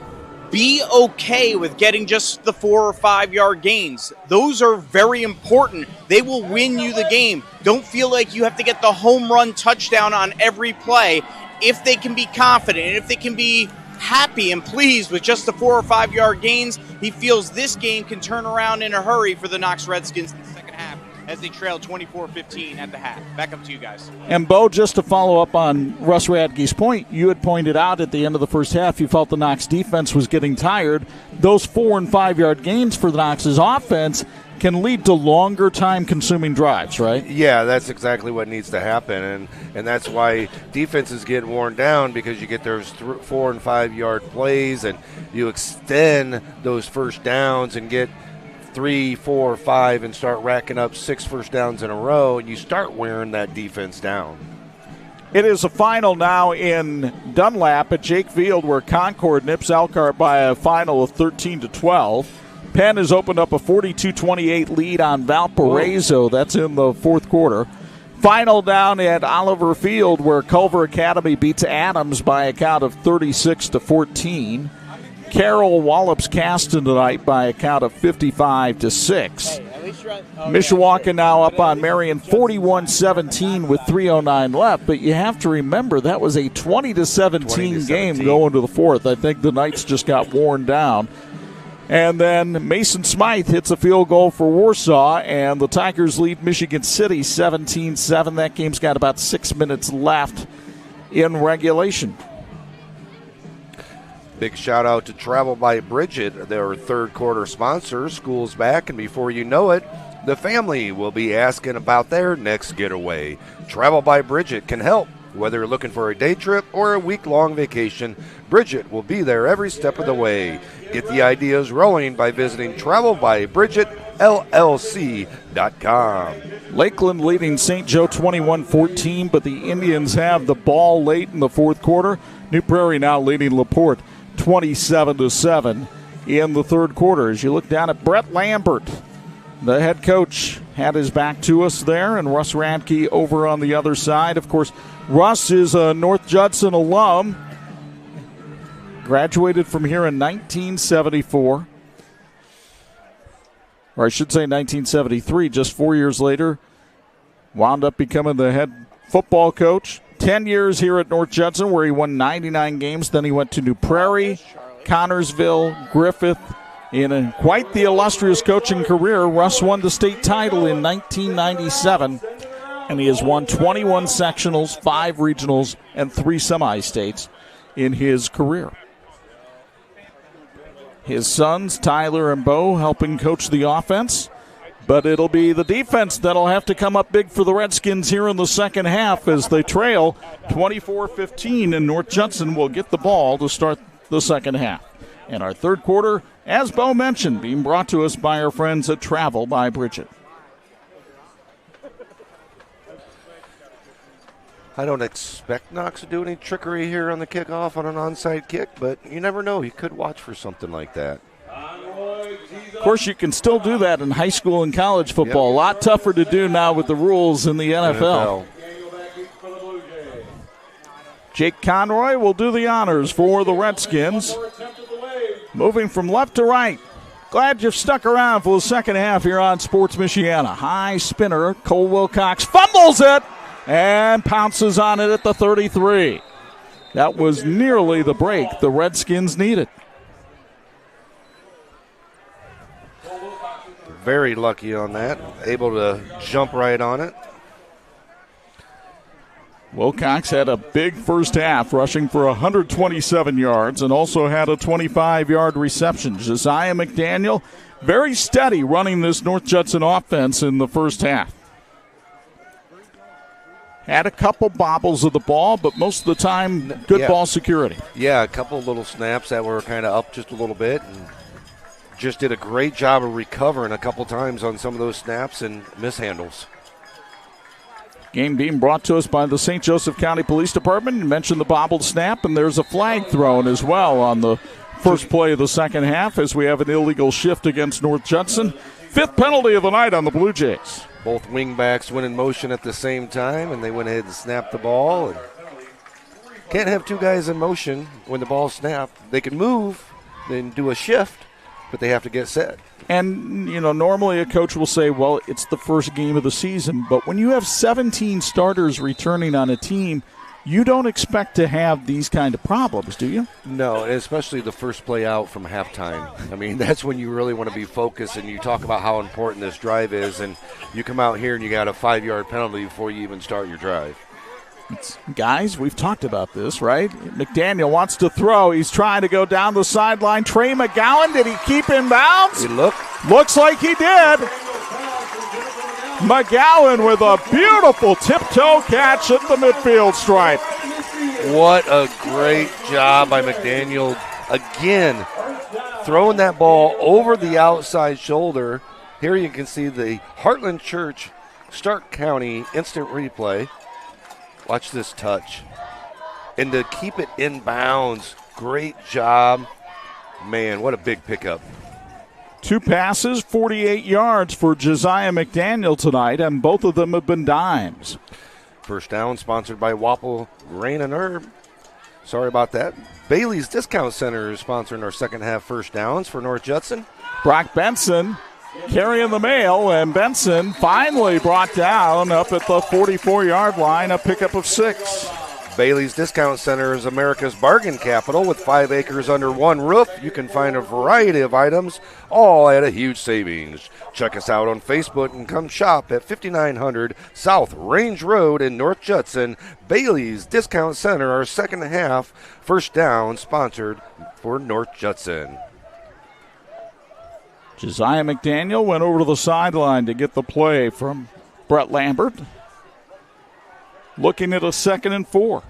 Speaker 1: be okay with getting just the 4 or 5 yard gains. Those are very important. They will win you the game. Don't feel like you have to get the home run touchdown on every play. If they can be confident, and if they can be happy and pleased with just the 4 or 5 yard gains, he feels this game can turn around in a hurry for the Knox Redskins in the second half as they trail 24-15 at the half. Back up to you guys.
Speaker 2: And Bo, just to follow up on Russ Radke's point, you had pointed out at the end of the first half you felt the Knox defense was getting tired. Those 4 and 5 yard gains for the Knox's offense can lead to longer time-consuming drives, right?
Speaker 7: Yeah, that's exactly what needs to happen, and that's why defenses get worn down, because you get those 4 and 5 yard plays, and you extend those first downs and get 3, 4, 5, and start racking up 6 first downs in a row, and you start wearing that defense down.
Speaker 2: It is a final now in Dunlap at Jake Field, where Concord nips Elkhart by a final of 13-12. Penn has opened up a 42-28 lead on Valparaiso. That's in the fourth quarter. Final down at Oliver Field, where Culver Academy beats Adams by a count of 36-14. Carroll wallops Caston tonight by a count of 55-6. Mishawaka now up on Marion 41-17 with 3:09 left, but you have to remember that was a 20-17 game going to the fourth. I think the Knights just got worn down. And then Mason Smythe hits a field goal for Warsaw, and the Tigers lead Michigan City 17-7. That game's got about 6 minutes left in regulation.
Speaker 7: Big shout out to Travel by Bridget, their third quarter sponsor. School's back, and before you know it, the family will be asking about their next getaway. Travel by Bridget can help. Whether you're looking for a day trip or a week-long vacation, Bridget will be there every step of the way. Get the ideas rolling by visiting travelbybridgetllc.com.
Speaker 2: Lakeland leading St. Joe 21-14, but the Indians have the ball late in the fourth quarter. New Prairie now leading LaPorte 27-7 in the third quarter. As you look down at Brett Lambert, the head coach had his back to us there, and Russ Radke over on the other side. Of course, Russ is a North Judson alum. Graduated from here in 1974. Or I should say 1973, just 4 years later. Wound up becoming the head football coach. 10 years here at North Judson, where he won 99 games. Then he went to New Prairie, Connorsville, Griffith. In quite the illustrious coaching career, Russ won the state title in 1997, and he has won 21 sectionals, 5 regionals, and 3 semi-states in his career. His sons, Tyler and Bo, helping coach the offense, but it'll be the defense that'll have to come up big for the Redskins here in the second half as they trail 24-15, and North Judson will get the ball to start the second half. And our third quarter, as Bo mentioned, being brought to us by our friends at Travel by Bridget.
Speaker 7: I don't expect Knox to do any trickery here on the kickoff on an onside kick, but you never know. You could watch for something like that.
Speaker 2: Of course, you can still do that in high school and college football. Yep. A lot tougher to do now with the rules in the NFL. Jake Conroy will do the honors for the Redskins. Moving from left to right. Glad you've stuck around for the second half here on Sports Michiana. High spinner, Cole Wilcox fumbles it and pounces on it at the 33. That was nearly the break the Redskins needed.
Speaker 7: Very lucky on that. Able to jump right on it.
Speaker 2: Wilcox had a big first half, rushing for 127 yards and also had a 25-yard reception. Josiah McDaniel, very steady running this North Judson offense in the first half. Had a couple bobbles of the ball, but most of the time, good ball security.
Speaker 7: Yeah, a couple little snaps that were kind of up just a little bit. And just did a great job of recovering a couple times on some of those snaps and mishandles.
Speaker 2: Game being brought to us by the St. Joseph County Police Department. You mentioned the bobbled snap, and there's a flag thrown as well on the first play of the second half as we have an illegal shift against North Judson. 5th penalty of the night on the Bluejays.
Speaker 7: Both wingbacks went in motion at the same time, and they went ahead and snapped the ball. And can't have two guys in motion when the ball's snapped. They can move and do a shift, but they have to get set.
Speaker 2: And, you know, normally a coach will say, well, it's the first game of the season. But when you have 17 starters returning on a team, you don't expect to have these kind of problems, do you?
Speaker 7: No, especially the first play out from halftime. I mean, that's when you really want to be focused, and you talk about how important this drive is, and you come out here and you got a 5-yard penalty before you even start your drive.
Speaker 2: Guys, we've talked about this, right? McDaniel wants to throw. He's trying to go down the sideline. Trey McGowan, did he keep in bounds?
Speaker 7: He looked.
Speaker 2: Looks like he did. McGowan with a beautiful tiptoe catch at the midfield stripe.
Speaker 7: What a great job by McDaniel. Again, throwing that ball over the outside shoulder. Here you can see the Heartland Church Stark County instant replay. Watch this touch. And to keep it in bounds, great job. Man, what a big pickup.
Speaker 2: 2 passes, 48 yards for Josiah McDaniel tonight, and both of them have been dimes.
Speaker 7: First down sponsored by Wapple Grain and Herb. Sorry about that. Bailey's Discount Center is sponsoring our second half first downs for North Judson.
Speaker 2: Brock Benson carrying the mail, and Benson finally brought down up at the 44-yard line, a pickup of 6.
Speaker 7: Bailey's Discount Center is America's bargain capital. With 5 acres under one roof, you can find a variety of items, all at a huge savings. Check us out on Facebook and come shop at 5900 South Range Road in North Judson. Bailey's Discount Center, our second half first down, sponsored for North Judson.
Speaker 2: Josiah McDaniel went over to the sideline to get the play from Brett Lambert. Looking at a 2nd and 4.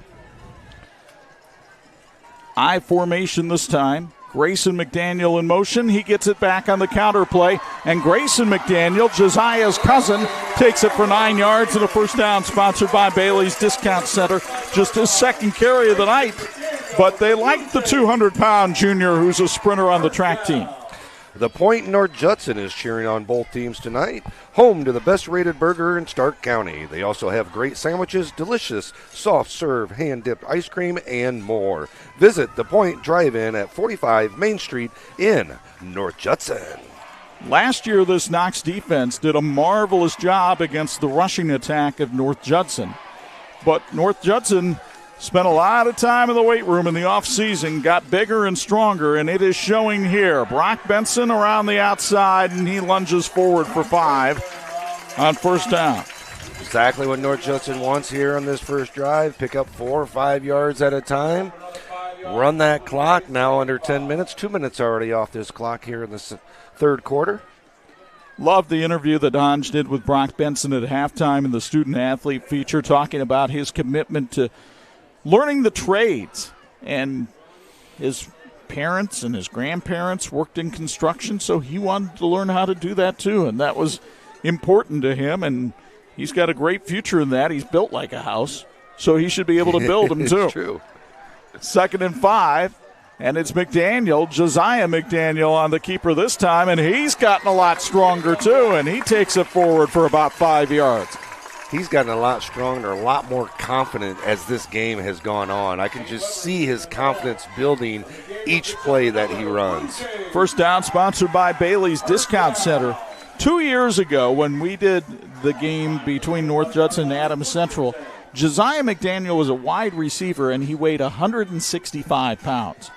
Speaker 2: I formation this time. Grayson McDaniel in motion. He gets it back on the counter play. And Grayson McDaniel, Josiah's cousin, takes it for 9 yards and a first down, sponsored by Bailey's Discount Center. Just his second carry of the night. But they like the 200-pound junior who's a sprinter on the track team.
Speaker 7: The Point in North Judson is cheering on both teams tonight, home to the best-rated burger in Stark County. They also have great sandwiches, delicious soft-serve hand-dipped ice cream, and more. Visit The Point Drive-In at 45 Main Street in North Judson.
Speaker 2: Last year, this Knox defense did a marvelous job against the rushing attack of North Judson. But North Judson spent a lot of time in the weight room in the offseason, got bigger and stronger, and it is showing here. Brock Benson around the outside, and he lunges forward for 5 on first down.
Speaker 7: Exactly what North Judson wants here on this first drive. Pick up 4 or 5 yards at a time. Run that clock, now under 10 minutes. 2 minutes already off this clock here in the third quarter.
Speaker 2: Loved the interview that Anj did with Brock Benson at halftime in the student-athlete feature, talking about his commitment to learning the trades. And his parents and his grandparents worked in construction, so he wanted to learn how to do that too, and that was important to him, and he's got a great future in that. He's built like a house, so he should be able to build them too.
Speaker 7: It's true.
Speaker 2: 2nd and 5, and it's McDaniel, Josiah McDaniel on the keeper this time, and he's gotten a lot stronger too, and he takes it forward for about 5 yards.
Speaker 7: He's gotten a lot stronger, a lot more confident as this game has gone on. I can just see his confidence building each play that he runs.
Speaker 2: First down sponsored by Bailey's Discount Center. 2 years ago when we did the game between North Judson and Adams Central, Josiah McDaniel was a wide receiver, and he weighed 165 pounds.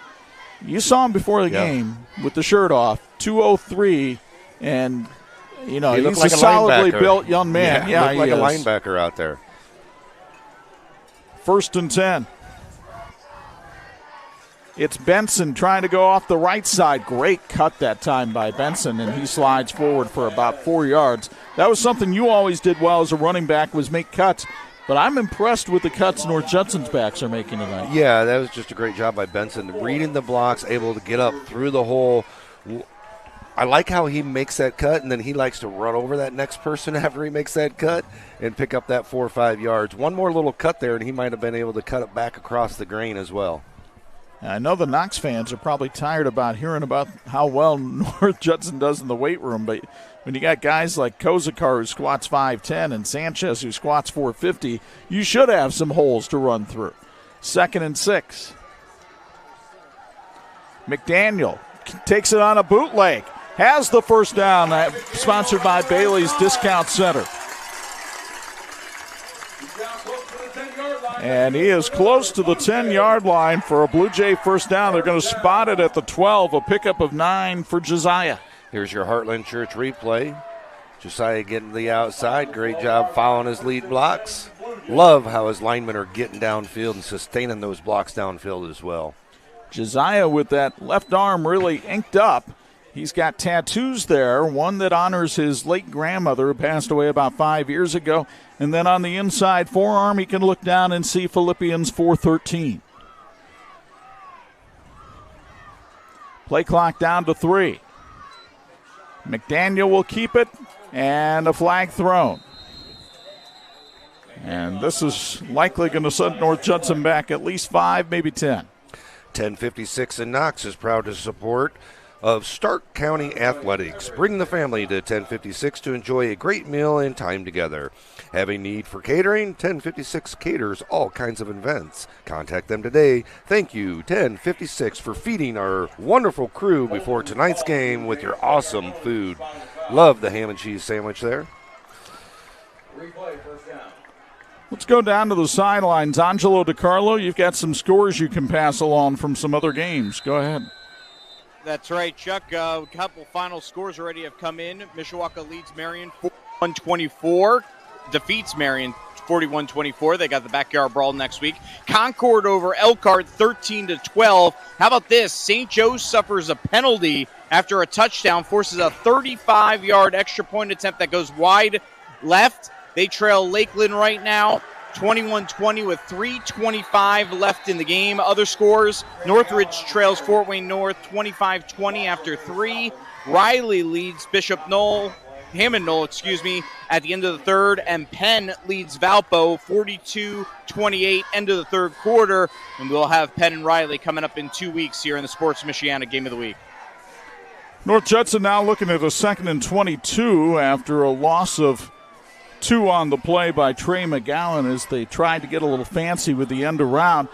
Speaker 2: You saw him before the game with the shirt off, 203, and you know, he's
Speaker 7: like
Speaker 2: a solidly built young man.
Speaker 7: Yeah,
Speaker 2: he
Speaker 7: looked like
Speaker 2: is.
Speaker 7: a linebacker out there.
Speaker 2: 1st and 10. It's Benson trying to go off the right side. Great cut that time by Benson, and he slides forward for about 4 yards. That was something you always did well as a running back, was make cuts. But I'm impressed with the cuts North Judson's backs are making tonight.
Speaker 7: Yeah, that was just a great job by Benson. Reading the blocks, able to get up through the hole. I like how he makes that cut, and then he likes to run over that next person after he makes that cut and pick up that 4 or 5 yards. One more little cut there, and he might have been able to cut it back across the grain as well.
Speaker 2: I know the Knox fans are probably tired about hearing about how well North Judson does in the weight room, but when you got guys like Kozakar who squats 5'10" and Sanchez who squats 450, you should have some holes to run through. 2nd and 6. McDaniel takes it on a bootleg. Has the first down, sponsored by Bailey's Discount Center. And he is close to the 10-yard line for a Blue Jay first down. They're going to spot it at the 12, a pickup of 9 for Josiah.
Speaker 7: Here's your Heartland Church replay. Josiah getting the outside. Great job following his lead blocks. Love how his linemen are getting downfield and sustaining those blocks downfield as well.
Speaker 2: Josiah with that left arm really inked up. He's got tattoos there, one that honors his late grandmother who passed away about 5 years ago. And then on the inside forearm, he can look down and see Philippians 4:13. Play clock down to 3. McDaniel will keep it, and a flag thrown. And this is likely going to send North Judson back at least 5, maybe 10.
Speaker 7: 1056 in Knox is proud to support of Stark County Athletics. Bring the family to 1056 to enjoy a great meal and time together. Have a need for catering? 1056 caters all kinds of events. Contact them today. Thank you, 1056, for feeding our wonderful crew before tonight's game with your awesome food. Love the ham and cheese sandwich there.
Speaker 2: Let's go down to the sidelines. Angelo DiCarlo, you've got some scores you can pass along from some other games. Go ahead.
Speaker 1: That's right, Chuck. A couple final scores already have come in. Mishawaka leads Marion 41-24, defeats Marion 41-24. They got the backyard brawl next week. Concord over Elkhart 13-12. How about this? St. Joe's suffers a penalty after a touchdown, forces a 35-yard extra point attempt that goes wide left. They trail Lakeland right now 21-20 with 3:25 left in the game. Other scores, Northridge trails Fort Wayne North 25-20 after 3. Riley leads Hammond Knoll, at the end of the third, and Penn leads Valpo 42-28, end of the third quarter, and we'll have Penn and Riley coming up in 2 weeks here in the Sports Michiana Game of the Week.
Speaker 3: North Judson now looking at a 2nd and 22 after a loss of 2 on the play by Trey McGowan as they tried to get a little fancy with the end around.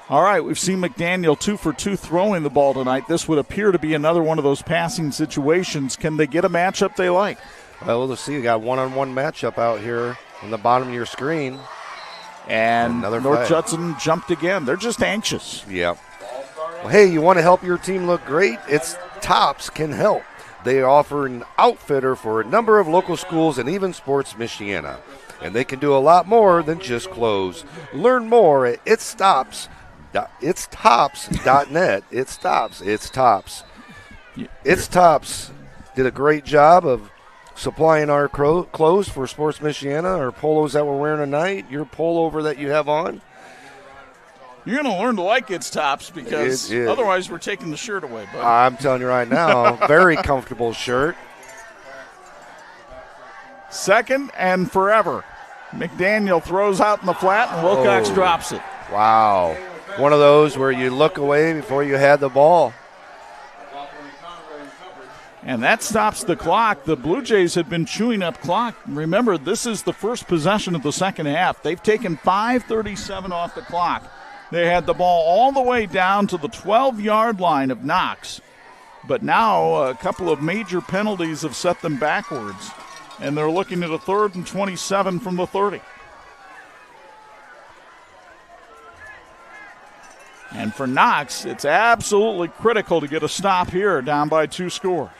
Speaker 3: All right, we've seen McDaniel 2 for 2 throwing the ball tonight. This would appear to be another one of those passing situations. Can they get a matchup they like?
Speaker 7: Well, let's see. You got one-on-one matchup out here on the bottom of your screen.
Speaker 3: And
Speaker 7: another
Speaker 3: North
Speaker 7: flag.
Speaker 3: Judson jumped again. They're just anxious.
Speaker 7: Yep. Well, hey, you want to help your team look great? It's Tops Can Help. They offer an outfitter for a number of local schools and even Sports Michiana. And they can do a lot more than just clothes. Learn more at itstops.net. It's Tops. It's Tops did a great job of supplying our clothes for Sports Michiana, our polos that we're wearing tonight, your pullover that you have on.
Speaker 3: You're going to learn to like It's Tops because otherwise we're taking the shirt away, buddy.
Speaker 7: I'm telling you right now, very comfortable shirt.
Speaker 3: 2nd and forever. McDaniel throws out in the flat, and Wilcox drops it.
Speaker 7: Wow. One of those where you look away before you had the ball.
Speaker 3: And that stops the clock. The Blue Jays had been chewing up clock. Remember, this is the first possession of the second half. They've taken 5:37 off the clock. They had the ball all the way down to the 12-yard line of Knox. But now a couple of major penalties have set them backwards. And they're looking at a 3rd and 27 from the 30. And for Knox, it's absolutely critical to get a stop here, down by 2 scores.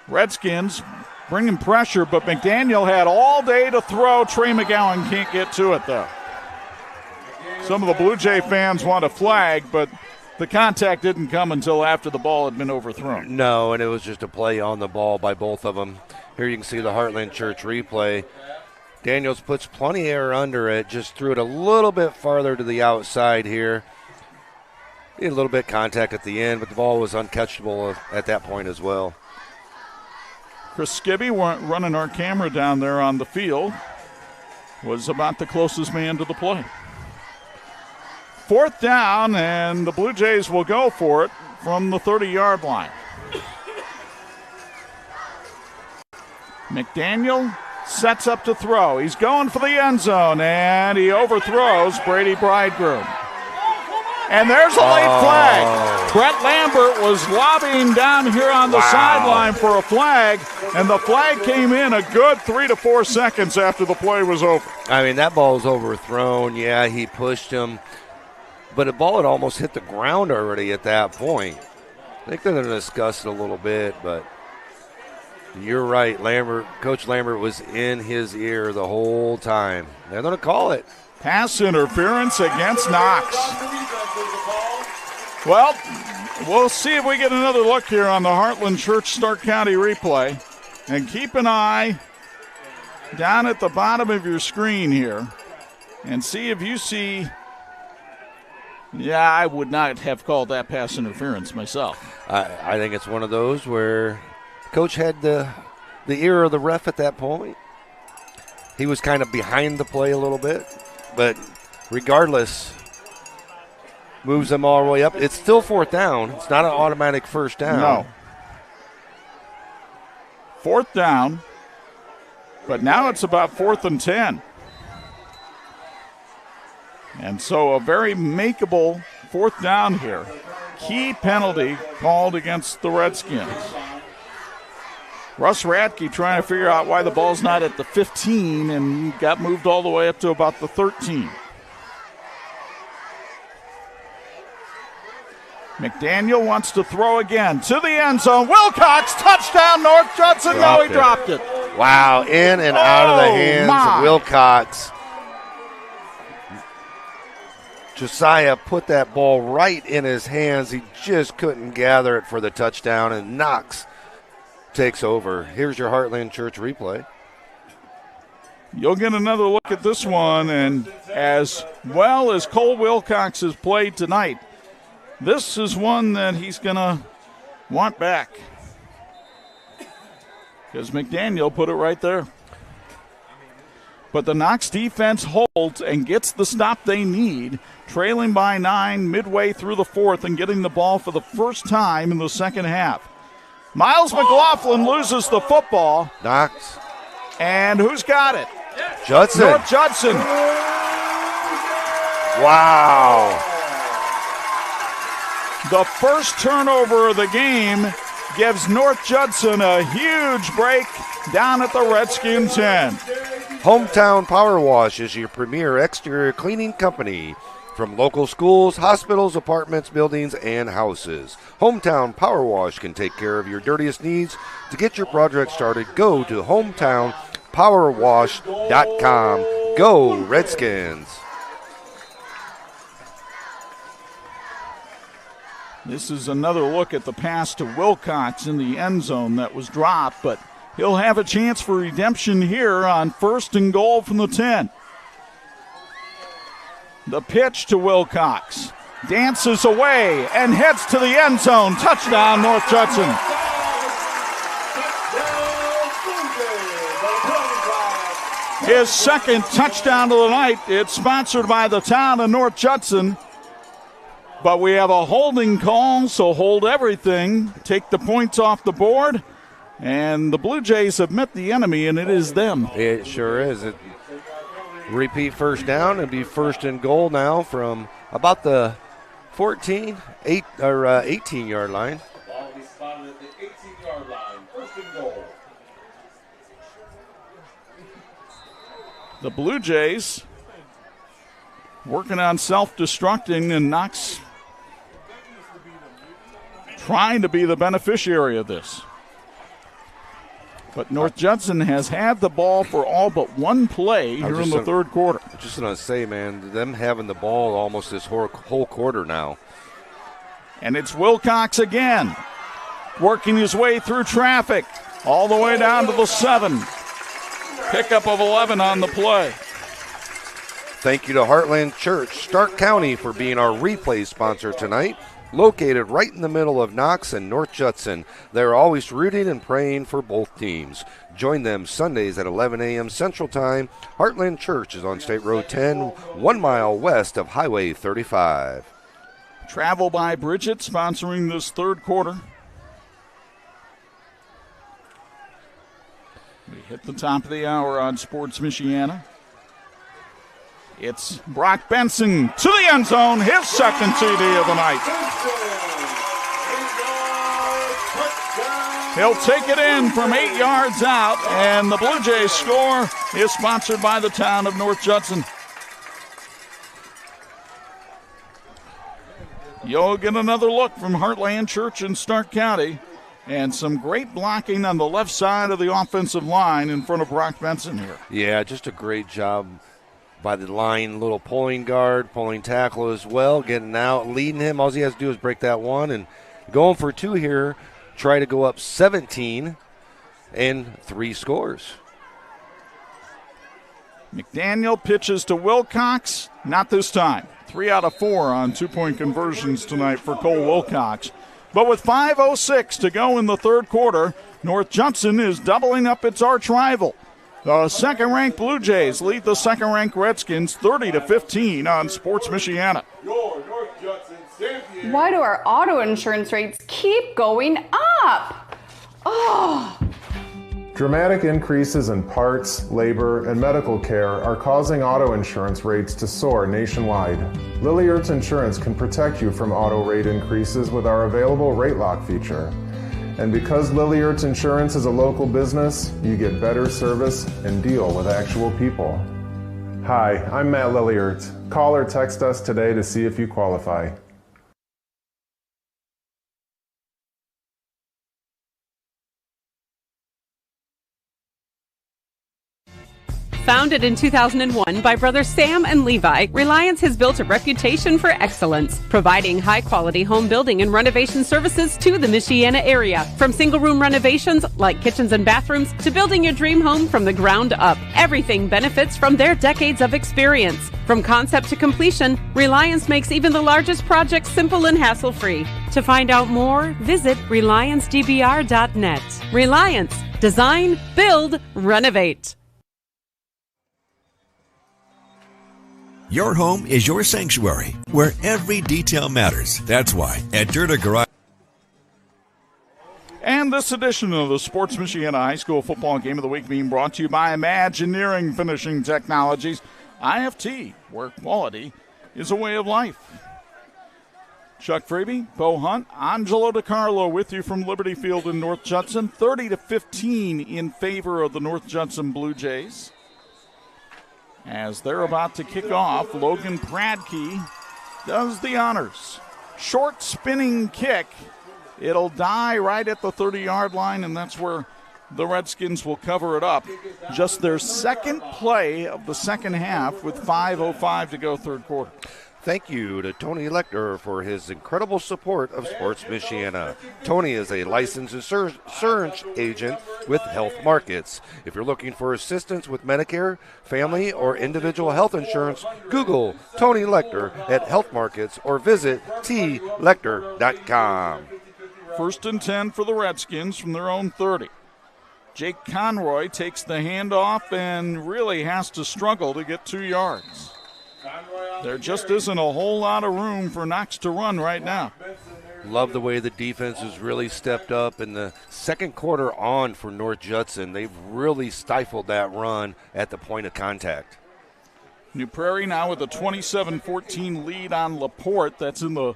Speaker 3: Redskins bringing pressure, but McDaniel had all day to throw. Trey McGowan can't get to it, though. Some of the Blue Jay fans want a flag, but the contact didn't come until after the ball had been overthrown.
Speaker 7: No, and it was just a play on the ball by both of them. Here you can see the Heartland Church replay. Daniels puts plenty of air under it, just threw it a little bit farther to the outside here. He had a little bit of contact at the end, but the ball was uncatchable at that point as well.
Speaker 3: Chris Skibby, running our camera down there on the field, was about the closest man to the play. 4th down, and the Blue Jays will go for it from the 30-yard line. McDaniel sets up to throw. He's going for the end zone, and he overthrows Brady Bridegroom. And there's a late flag. Brett Lambert was lobbying down here on the sideline for a flag, and the flag came in a good 3 to 4 seconds after the play was over.
Speaker 7: I mean, that ball was overthrown. Yeah, he pushed him, but the ball had almost hit the ground already at that point. I think they're going to discuss it a little bit, but you're right. Coach Lambert was in his ear the whole time. They're going to call it.
Speaker 3: Pass interference against Knox. Well, we'll see if we get another look here on the Heartland Church Stark County replay. And keep an eye down at the bottom of your screen here and see if you see. Yeah, I would not have called that pass interference myself.
Speaker 7: I think it's one of those where Coach had the ear of the ref at that point. He was kind of behind the play a little bit, but regardless, moves them all the way up. It's still 4th down. It's not an automatic first down.
Speaker 3: No. 4th down, but now it's about 4th and 10. And so a very makeable 4th down here. Key penalty called against the Redskins. Russ Radke trying to figure out why the ball's not at the 15 and got moved all the way up to about the 13. McDaniel wants to throw again to the end zone. Wilcox, touchdown, North Judson. No, he dropped it.
Speaker 7: Wow, in and out of the hands of Wilcox. Josiah put that ball right in his hands. He just couldn't gather it for the touchdown, and Knox takes over. Here's your Heartland Church replay.
Speaker 3: You'll get another look at this one, and as well as Cole Wilcox has played tonight, this is one that he's going to want back because McDaniel put it right there.
Speaker 2: But the Knox defense holds and gets the stop they need, trailing by 9 midway through the fourth and getting the ball for the first time in the second half. Miles McLaughlin loses the football.
Speaker 7: Knox.
Speaker 2: And who's got it?
Speaker 7: Judson.
Speaker 2: North Judson.
Speaker 7: Wow.
Speaker 2: The first turnover of the game gives North Judson a huge break down at the Redskins 10.
Speaker 7: Hometown Power Wash is your premier exterior cleaning company. From local schools, hospitals, apartments, buildings, and houses, Hometown Power Wash can take care of your dirtiest needs. To get your project started, go to hometownpowerwash.com. Go Redskins!
Speaker 2: This is another look at the pass to Wilcox in the end zone that was dropped, but he'll have a chance for redemption here on 1st and goal from the 10. The pitch to Wilcox. Dances away and heads to the end zone. Touchdown, North Judson. His second touchdown of the night. It's sponsored by the town of North Judson. But we have a holding call, so hold everything. Take the points off the board. And the Blue Jays have met the enemy, and it is them.
Speaker 7: It sure is. Repeat first down and be 1st and goal now from about the 18-yard line.
Speaker 16: Ball will be spotted at the 18-yard line. 1st and goal.
Speaker 2: The Blue Jays working on self-destructing, and Knox trying to be the beneficiary of this. But North Judson has had the ball for all but one play here in the third quarter.
Speaker 7: I'm just going to say, man, them having the ball almost this whole quarter now.
Speaker 2: And it's Wilcox again, working his way through traffic all the way down to the 7. Pickup of 11 on the play.
Speaker 7: Thank you to Heartland Church, Stark County, for being our replay sponsor tonight. Located right in the middle of Knox and North Judson, they're always rooting and praying for both teams. Join them Sundays at 11 a.m. Central Time. Heartland Church is on State Road 10, 1 mile west of Highway 35.
Speaker 2: Travel by Bridget sponsoring this third quarter. We hit the top of the hour on Sports Michiana. It's Brock Benson to the end zone, his second TD of the night. He'll take it in from 8 yards out, and the Blue Jays score is sponsored by the town of North Judson. You'll get another look from Heartland Church in Stark County, and some great blocking on the left side of the offensive line in front of Brock Benson here.
Speaker 7: Yeah, just a great job by the line, little pulling guard, pulling tackle as well, getting out, leading him. All he has to do is break that one and going for 2 here, try to go up 17 and 3 scores.
Speaker 2: McDaniel pitches to Wilcox, not this time. 3 out of 4 on 2-point conversions tonight for Cole Wilcox. But with 5:06 to go in the third quarter, North Judson is doubling up its arch rival. The second-ranked Blue Jays lead the second-ranked Redskins 30-15 on Sports Michiana.
Speaker 6: Why do our auto insurance rates keep going up? Oh.
Speaker 10: Dramatic increases in parts, labor, and medical care are causing auto insurance rates to soar nationwide. Lilliard's Insurance can protect you from auto rate increases with our available rate lock feature. And because Lilliard's Insurance is a local business, you get better service and deal with actual people. Hi, I'm Matt Lilliard. Call or text us today to see if you qualify.
Speaker 20: Founded in 2001 by brothers Sam and Levi, Reliance has built a reputation for excellence, providing high-quality home building and renovation services to the Michiana area. From single-room renovations like kitchens and bathrooms to building your dream home from the ground up, everything benefits from their decades of experience. From concept to completion, Reliance makes even the largest projects simple and hassle-free. To find out more, visit RelianceDBR.net. Reliance. Design, build, renovate.
Speaker 4: Your home is your sanctuary, where every detail matters. That's why at Dirta Garage.
Speaker 2: And this edition of the Sports Michiana High School Football Game of the Week being brought to you by Imagineering Finishing Technologies, IFT, where quality is a way of life. Chuck Freeby, Bo Hunt, Angelo DiCarlo with you from Liberty Field in North Judson. 30-15 in favor of the North Judson Bluejays. As they're about to kick off, Logan Pradke does the honors. Short spinning kick. It'll die right at the 30-yard line, and that's where the Redskins will cover it up. Just their second play of the second half with 5:05 to go third quarter.
Speaker 7: Thank you to Tony Lecter for his incredible support of Sports Michiana. Tony is a licensed insurance agent with Health Markets. If you're looking for assistance with Medicare, family, or individual health insurance, Google Tony Lecter at Health Markets or visit tlecter.com.
Speaker 2: 1st and 10 for the Redskins from their own 30. Jake Conroy takes the handoff and really has to struggle to get 2 yards. There just isn't a whole lot of room for Knox to run right now.
Speaker 7: Love the way the defense has really stepped up in the second quarter on for North Judson. They've really stifled that run at the point of contact.
Speaker 2: New Prairie now with a 27-14 lead on LaPorte. That's in the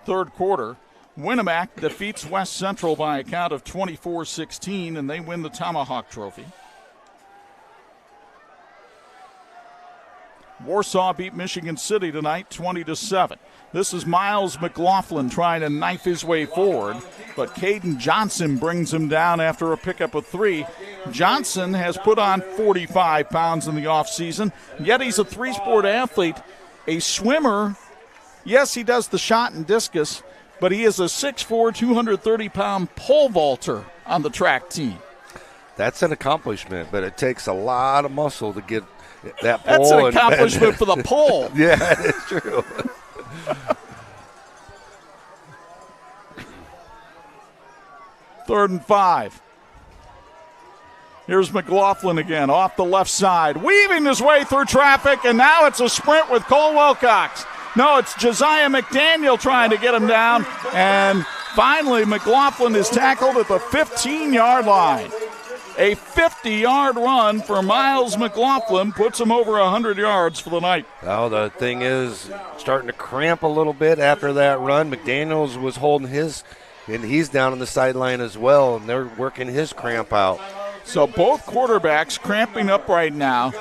Speaker 2: third quarter. Winnemac defeats West Central by a count of 24-16, and they win the Tomahawk Trophy. Warsaw beat Michigan City tonight 20-7. This is Miles McLaughlin trying to knife his way forward, but Caden Johnson brings him down after a pickup of 3. Johnson has put on 45 pounds in the offseason, yet he's a three-sport athlete, a swimmer. Yes, he does the shot and discus, but he is a 6'4", 230-pound pole vaulter on the track team.
Speaker 7: That's an accomplishment, but it takes a lot of muscle to get that pole.
Speaker 2: That's an accomplishment for the pole.
Speaker 7: Yeah, it's true.
Speaker 2: Third and 5. Here's McLaughlin again off the left side, weaving his way through traffic, and now it's a sprint with Cole Wilcox. No, it's Josiah McDaniel trying to get him down, and finally McLaughlin is tackled at the 15-yard line. A 50-yard run for Miles McLaughlin puts him over 100 yards for the night.
Speaker 7: Oh, the thing is starting to cramp a little bit after that run. McDaniels was holding his, and he's down on the sideline as well, and they're working his cramp out.
Speaker 2: So both quarterbacks cramping up right now.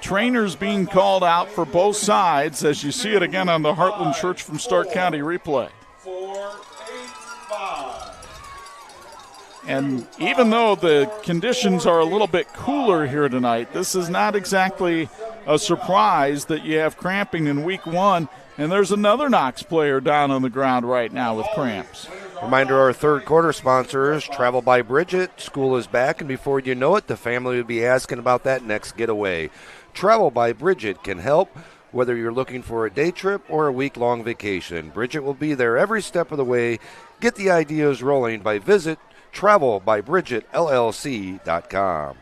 Speaker 2: Trainers being called out for both sides, as you see it again on the Heartland Church from Stark County replay. And even though the conditions are a little bit cooler here tonight, this is not exactly a surprise that you have cramping in week 1. And there's another Knox player down on the ground right now with cramps.
Speaker 7: Reminder, our third quarter sponsor is Travel by Bridget. School is back, and before you know it, the family will be asking about that next getaway. Travel by Bridget can help, whether you're looking for a day trip or a week-long vacation. Bridget will be there every step of the way. Get the ideas rolling by visit travelbybridgetllc.com.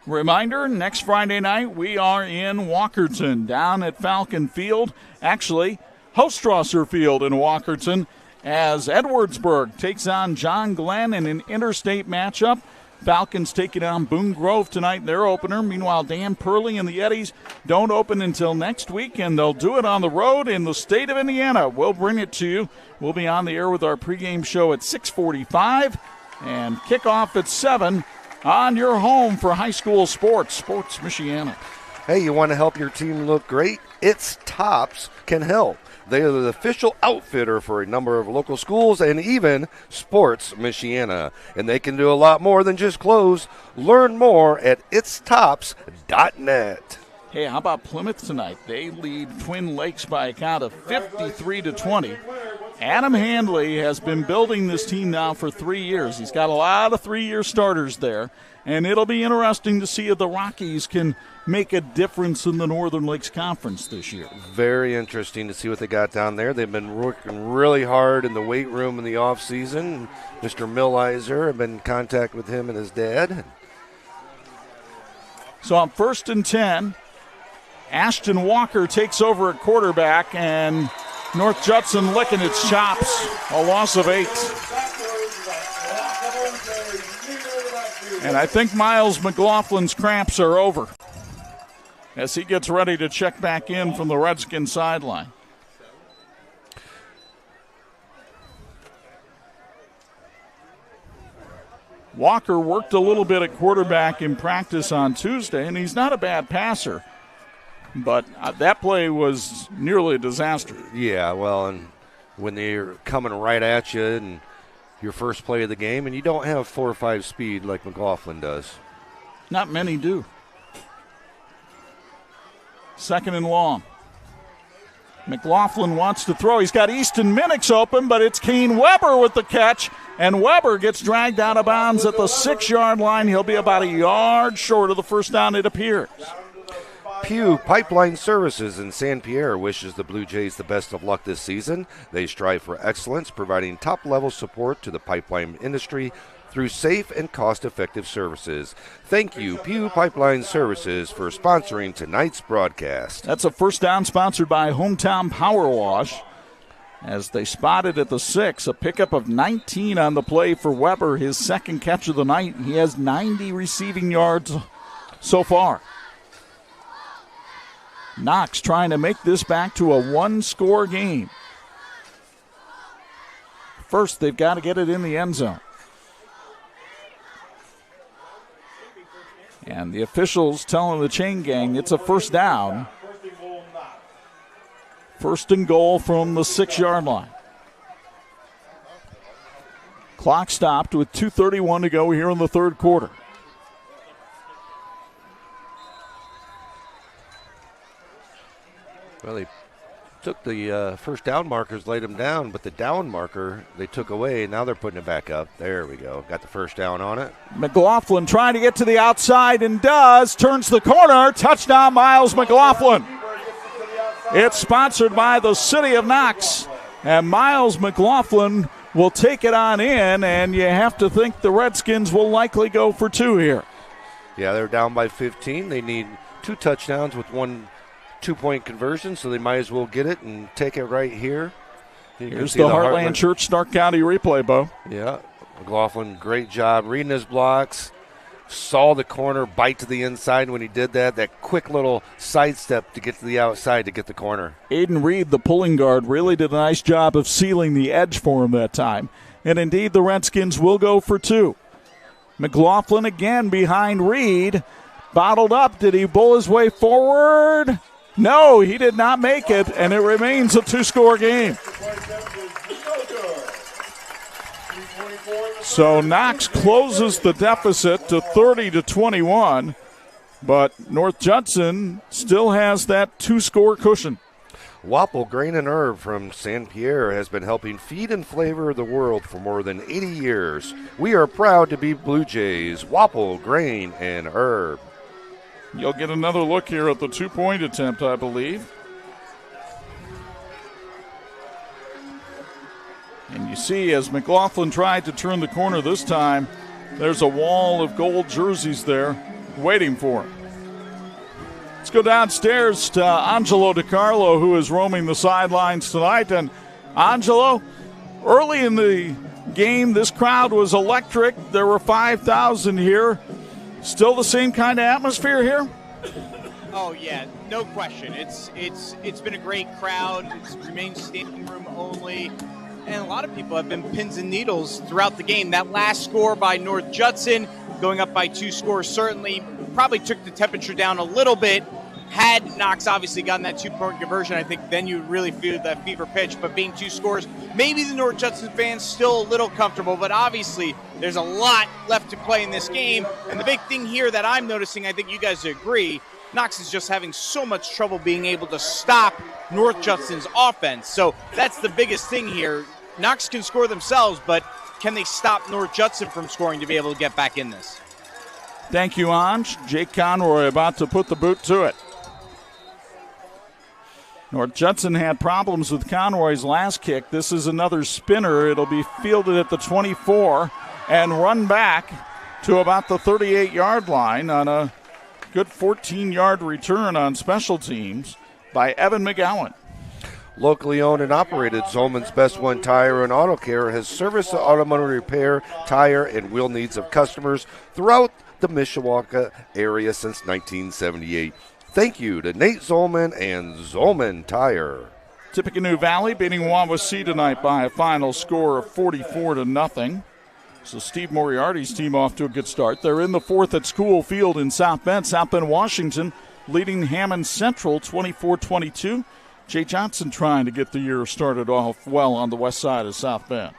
Speaker 2: Reminder, next Friday night we are in Walkerton down at Falcon Field. Actually, Hostrasser Field in Walkerton as Edwardsburg takes on John Glenn in an interstate matchup. Falcons taking on Boone Grove tonight in their opener. Meanwhile, Dan Purley and the Eddies don't open until next week, and they'll do it on the road in the state of Indiana. We'll bring it to you. We'll be on the air with our pregame show at 6:45 and kickoff at 7 on your home for high school sports, Sports Michiana.
Speaker 7: Hey, you want to help your team look great? It's Tops can help. They are the official outfitter for a number of local schools and even Sports Michiana. And they can do a lot more than just clothes. Learn more at itstops.net.
Speaker 2: Hey, how about Plymouth tonight? They lead Twin Lakes by a count of 53-20. Adam Handley has been building this team now for 3 years. He's got a lot of 3-year starters there, and it'll be interesting to see if the Rockies can make a difference in the Northern Lakes Conference this year.
Speaker 7: Very interesting to see what they got down there. They've been working really hard in the weight room in the offseason. Mr. Millizer, I've been in contact with him and his dad.
Speaker 2: So on 1st and 10,
Speaker 3: Ashton Walker takes over at quarterback, and North Judson licking its chops. A loss of 8. And I think Miles McLaughlin's cramps are over as he gets ready to check back in from the Redskins sideline. Walker worked a little bit at quarterback in practice on Tuesday, and he's not a bad passer. But that play was nearly a disaster.
Speaker 7: Yeah, well, and when they're coming right at you and your first play of the game, and you don't have 4 or 5 speed like McLaughlin does.
Speaker 3: Not many do. 2nd and long. McLaughlin wants to throw. He's got Easton Minix open, but it's Kane Weber with the catch, and Weber gets dragged out of bounds at the 6-yard line. He'll be about a yard short of the first down, it appears.
Speaker 7: Pew Pipeline Services in San Pierre wishes the Blue Jays the best of luck this season. They strive for excellence, providing top-level support to the pipeline industry through safe and cost-effective services. Thank you, Pew Pipeline Services, for sponsoring tonight's broadcast.
Speaker 3: That's a first down sponsored by Hometown Power Wash. As they spotted at the 6, a pickup of 19 on the play for Weber, his second catch of the night. He has 90 receiving yards so far. Knox trying to make this back to a 1-score game. First, they've got to get it in the end zone. And the officials telling the chain gang it's a first down. 1st and goal from the 6-yard line. Clock stopped with 2:31 to go here in the third quarter.
Speaker 7: Well, they took the first down markers, laid them down, but the down marker they took away. Now they're putting it back up. There we go. Got the first down on it.
Speaker 3: McLaughlin trying to get to the outside and does. Turns the corner. Touchdown, Miles McLaughlin. It's sponsored by the City of Knox. And Miles McLaughlin will take it on in, and you have to think the Redskins will likely go for 2 here.
Speaker 7: Yeah, they're down by 15. They need 2 touchdowns with 1 2-point conversion, so they might as well get it and take it right here.
Speaker 3: Here's the Heartland Church Stark County replay, Bo.
Speaker 7: Yeah, McLaughlin, great job reading his blocks. Saw the corner, bite to the inside when he did that. That quick little sidestep to get to the outside to get the corner.
Speaker 3: Aiden Reed, the pulling guard, really did a nice job of sealing the edge for him that time. And indeed, the Redskins will go for 2. McLaughlin again behind Reed. Bottled up. Did he bull his way forward? No, he did not make it, and it remains a 2-score game. So Knox closes the deficit to 30-21, but North Judson still has that 2-score cushion.
Speaker 7: Wapple Grain and Herb from San Pierre has been helping feed and flavor the world for more than 80 years. We are proud to be Blue Jays. Wapple Grain and Herb.
Speaker 3: You'll get another look here at the 2-point attempt, I believe. And you see, as McLaughlin tried to turn the corner this time, there's a wall of gold jerseys there waiting for him. Let's go downstairs to Angelo DiCarlo, who is roaming the sidelines tonight. And Angelo, early in the game, this crowd was electric. There were 5,000 here. Still the same kind of atmosphere here?
Speaker 1: Oh yeah, no question. It's been a great crowd. It's remained standing room only, and a lot of people have been pins and needles throughout the game. That last score by North Judson, going up by 2 scores, certainly probably took the temperature down a little bit. Had Knox obviously gotten that 2-point conversion, I think then you really feel that fever pitch. But being 2 scores, maybe the North Judson fans still a little comfortable, but obviously there's a lot left to play in this game. And the big thing here that I'm noticing, I think you guys agree, Knox is just having so much trouble being able to stop North Judson's offense. So that's the biggest thing here. Knox can score themselves, but can they stop North Judson from scoring to be able to get back in this?
Speaker 3: Thank you, Anj. Jake Conroy about to put the boot to it. North Judson had problems with Conroy's last kick. This is another spinner. It'll be fielded at the 24 and run back to about the 38-yard line on a Good 14-yard return on special teams by Evan McGowan.
Speaker 7: Locally owned and operated, Zolman's Best One Tire and Auto Care has serviced the automotive repair, tire, and wheel needs of customers throughout the Mishawaka area since 1978. Thank you to Nate Zolman and Zolman Tire.
Speaker 3: Tippecanoe Valley beating Wawasee tonight by a final score of 44-0. So Steve Moriarty's team off to a good start. They're in the fourth at School Field in South Bend. South Bend, Washington leading Hammond Central 24-22. Jay Johnson trying to get the year started off well on the west side of South Bend.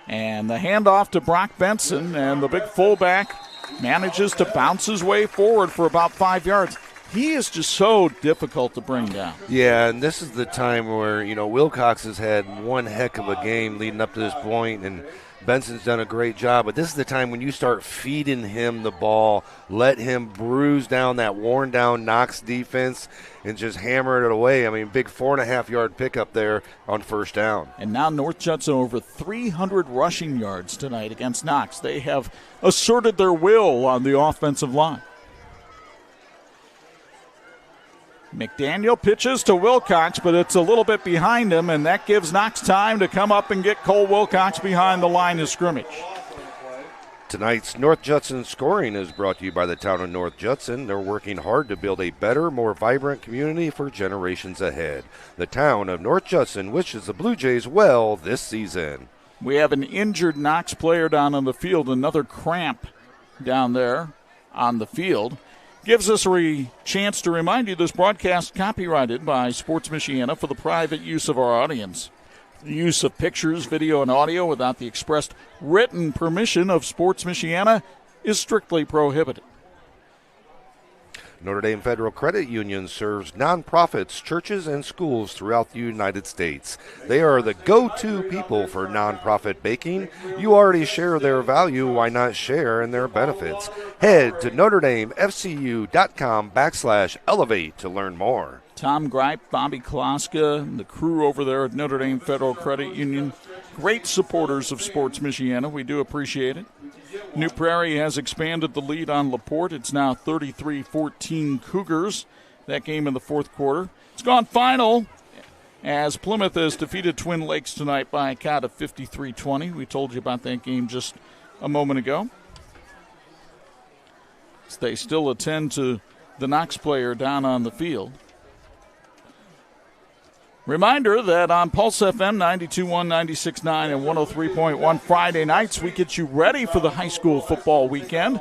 Speaker 3: And the handoff to Brock Benson, and the big fullback manages to bounce his way forward for about 5 yards. He is just so difficult to bring down.
Speaker 7: Yeah, and this is the time where, Wilcox has had one heck of a game leading up to this point, and Benson's done a great job. But this is the time when you start feeding him the ball, let him bruise down that worn-down Knox defense and just hammer it away. I mean, big 4.5-yard pickup there on first down.
Speaker 3: And now North Judson over 300 rushing yards tonight against Knox. They have asserted their will on the offensive line. McDaniel pitches to Wilcox, but it's a little bit behind him, and that gives Knox time to come up and get Cole Wilcox behind the line of scrimmage.
Speaker 7: Tonight's North Judson scoring is brought to you by the town of North Judson. They're working hard to build a better, more vibrant community for generations ahead. The town of North Judson wishes the Bluejays well this season.
Speaker 3: We have an injured Knox player down on the field, another cramp down there on the field. Gives us a chance to remind you this broadcast copyrighted by Sports Michiana for the private use of our audience. The use of pictures, video, and audio without the expressed written permission of Sports Michiana is strictly prohibited.
Speaker 7: Notre Dame Federal Credit Union serves nonprofits, churches, and schools throughout the United States. They are the go-to people for nonprofit baking. You already share their value. Why not share in their benefits? Head to NotreDameFCU.com/elevate to learn more.
Speaker 3: Tom Gripe, Bobby Kloska, and the crew over there at Notre Dame Federal Credit Union, great supporters of Sports Michiana. We do appreciate it. New Prairie has expanded the lead on LaPorte. It's now 33-14 Cougars. That game in the fourth quarter. It's gone final as Plymouth has defeated Twin Lakes tonight by a count of 53-20. We told you about that game just a moment ago. So they still attend to the Knox player down on the field. Reminder that on Pulse FM 92.1, 96.9, and 103.1 Friday nights, we get you ready for the high school football weekend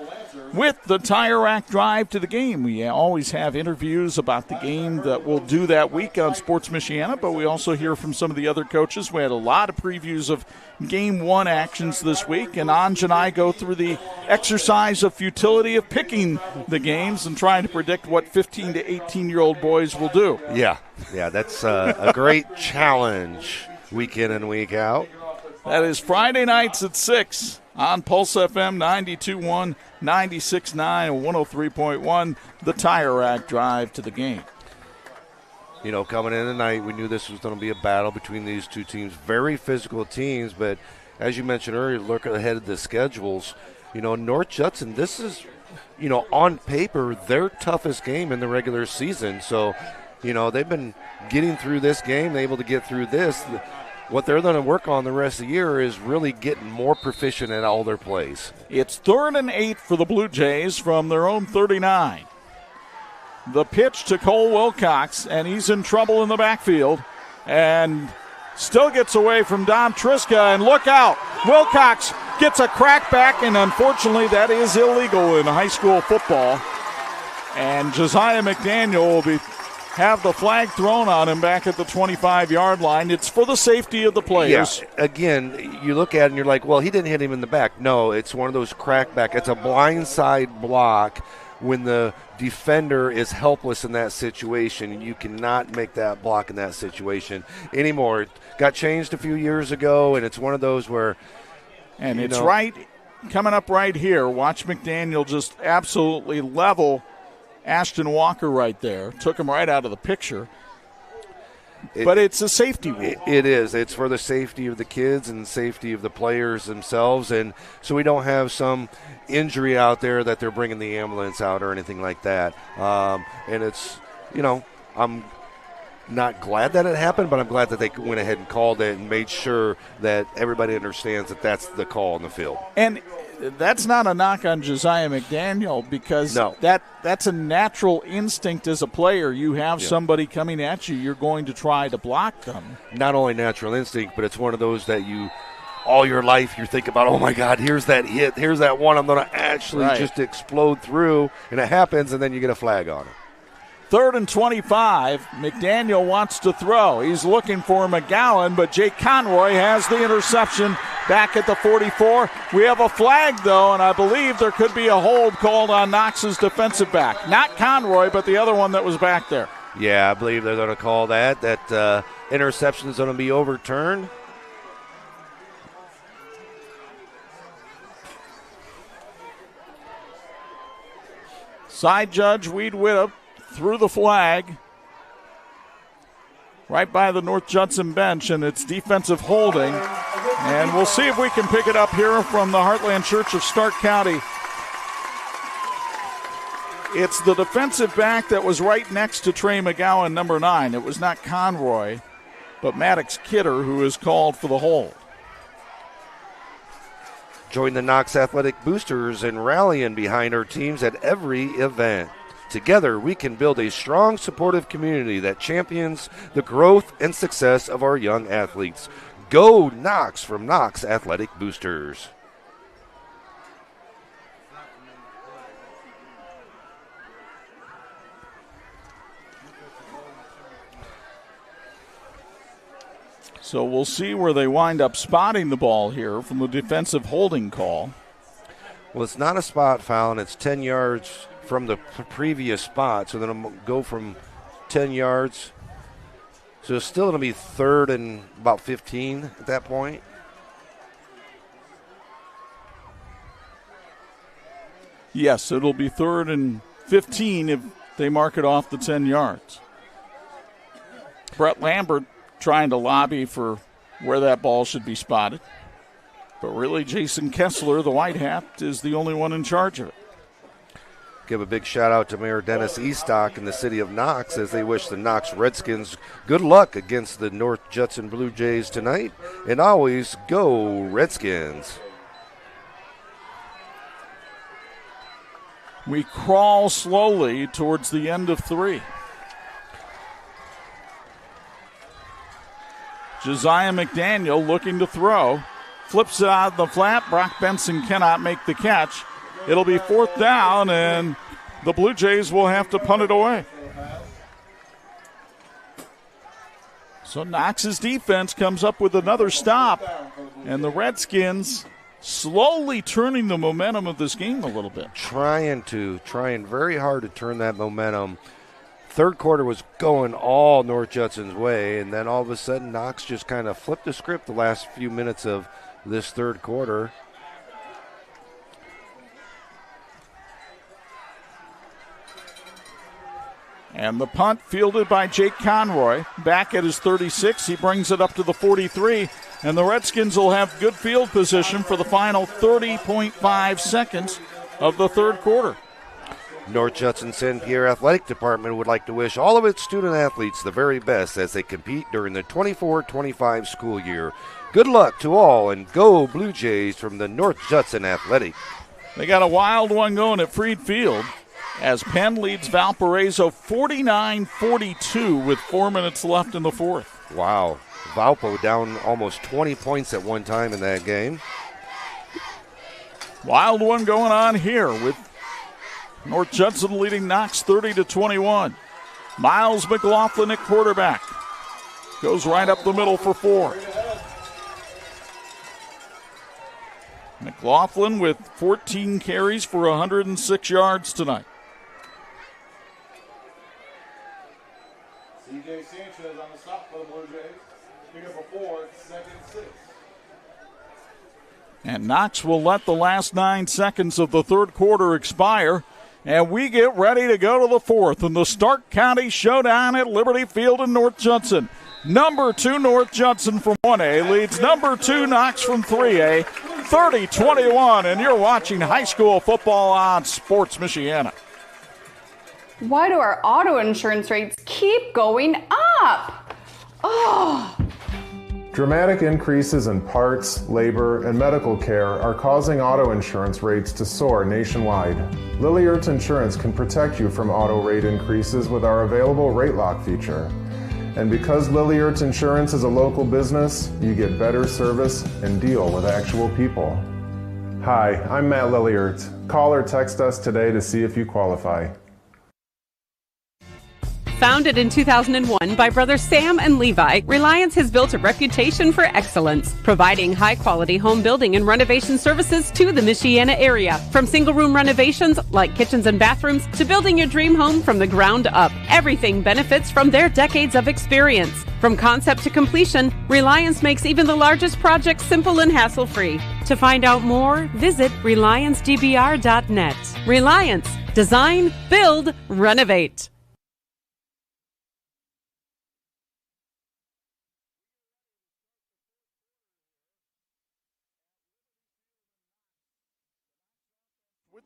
Speaker 3: with the Tire Rack Drive to the game. We always have interviews about the game that we'll do that week on Sports Michiana, but we also hear from some of the other coaches. We had a lot of previews of Game 1 actions this week, and Anj and I go through the exercise of futility of picking the games and trying to predict what 15 to 18-year-old boys will do.
Speaker 7: Yeah, that's a great challenge week in and week out.
Speaker 3: That is Friday nights at 6 on Pulse FM 92.1, 96.9, and 103.1, the Tire Rack Drive to the game.
Speaker 7: Coming in tonight, we knew this was going to be a battle between these two teams. Very physical teams, but as you mentioned earlier, look ahead of the schedules. North Judson, this is, on paper, their toughest game in the regular season. So, they've been getting through this game, able to get through this. What they're going to work on the rest of the year is really getting more proficient at all their plays.
Speaker 3: It's 3rd and 8 for the Blue Jays from their own 39. The pitch to Cole Wilcox, and he's in trouble in the backfield and still gets away from Dom Triska, and look out. Wilcox gets a crack back, and unfortunately that is illegal in high school football. And Josiah McDaniel will have the flag thrown on him back at the 25-yard line. It's for the safety of the players.
Speaker 7: Yeah, again, you look at it and you're like, well, he didn't hit him in the back. No, it's one of those crackback. It's a blindside block when the defender is helpless in that situation. You cannot make that block in that situation anymore. It got changed a few years ago, and it's one of those where
Speaker 3: And it's right, coming up right here. Watch McDaniel just absolutely level Ashton Walker right there. Took him right out of the picture. But it's a safety rule.
Speaker 7: It is. It's for the safety of the kids and the safety of the players themselves, and so we don't have some injury out there that they're bringing the ambulance out or anything like that. And it's, I'm not glad that it happened, but I'm glad that they went ahead and called it and made sure that everybody understands that that's the call on the field.
Speaker 3: And that's not a knock on Josiah McDaniel, because that's a natural instinct as a player. You have somebody coming at you, you're going to try to block them.
Speaker 7: Not only natural instinct, but it's one of those that you, all your life, you think about, oh my God, here's that hit, here's that one I'm going to actually just explode through, and it happens, and then you get a flag on it.
Speaker 3: 3rd and 25. McDaniel wants to throw. He's looking for McGowan, but Jake Conroy has the interception back at the 44. We have a flag, though, and I believe there could be a hold called on Knox's defensive back. Not Conroy, but the other one that was back there.
Speaker 7: Yeah, I believe they're going to call that. That interception is going to be overturned.
Speaker 3: Side judge Weed Widdop threw the flag right by the North Judson bench, and it's defensive holding. And we'll see if we can pick it up here from the Heartland Church of Stark County. It's the defensive back that was right next to Trey McGowan, number 9. It was not Conroy, but Maddox Kidder, who is called for the hold.
Speaker 7: Join the Knox Athletic Boosters in rallying behind our teams at every event. Together, we can build a strong, supportive community that champions the growth and success of our young athletes. Go Knox from Knox Athletic Boosters.
Speaker 3: So we'll see where they wind up spotting the ball here from the defensive holding call.
Speaker 7: Well, it's not a spot foul, and it's 10 yards from the previous spot, so then it'll go from 10 yards. So it's still going to be 3rd and about 15 at that point.
Speaker 3: Yes, it'll be 3rd and 15 if they mark it off the 10 yards. Brett Lambert trying to lobby for where that ball should be spotted. But really, Jason Kessler, the white hat, is the only one in charge of it.
Speaker 7: Give a big shout out to Mayor Dennis Eastock in the city of Knox as they wish the Knox Redskins good luck against the North Judson Bluejays tonight. And always go Redskins.
Speaker 3: We crawl slowly towards the end of 3. Josiah McDaniel looking to throw. Flips it out of the flat. Brock Benson cannot make the catch. It'll be 4th down, and the Blue Jays will have to punt it away. So Knox's defense comes up with another stop, and the Redskins slowly turning the momentum of this game a little bit.
Speaker 7: Trying very hard to turn that momentum. 3rd quarter was going all North Judson's way, and then all of a sudden Knox just kind of flipped the script the last few minutes of this 3rd quarter.
Speaker 3: And the punt fielded by Jake Conroy. Back at his 36, he brings it up to the 43, and the Redskins will have good field position for the final 30.5 seconds of the 3rd quarter.
Speaker 7: North Judson St. Pierre Athletic Department would like to wish all of its student athletes the very best as they compete during the 24-25 school year. Good luck to all, and go Blue Jays from the North Judson Athletic.
Speaker 3: They got a wild one going at Freed Field as Penn leads Valparaiso 49-42 with 4 minutes left in the 4th.
Speaker 7: Wow. Valpo down almost 20 points at one time in that game.
Speaker 3: Wild one going on here with North Judson leading Knox 30-21. Miles McLaughlin at quarterback. Goes right up the middle for 4. McLaughlin with 14 carries for 106 yards tonight.
Speaker 16: C.J. Sanchez on the stop for the Blue Jays. Pick up a 4, 2nd and 6.
Speaker 3: And Knox will let the last 9 seconds of the 3rd quarter expire. And we get ready to go to the 4th in the Stark County Showdown at Liberty Field in North Judson. Number 2 North Judson from 1A leads number 2 Knox from 3A, 30-21, and you're watching high school football on Sports Michiana.
Speaker 6: Why do our auto insurance rates keep going up? Oh.
Speaker 10: Dramatic increases in parts, labor, and medical care are causing auto insurance rates to soar nationwide. Lilliard's Insurance can protect you from auto rate increases with our available rate lock feature. And because Lilliard's Insurance is a local business, you get better service and deal with actual people. Hi, I'm Matt Lilliard. Call or text us today to see if you qualify.
Speaker 20: Founded in 2001 by brothers Sam and Levi, Reliance has built a reputation for excellence, providing high-quality home building and renovation services to the Michiana area. From single-room renovations like kitchens and bathrooms to building your dream home from the ground up, everything benefits from their decades of experience. From concept to completion, Reliance makes even the largest projects simple and hassle-free. To find out more, visit RelianceDBR.net. Reliance. Design, build, renovate.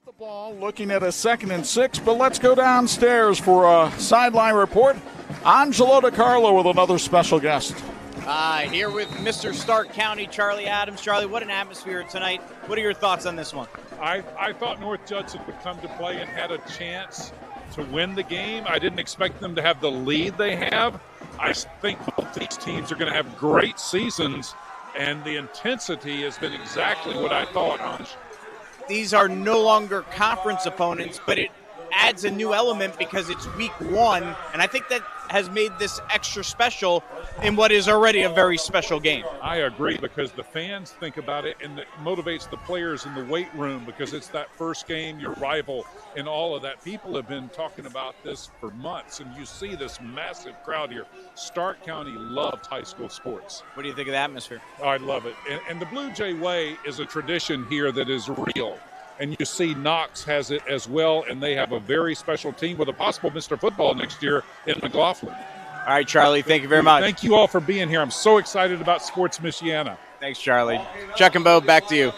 Speaker 3: The ball looking at a 2nd and 6, but let's go downstairs for a sideline report. Angelo DiCarlo with another special guest.
Speaker 1: Here with Mr. Stark County, Charlie Adams. Charlie, what an atmosphere tonight. What are your thoughts on this one?
Speaker 9: I thought North Judson would come to play and had a chance to win the game. I didn't expect them to have the lead they have. I think both these teams are going to have great seasons, and the intensity has been exactly what I thought, Anj.
Speaker 1: These are no longer conference opponents, but it adds a new element because it's week 1, and I think that has made this extra special in what is already a very special game.
Speaker 9: I agree, because the fans think about it, and it motivates the players in the weight room because it's that first game, your rival, and all of that. People have been talking about this for months, and you see this massive crowd here. Stark County loves high school sports.
Speaker 1: What do you think of the atmosphere?
Speaker 9: I love it. And the Blue Jay Way is a tradition here that is real. And you see Knox has it as well, and they have a very special team with a possible Mr. Football next year in McLaughlin.
Speaker 1: All right, Charlie, thank you very much.
Speaker 9: Thank you all for being here. I'm so excited about Sports Michiana.
Speaker 1: Thanks, Charlie. Chuck and Bo, back to you.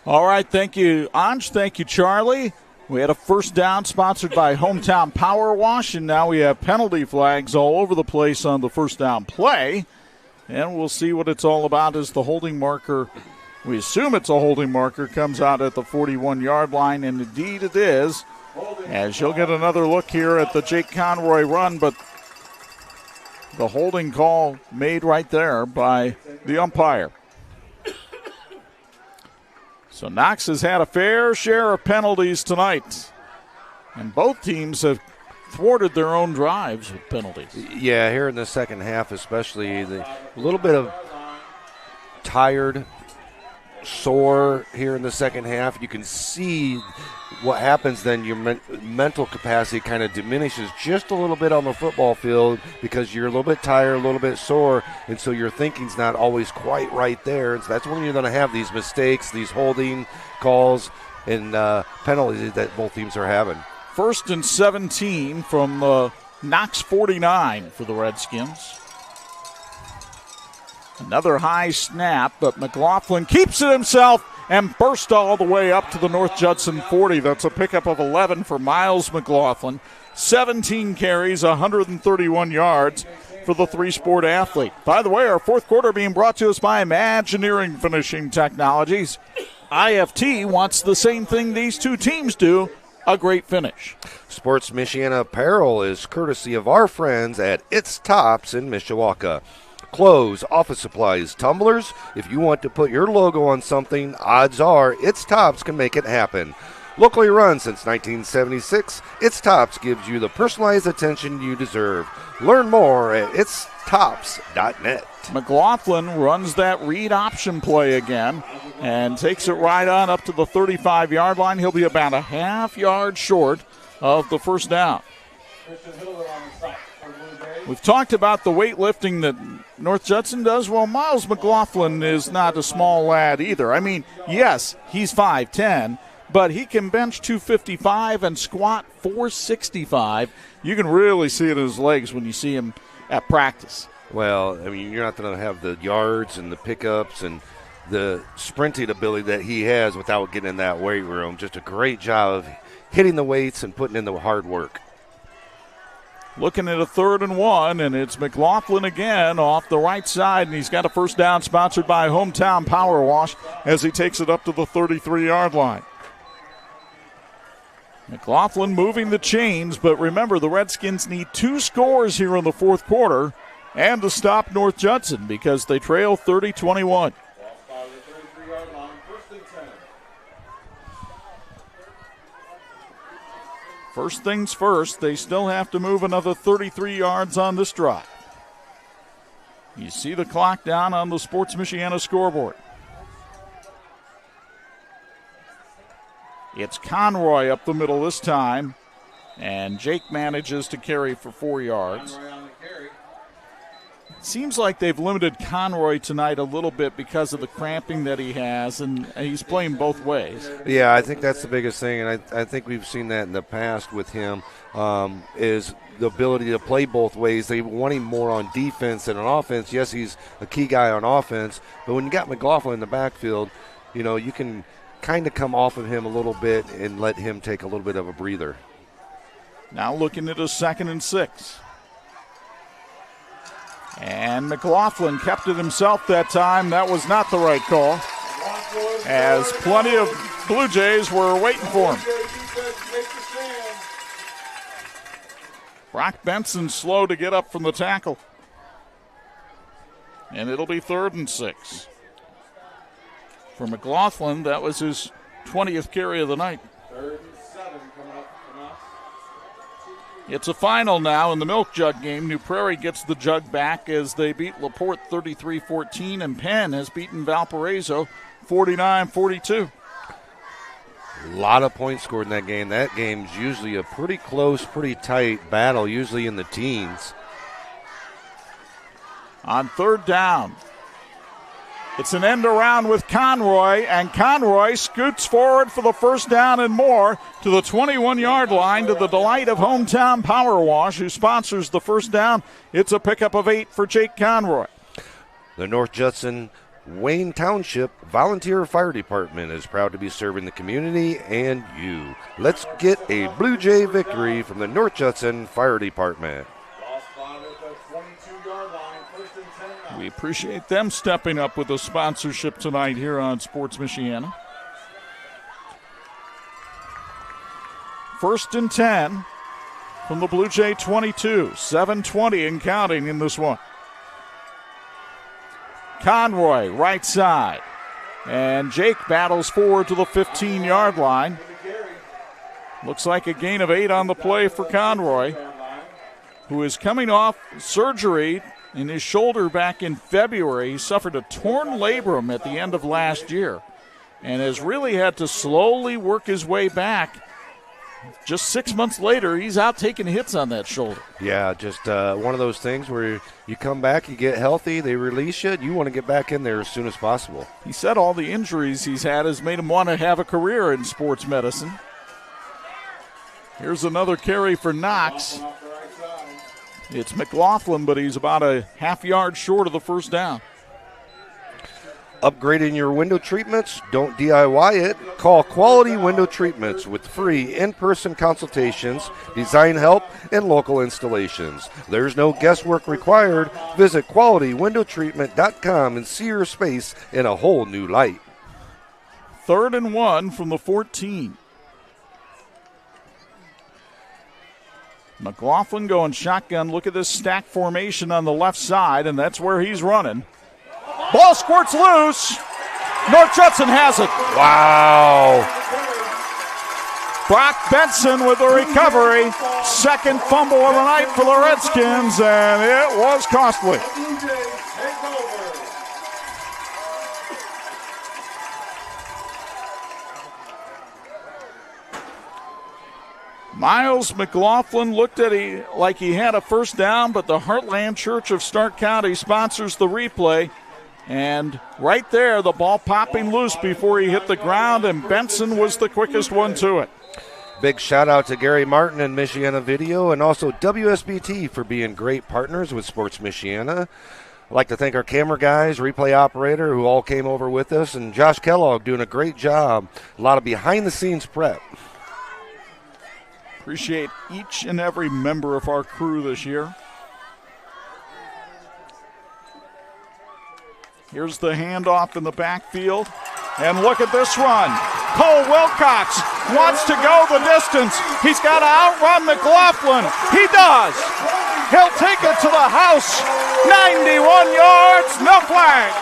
Speaker 3: All right, thank you, Anj. Thank you, Charlie. We had a first down sponsored by Hometown Power Wash, and now we have penalty flags all over the place on the first down play. And we'll see what it's all about as the holding marker, we assume it's a holding marker, comes out at the 41-yard line, and indeed it is, as you'll get another look here at the Jake Conroy run, but the holding call made right there by the umpire. So Knox has had a fair share of penalties tonight, and both teams have thwarted their own drives with penalties.
Speaker 7: Yeah, here in the second half especially, a little bit of tired, sore here in the second half. You can see what happens then. Your mental capacity kind of diminishes just a little bit on the football field because you're a little bit tired, a little bit sore, and so your thinking's not always quite right there. And so that's when you're going to have these mistakes, these holding calls, and penalties that both teams are having.
Speaker 3: 1st and 17 from the Knox 49 for the Redskins. Another high snap, but McLaughlin keeps it himself and burst all the way up to the North Judson 40. That's a pickup of 11 for Miles McLaughlin. 17 carries, 131 yards for the three-sport athlete. By the way, our fourth quarter being brought to us by Imagineering Finishing Technologies. IFT wants the same thing these two teams do, a great finish.
Speaker 7: Sports Michiana apparel is courtesy of our friends at It's Tops in Mishawaka. Clothes, office supplies, tumblers. If you want to put your logo on something, odds are It's Tops can make it happen. Locally run since 1976, It's Tops gives you the personalized attention you deserve. Learn more at itstops.net.
Speaker 3: McLaughlin runs that read option play again and takes it right on up to the 35-yard line. He'll be about a half yard short of the first down. We've talked about the weightlifting that North Judson does. Well, Miles McLaughlin is not a small lad either. I mean, yes, he's 5'10", but he can bench 255 and squat 465. You can really see it in his legs when you see him
Speaker 2: at practice.
Speaker 7: Well, I mean, you're not going to have the yards and the pickups and the sprinting ability that he has without getting in that weight room. Just a great job of hitting the weights and putting in the hard work.
Speaker 2: Looking at a 3rd and 1, and it's McLaughlin again off the right side, and he's got a first down sponsored by Hometown Power Wash as he takes it up to the 33-yard line. McLaughlin moving the chains, but remember the Redskins need 2 scores here in the 4th quarter and to stop North Judson because they trail 30-21. First things first, they still have to move another 33 yards on this drive. You see the clock down on the Sports Michiana scoreboard. It's Conroy up the middle this time, and Jake manages to carry for 4 yards. Seems like they've limited Conroy tonight a little bit because of the cramping that he has, and he's playing both ways.
Speaker 7: Yeah, I think that's the biggest thing, and I think we've seen that in the past with him, is the ability to play both ways. They want him more on defense than on offense. Yes, he's a key guy on offense, but when you got McLaughlin in the backfield, you know, you can kind of come off of him a little bit and let him take a little bit of a breather.
Speaker 2: Now looking at a 2nd and 6. And McLaughlin kept it himself that time. That was not the right call, as plenty of Blue Jays were waiting for him. Brock Benson slow to get up from the tackle. And it'll be 3rd and 6. For McLaughlin, that was his 20th carry of the night.
Speaker 16: 3rd and 7 coming up for Knox.
Speaker 2: It's a final now in the Milk Jug game. New Prairie gets the jug back as they beat LaPorte 33-14, and Penn has beaten Valparaiso 49-42.
Speaker 7: A lot of points scored in that game. That game's usually a pretty close, pretty tight battle, usually in the teens.
Speaker 2: On 3rd down, it's an end around with Conroy, and Conroy scoots forward for the first down and more to the 21-yard line, to the delight of Hometown Power Wash, who sponsors the first down. It's a pickup of 8 for Jake Conroy.
Speaker 7: The North Judson Wayne Township Volunteer Fire Department is proud to be serving the community and you. Let's get a Blue Jay victory from the North Judson Fire Department.
Speaker 2: We appreciate them stepping up with the sponsorship tonight here on Sports Michiana. 1st and 10 from the Blue Jay 22. 7:20 and counting in this one. Conroy, right side. And Jake battles forward to the 15-yard line. Looks like a gain of 8 on the play for Conroy, who is coming off surgery in his shoulder back in February. He suffered a torn labrum at the end of last year and has really had to slowly work his way back. Just 6 months later, he's out taking hits on that shoulder.
Speaker 7: Yeah, just one of those things where you come back, you get healthy, they release you, you want to get back in there as soon as possible.
Speaker 2: He said all the injuries he's had has made him want to have a career in sports medicine. Here's another carry for Knox. It's McLaughlin, but he's about a half yard short of the first down.
Speaker 7: Upgrading your window treatments? Don't DIY it. Call Quality Window Treatments with free in-person consultations, design help, and local installations. There's no guesswork required. Visit QualityWindowTreatment.com and see your space in a whole new light.
Speaker 2: 3rd and 1 from the 14. McLaughlin going shotgun. Look at this stack formation on the left side, and that's where he's running. Ball squirts loose. North Judson has it.
Speaker 7: Wow.
Speaker 2: Brock Benson with the recovery. 2nd fumble of the night for the Redskins, and it was costly. Miles McLaughlin looked at it like he had a first down, but the Heartland Church of Stark County sponsors the replay. And right there, the ball popping loose before he hit the ground, and Benson was the quickest one to it.
Speaker 7: Big shout out to Gary Martin and Michiana Video, and also WSBT for being great partners with Sports Michiana. I'd like to thank our camera guys, replay operator, who all came over with us, and Josh Kellogg doing a great job. A lot of behind-the-scenes prep.
Speaker 3: Appreciate each and every member of our crew this year. Here's the handoff in the backfield. And look at this run. Cole Wilcox wants to go the distance. He's got to outrun McLaughlin. He does. He'll take it to the house. 91 yards, no flags.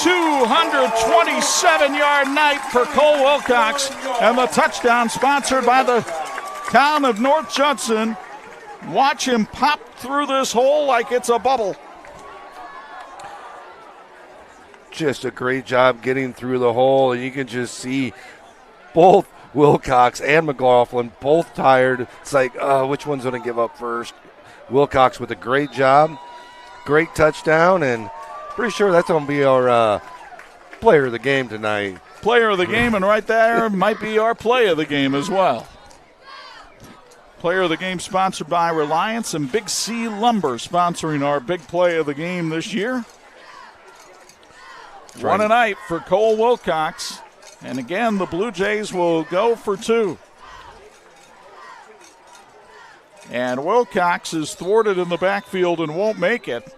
Speaker 3: 227-yard night for Cole Wilcox, and the touchdown sponsored by the town of North Judson. Watch him pop through this hole like it's a bubble.
Speaker 7: Just a great job getting through the hole, and you can just see both Wilcox and McLaughlin both tired. It's like, which one's going to give up first? Wilcox with a great job, great touchdown, and pretty sure that's going to be our player of the game tonight.
Speaker 3: Player of the game, and right there might be our play of the game as well. Player of the game sponsored by Reliance and Big C Lumber sponsoring our big play of the game this year. One a night for Cole Wilcox. And again, the Blue Jays will go for two. And Wilcox is thwarted in the backfield and won't make it.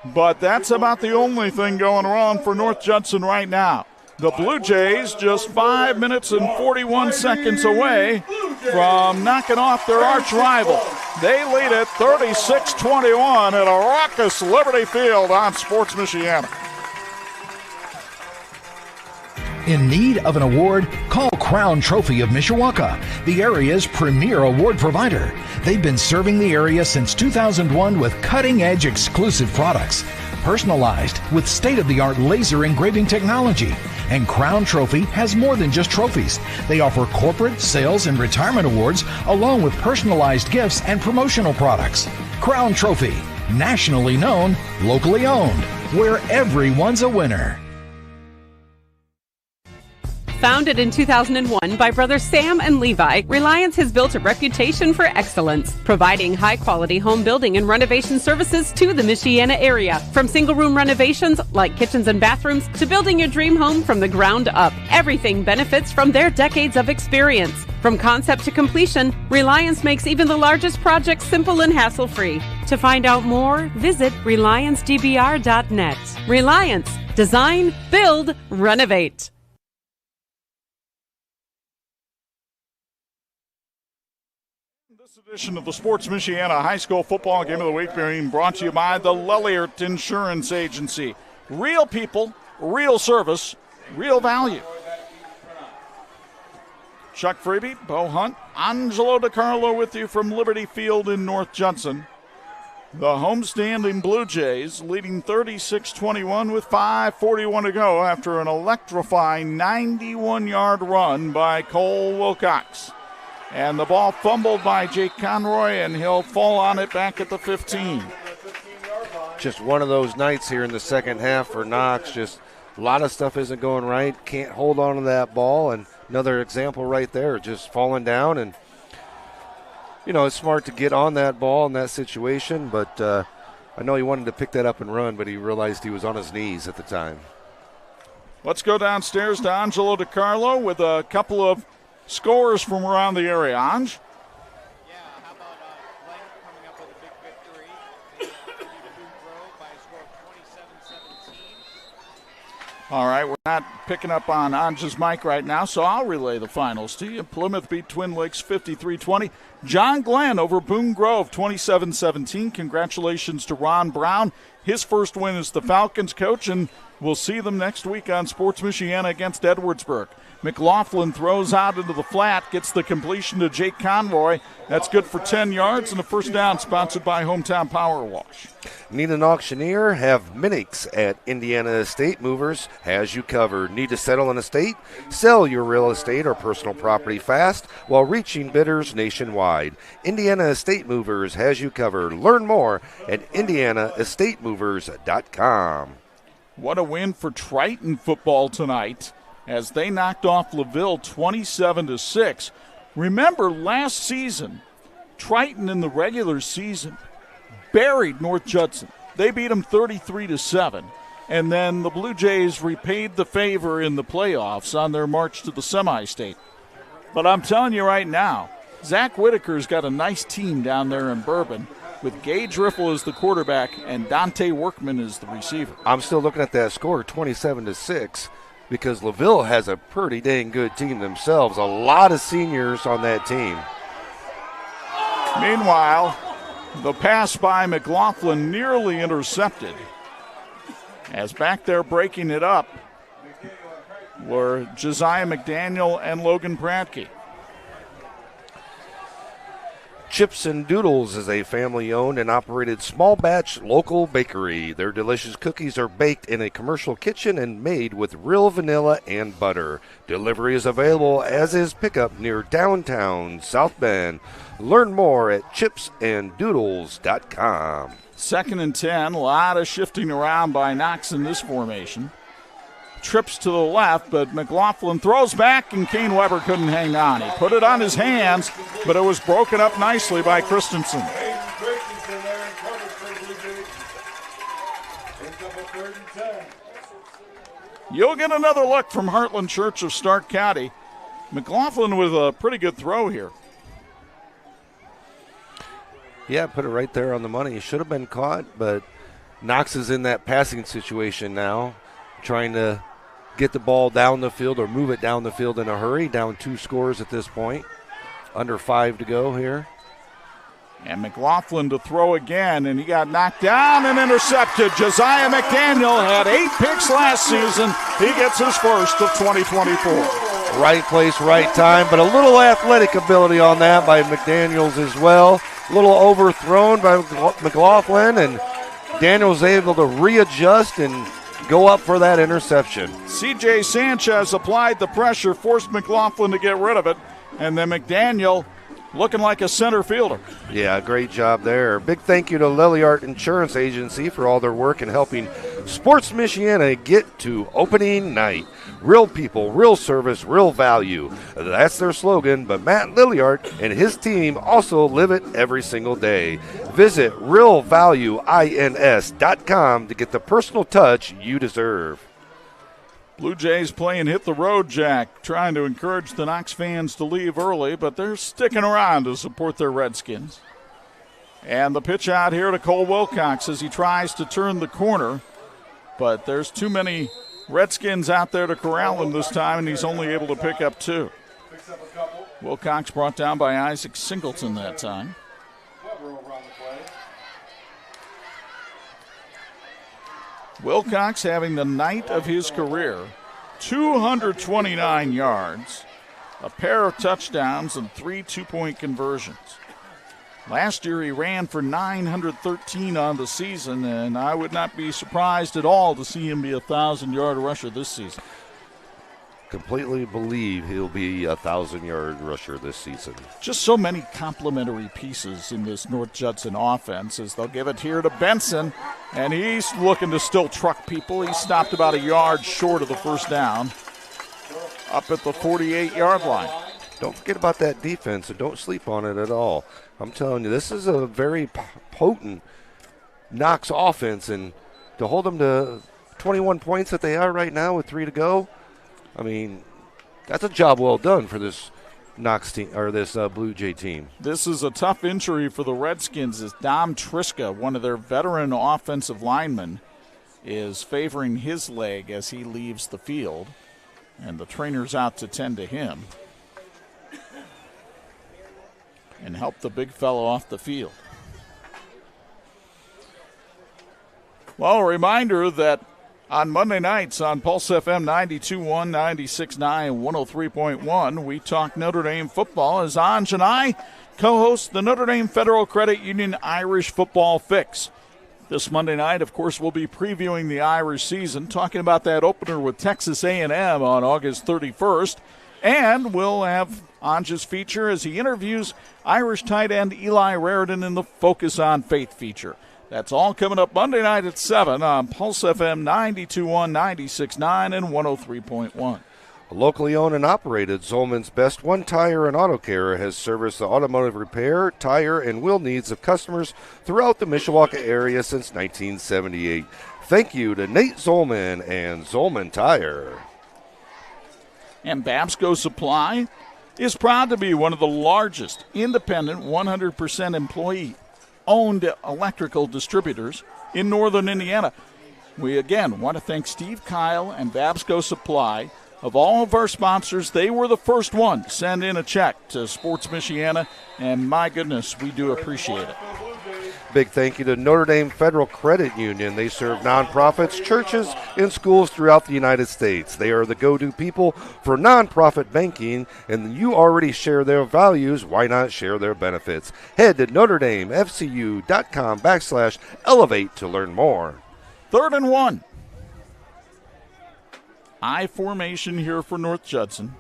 Speaker 3: But that's about the only thing going wrong for North Judson right now. The Blue Jays just 5 minutes and 41 seconds away from knocking off their arch rival. They lead it 36-21 at a raucous Liberty Field on Sports Michiana.
Speaker 25: In need of an award? Call Crown Trophy of Mishawaka, the area's premier award provider. They've been serving the area since 2001 with cutting-edge exclusive products, personalized with state-of-the-art laser engraving technology. And Crown Trophy has more than just trophies. They offer corporate, sales, and retirement awards, along with personalized gifts and promotional products. Crown Trophy, nationally known, locally owned, where everyone's a winner.
Speaker 20: Founded in 2001 by brothers Sam and Levi, Reliance has built a reputation for excellence, providing high-quality home building and renovation services to the Michiana area. From single-room renovations like kitchens and bathrooms to building your dream home from the ground up, everything benefits from their decades of experience. From concept to completion, Reliance makes even the largest projects simple and hassle-free. To find out more, visit RelianceDBR.net. Reliance. Design, build, renovate.
Speaker 3: Edition of the Sports Michiana High School Football Game of the Week being brought to you by the Lilliard Insurance Agency. Real people, real service, real value. Chuck Freeby, Bo Hunt, Angelo DiCarlo with you from Liberty Field in North Judson. The homestanding Blue Jays leading 36-21 with 5:41 to go after an electrifying 91-yard run by Cole Wilcox. And the ball fumbled by Jake Conroy, and he'll fall on it back at the 15.
Speaker 7: Just one of those nights here in the second half for Knox. Just a lot of stuff isn't going right. Can't hold on to that ball. And another example right there, just falling down. And, you know, it's smart to get on that ball in that situation. But I know he wanted to pick that up and run, but he realized he was on his knees at the time.
Speaker 3: Let's go downstairs to Angelo DiCarlo with a couple of scores from around the area. Ange?
Speaker 1: Yeah, how about Glenn coming up with a big victory? They defeated Boone Grove by a score of 27-17.
Speaker 3: All right, we're not picking up on Ange's mic right now, so I'll relay the finals to you. Plymouth beat Twin Lakes 53-20. John Glenn over Boone Grove 27-17. Congratulations to Ron Brown. His first win as the Falcons coach, and we'll see them next week on Sports Michiana against Edwardsburg. McLaughlin throws out into the flat, gets the completion to Jake Conroy. That's good for 10 yards and a first down, sponsored by Hometown Power Wash.
Speaker 7: Need an auctioneer? Have Minix at Indiana Estate Movers has you covered. Need to settle an estate? Sell your real estate or personal property fast while reaching bidders nationwide. Indiana Estate Movers has you covered. Learn more at IndianaEstateMovers.com.
Speaker 3: What a win for Triton football tonight as they knocked off LaVille 27-6. Remember last season, Triton in the regular season buried North Judson. They beat them 33-7. And then the Blue Jays repaid the favor in the playoffs on their march to the semi-state. But I'm telling you right now, Zach Whitaker's got a nice team down there in Bourbon with Gage Riffle as the quarterback and Dante Workman as the receiver.
Speaker 7: I'm still looking at that score, 27-6, because LaVille has a pretty dang good team themselves. A lot of seniors on that team.
Speaker 3: Meanwhile, the pass by McLaughlin nearly intercepted. As back there breaking it up were Josiah McDaniel and Logan Pratke.
Speaker 7: Chips and Doodles is a family-owned and operated small-batch local bakery. Their delicious cookies are baked in a commercial kitchen and made with real vanilla and butter. Delivery is available, as is pickup near downtown South Bend. Learn more at chipsanddoodles.com.
Speaker 3: 2nd and 10, a lot of shifting around by Knox in this formation. Trips to the left, but McLaughlin throws back, and Kane Weber couldn't hang on. He put it on his hands, but it was broken up nicely by Christensen. You'll get another look from Heartland Church of Stark County. McLaughlin with a pretty good throw here.
Speaker 7: Yeah, put it right there on the money. He should have been caught, but Knox is in that passing situation now, trying to get the ball down the field or move it down the field in a hurry. Down 2 scores at this point. Under 5 to go here.
Speaker 3: And McLaughlin to throw again, and he got knocked down and intercepted. Josiah McDaniel had 8 picks last season. He gets his first of 2024.
Speaker 7: Right place, right time, but a little athletic ability on that by McDaniels as well. A little overthrown by McLaughlin, and Daniels able to readjust and go up for that interception.
Speaker 3: C.J. Sanchez applied the pressure, forced McLaughlin to get rid of it, and then McDaniel looking like a center fielder.
Speaker 7: Yeah, great job there. Big thank you to Lilliard Insurance Agency for all their work in helping Sports Michiana get to opening night. Real people, real service, real value. That's their slogan, but Matt Lilliard and his team also live it every single day. Visit realvalueins.com to get the personal touch you deserve.
Speaker 3: Blue Jays playing hit the road, Jack, trying to encourage the Knox fans to leave early, but they're sticking around to support their Redskins. And the pitch out here to Cole Wilcox as he tries to turn the corner, but there's too many Redskins out there to corral him this time, and he's only able to pick up 2. Wilcox brought down by Isaac Singleton that time. Wilcox having the night of his career, 229 yards, a pair of touchdowns, and 3 two-point conversions. Last year he ran for 913 on the season, and I would not be surprised at all to see him be a 1,000-yard rusher this season.
Speaker 7: Completely believe he'll be a 1,000-yard rusher this season.
Speaker 3: Just so many complementary pieces in this North Judson offense as they'll give it here to Benson, and he's looking to still truck people. He stopped about a yard short of the first down, up at the 48-yard line.
Speaker 7: Don't forget about that defense, and don't sleep on it at all. I'm telling you, this is a very potent Knox offense, and to hold them to 21 points that they are right now with 3 to go, I mean, that's a job well done for this Knox team, or this Blue Jay team.
Speaker 3: This is a tough injury for the Redskins as Dom Triska, one of their veteran offensive linemen, is favoring his leg as he leaves the field, and the trainer's out to tend to him and help the big fellow off the field. Well, a reminder that on Monday nights on Pulse FM 92.1, 96.9, and 103.1, we talk Notre Dame football as Anj and I co-host the Notre Dame Federal Credit Union Irish Football Fix. This Monday night, of course, we'll be previewing the Irish season, talking about that opener with Texas A&M on August 31st, and we'll have Anj's feature as he interviews Irish tight end Eli Raridan in the Focus on Faith feature. That's all coming up Monday night at 7 on Pulse FM 92.1, 96.9, and 103.1.
Speaker 7: Locally owned and operated, Zolman's Best One Tire and Auto Care has serviced the automotive repair, tire, and wheel needs of customers throughout the Mishawaka area since 1978. Thank you to Nate Zolman and Zolman Tire.
Speaker 3: And Babsco Supply is proud to be one of the largest independent 100% employee-owned electrical distributors in northern Indiana. We again want to thank Steve Kyle and Babsco Supply. Of all of our sponsors, they were the first one to send in a check to Sports Michiana, and my goodness, we do appreciate it.
Speaker 7: Big thank you to Notre Dame Federal Credit Union. They serve nonprofits, churches, and schools throughout the United States. They are the go-to people for nonprofit banking, and you already share their values. Why not share their benefits? Head to NotreDameFCU.com/elevate to learn more.
Speaker 3: 3rd and 1. I formation here for North Judson.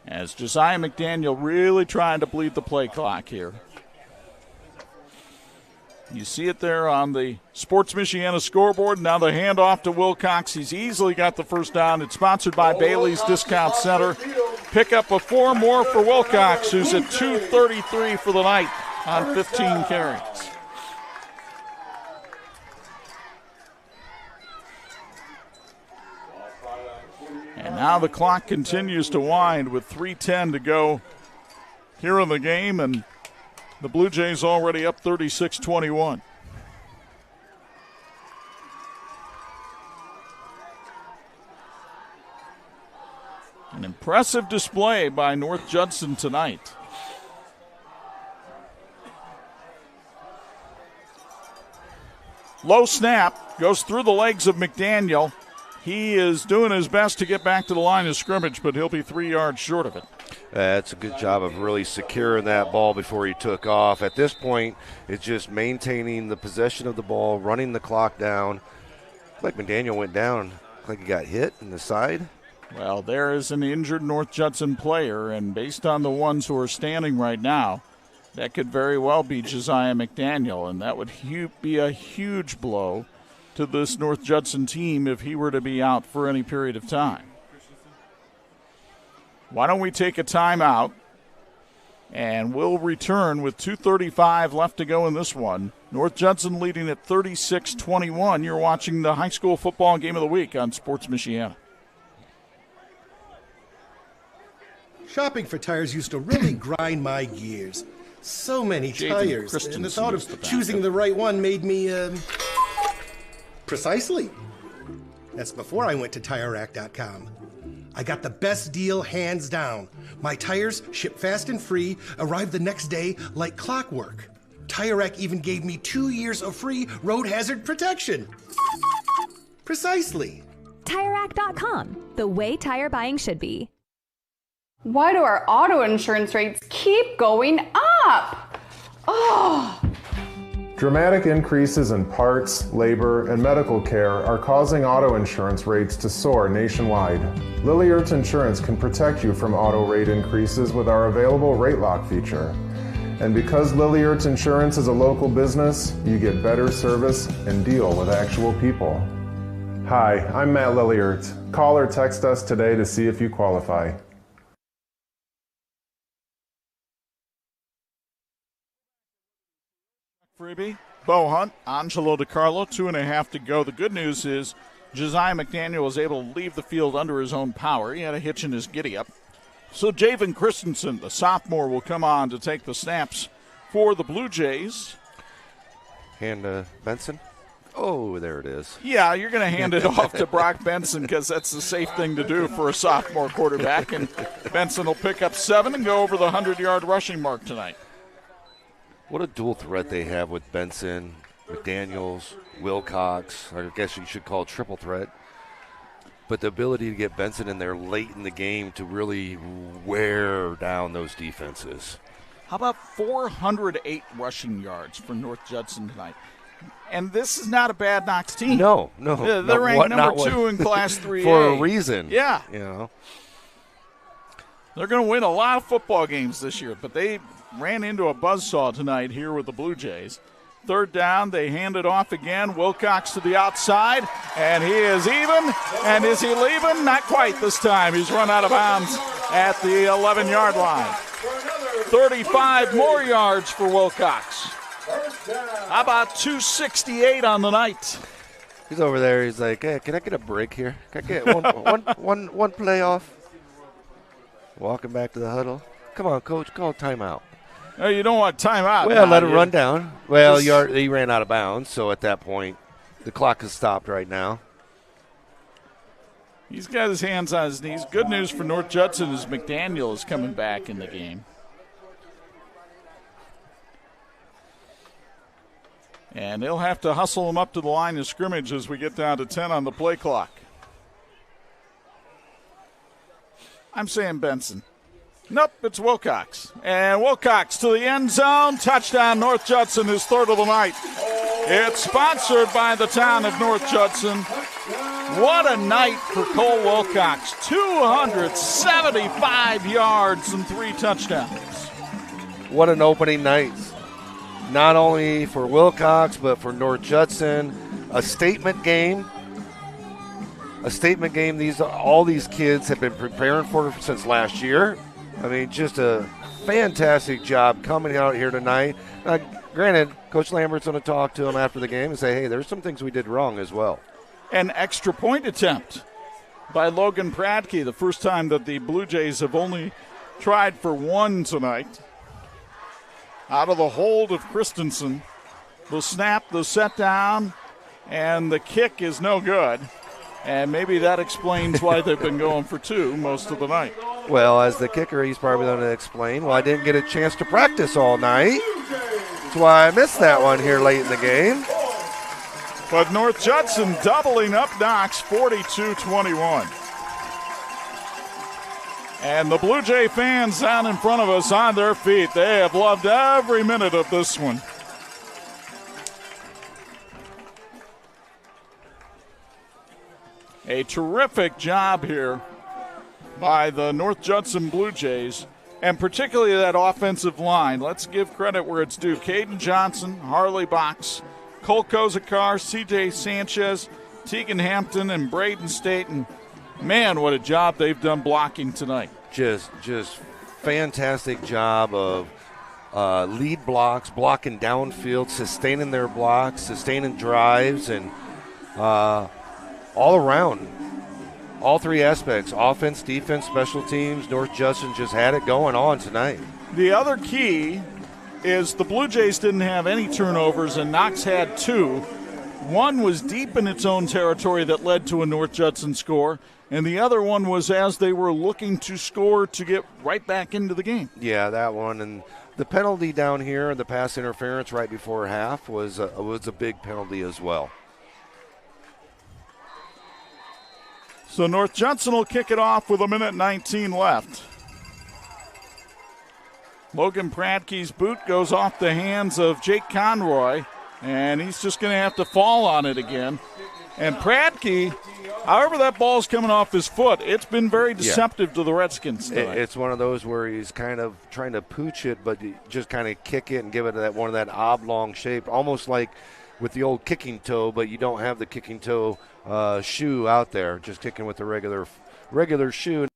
Speaker 3: As Josiah McDaniel really trying to bleed the play clock here. You see it there on the Sports Michiana scoreboard. Now the handoff to Wilcox. He's easily got the first down. It's sponsored by Bailey's Discount Center. Pick up a 4 more for Wilcox, who's at 233 for the night on 15 carries. And now the clock continues to wind with 3:10 to go here in the game, and the Blue Jays already up 36-21. An impressive display by North Judson tonight. Low snap, goes through the legs of McDaniel. He is doing his best to get back to the line of scrimmage, but he'll be 3 yards short of it.
Speaker 7: That's a good job of really securing that ball before he took off. At this point, it's just maintaining the possession of the ball, running the clock down. Like McDaniel went down, like he got hit in the side.
Speaker 3: Well, there is an injured North Judson player, and based on the ones who are standing right now, that could very well be Josiah McDaniel, and that would be a huge blow to this North Judson team if he were to be out for any period of time. Why don't we take a timeout, and we'll return with 2:35 left to go in this one. North Judson leading at 36-21. You're watching the high school football game of the week on Sports Michiana.
Speaker 11: Shopping for tires used to really grind my gears. So many tires, and the thought of choosing the right one made me, Precisely. That's before I went to TireRack.com. I got the best deal hands down. My tires ship fast and free, arrive the next day like clockwork. Tire Rack even gave me 2 years of free road hazard protection. Precisely.
Speaker 8: TireRack.com, the way tire buying should be.
Speaker 6: Why do our auto insurance rates keep going up? Oh.
Speaker 10: Dramatic increases in parts, labor, and medical care are causing auto insurance rates to soar nationwide. Lilliard's Insurance can protect you from auto rate increases with our available rate lock feature. And because Lilliard's Insurance is a local business, you get better service and deal with actual people. Hi, I'm Matt Lilliard. Call or text us today to see if you qualify.
Speaker 3: Freebie, Bo Hunt, Angelo DiCarlo, 2.5 to go. The good news is Josiah McDaniel was able to leave the field under his own power. He had a hitch in his giddy-up. So Javen Christensen, the sophomore, will come on to take the snaps for the Blue Jays.
Speaker 7: Hand Benson. Oh, there it is.
Speaker 3: Yeah, you're going to hand it off to Brock Benson because that's the safe thing to do for a sophomore quarterback. And Benson will pick up 7 and go over the 100-yard rushing mark tonight.
Speaker 7: What a dual threat they have with Benson, McDaniels, Wilcox. I guess you should call it triple threat. But the ability to get Benson in there late in the game to really wear down those defenses.
Speaker 3: How about 408 rushing yards for North Judson tonight? And this is not a bad Knox team.
Speaker 7: No.
Speaker 3: They're ranked number 2 in Class 3A.
Speaker 7: For a reason.
Speaker 3: Yeah.
Speaker 7: You know.
Speaker 3: They're going to win a lot of football games this year, but they ran into a buzzsaw tonight here with the Blue Jays. Third down, they hand it off again. Wilcox to the outside, and he is even. And is he leaving? Not quite this time. He's run out of bounds at the 11-yard line. 35 more yards for Wilcox. How about 268 on the night?
Speaker 7: He's over there. He's like, hey, can I get a break here? Can I get one play off? Walking back to the huddle. Come on, Coach, call timeout.
Speaker 3: No, you don't want timeout.
Speaker 7: Well, let him run down. Well, he ran out of bounds, so at that point, the clock has stopped right now.
Speaker 3: He's got his hands on his knees. Good news for North Judson is McDaniel is coming back in the game. And they'll have to hustle him up to the line of scrimmage as we get down to 10 on the play clock. I'm saying Benson. Nope, it's Wilcox. And Wilcox to the end zone. Touchdown, North Judson, his third of the night. It's sponsored by the town of North Judson. What a night for Cole Wilcox. 275 yards and 3 touchdowns.
Speaker 7: What an opening night. Not only for Wilcox, but for North Judson. A statement game. A statement game all these kids have been preparing for since last year. I mean, just a fantastic job coming out here tonight. Granted, Coach Lambert's going to talk to him after the game and say, hey, there's some things we did wrong as well.
Speaker 3: An extra point attempt by Logan Pradke, the first time that the Blue Jays have only tried for one tonight. Out of the hold of Christensen. The snap, the set down, and the kick is no good. And maybe that explains why they've been going for 2 most of the night.
Speaker 7: Well, as the kicker, he's probably going to explain, well, I didn't get a chance to practice all night. That's why I missed that one here late in the game.
Speaker 3: But North Judson doubling up Knox 42-21. And the Blue Jay fans down in front of us on their feet, they have loved every minute of this one. A terrific job here by the North Judson Blue Jays, and particularly that offensive line. Let's give credit where it's due. Caden Johnson, Harley Box, Cole Kozakar, C.J. Sanchez, Tegan Hampton, and Braden Staten. Man, what a job they've done blocking tonight.
Speaker 7: Just fantastic job of lead blocks, blocking downfield, sustaining their blocks, sustaining drives, and all around, all 3 aspects, offense, defense, special teams. North Judson just had it going on tonight.
Speaker 3: The other key is the Blue Jays didn't have any turnovers, and Knox had 2. One was deep in its own territory that led to a North Judson score, and the other one was as they were looking to score to get right back into the game.
Speaker 7: Yeah, that one. And the penalty down here, the pass interference right before half, was a big penalty as well.
Speaker 3: So North Judson will kick it off with 1:19 left. Logan Pradke's boot goes off the hands of Jake Conroy, and he's just going to have to fall on it again. And Pradke, however that ball's coming off his foot, it's been very deceptive to the Redskins tonight.
Speaker 7: It's one of those where he's kind of trying to pooch it, but just kind of kick it and give it that oblong shape, almost like with the old kicking toe, but you don't have the kicking toe shoe out there, just kicking with the regular shoe.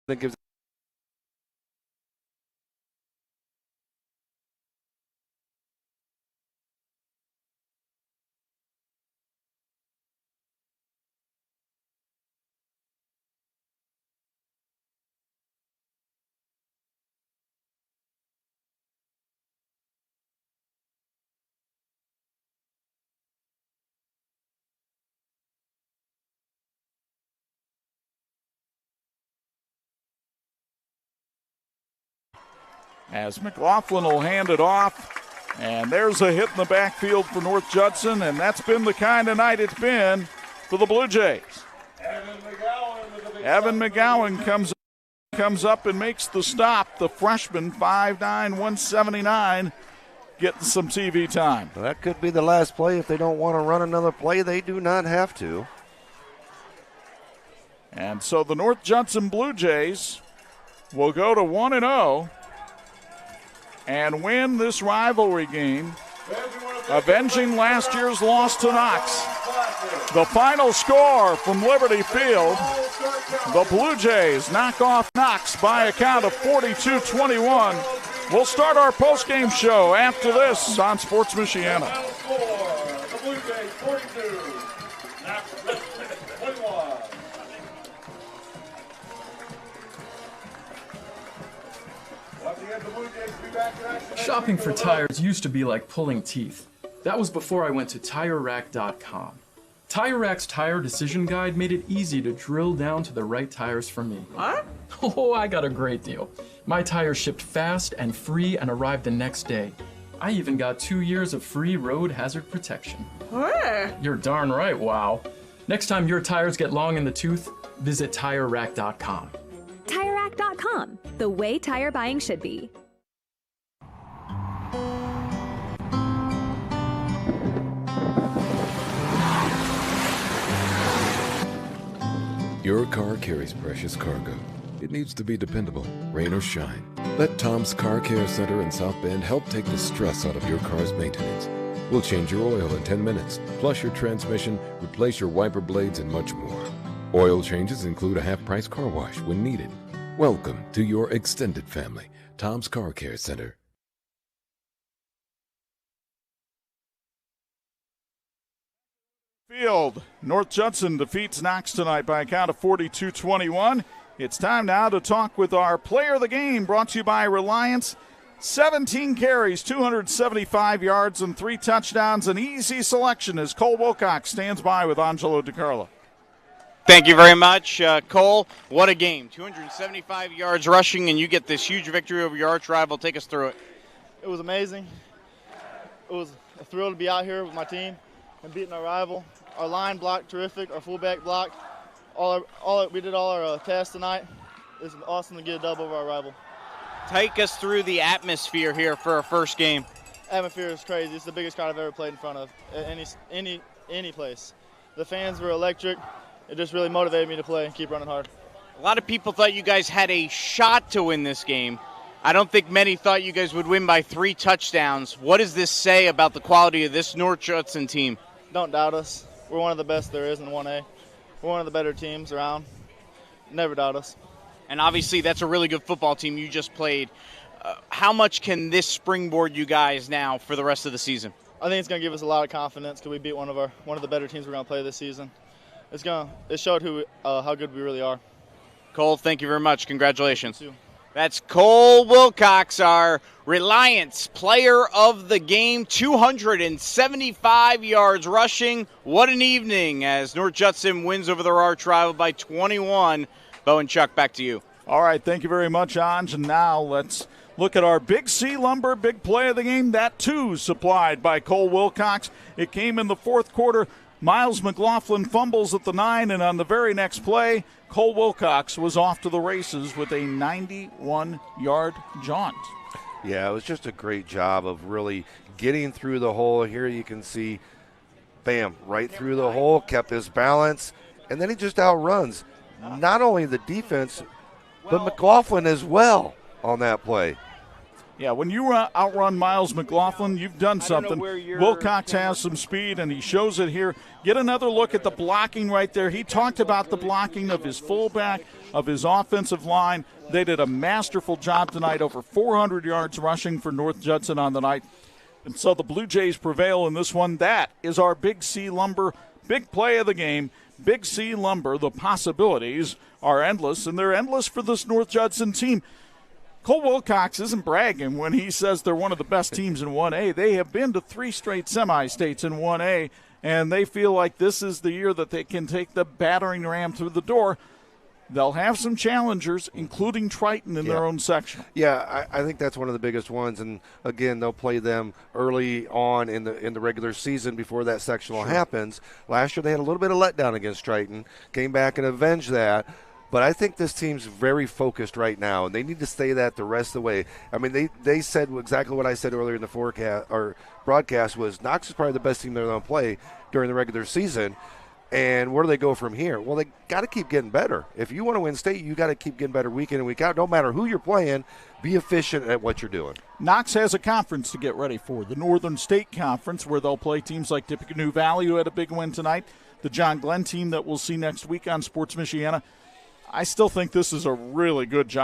Speaker 7: That gives
Speaker 3: as McLaughlin will hand it off. And there's a hit in the backfield for North Judson, and that's been the kind of night it's been. for the Blue Jays. Evan McGowan comes up and makes the stop. The freshman, 5'9", 179, getting some TV time.
Speaker 7: Well, that could be the last play. If they don't want to run another play, they do not have to.
Speaker 3: And so the North Judson Blue Jays will go to 1-0 and win this rivalry game, avenging last year's loss to Knox. The final score from Liberty Field, the Blue Jays knock off Knox by a count of 42-21. We'll start our postgame show after this on Sports Michiana.
Speaker 16: The Blue Jays 42, Knox 21.
Speaker 5: Shopping for tires used to be like pulling teeth. That was before I went to TireRack.com. Tire Rack's tire decision guide made it easy to drill down to the right tires for me. What? Oh, I got a great deal. My tires shipped fast and free and arrived the next day. I even got 2 years of free road hazard protection.
Speaker 14: Where?
Speaker 5: You're darn right, wow. Next time your tires get long in the tooth, visit TireRack.com.
Speaker 8: TireRack.com, the way tire buying should be.
Speaker 12: Your car carries precious cargo. It needs to be dependable, rain or shine. Let Tom's Car Care Center in South Bend help take the stress out of your car's maintenance. We'll change your oil in 10 minutes, flush your transmission, replace your wiper blades, and much more. Oil changes include a half-price car wash when needed. Welcome to your extended family, Tom's Car Care Center.
Speaker 3: Field. North Judson defeats Knox tonight by a count of 42-21. It's time now to talk with our player of the game, brought to you by Reliance. 17 carries, 275 yards, and 3 touchdowns. An easy selection as Cole Wilcox stands by with Angelo DiCarlo.
Speaker 1: Thank you very much, Cole. What a game. 275 yards rushing, and you get this huge victory over your arch rival. Take us through it.
Speaker 17: It was amazing. It was a thrill to be out here with my team and beating our rival. Our line blocked terrific. Our fullback blocked. We did all our tests tonight. It's awesome to get a dub over our rival.
Speaker 1: Take us through the atmosphere here for our first game.
Speaker 17: Atmosphere is crazy. It's the biggest crowd I've ever played in front of at any place. The fans were electric. It just really motivated me to play and keep running hard.
Speaker 1: A lot of people thought you guys had a shot to win this game. I don't think many thought you guys would win by 3 touchdowns. What does this say about the quality of this North Judson team?
Speaker 17: Don't doubt us. We're one of the best there is in 1A. We're one of the better teams around. Never doubt us.
Speaker 1: And obviously that's a really good football team you just played. How much can this springboard you guys now for the rest of the season?
Speaker 17: I think it's going to give us a lot of confidence because we beat one of the better teams we're going to play this season. It showed how good we really are.
Speaker 1: Cole, thank you very much. Congratulations.
Speaker 17: Thank you.
Speaker 1: That's Cole Wilcox, our Reliance player of the game. 275 yards rushing. What an evening as North Judson wins over their arch rival by 21. Bo and Chuck, back to you.
Speaker 3: All right, thank you very much, Anj. And now let's look at our Big C Lumber big play of the game. That, too, supplied by Cole Wilcox. It came in the fourth quarter. Miles McLaughlin fumbles at the 9, and on the very next play, Cole Wilcox was off to the races with a 91-yard jaunt.
Speaker 7: Yeah, it was just a great job of really getting through the hole. Here you can see, bam, right through the hole, kept his balance, and then he just outruns not only the defense, but McLaughlin as well on that play.
Speaker 3: Yeah, when you outrun Miles McLaughlin, you've done something. Wilcox has some speed, and he shows it here. Get another look at the blocking right there. He talked about the blocking of his fullback, of his offensive line. They did a masterful job tonight, over 400 yards rushing for North Judson on the night. And so the Blue Jays prevail in this one. That is our Big C Lumber big play of the game. Big C Lumber, the possibilities are endless, and they're endless for this North Judson team. Cole Wilcox isn't bragging when he says they're one of the best teams in 1A. They have been to 3 straight semi-states in 1A, and they feel like this is the year that they can take the battering ram through the door.
Speaker 2: they'll have some challengers, including Triton in their own section.
Speaker 7: Yeah, I think that's one of the biggest ones. And, again, they'll play them early on in the regular season before that sectional happens. Last year they had a little bit of letdown against Triton, came back and avenged that. But I think this team's very focused right now, and they need to stay that the rest of the way. I mean, they said exactly what I said earlier in the forecast or broadcast was Knox is probably the best team they're going to play during the regular season. And where do they go from here? Well, they got to keep getting better. If you want to win state, you got to keep getting better week in and week out. No matter who you're playing, be efficient at what you're doing.
Speaker 2: Knox has a conference to get ready for, the Northern State Conference, where they'll play teams like Tippecanoe Valley, who had a big win tonight, the John Glenn team that we'll see next week on Sports Michiana. I still think this is a really good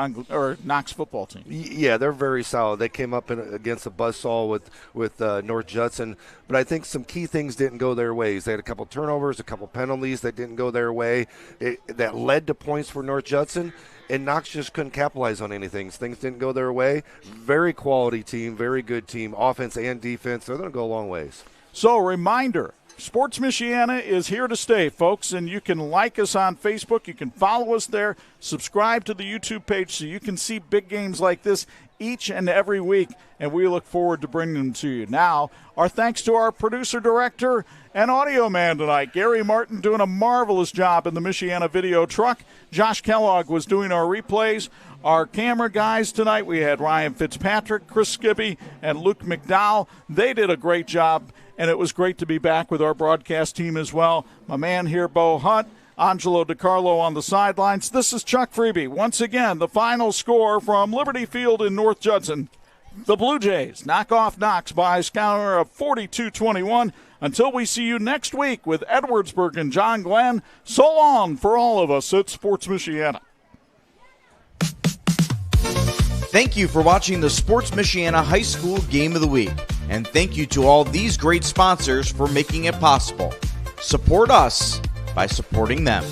Speaker 2: Knox football team.
Speaker 7: Yeah, they're very solid. They came up against a buzzsaw with North Judson, but I think some key things didn't go their ways. They had a couple turnovers, a couple penalties that didn't go their way that led to points for North Judson, and Knox just couldn't capitalize on anything. Things didn't go their way. Very quality team, very good team, offense and defense. They're going to go a long ways.
Speaker 2: So, reminder, Sports Michiana is here to stay, folks, and you can like us on Facebook. You can follow us there. Subscribe to the YouTube page so you can see big games like this each and every week, and we look forward to bringing them to you. Now, our thanks to our producer, director, and audio man tonight, Gary Martin, doing a marvelous job in the Michiana video truck. Josh Kellogg was doing our replays. Our camera guys tonight, we had Ryan Fitzpatrick, Chris Skibby, and Luke McDowell. They did a great job, and it was great to be back with our broadcast team as well. My man here, Bo Hunt, Angelo DiCarlo on the sidelines. This is Chuck Freeby. Once again, the final score from Liberty Field in North Judson. The Blue Jays knock off Knox by a score of 42-21. Until we see you next week with Edwardsburg and John Glenn, so long for all of us at Sports Michiana.
Speaker 14: Thank you for watching the Sports Michiana High School Game of the Week. And thank you to all these great sponsors for making it possible. Support us by supporting them.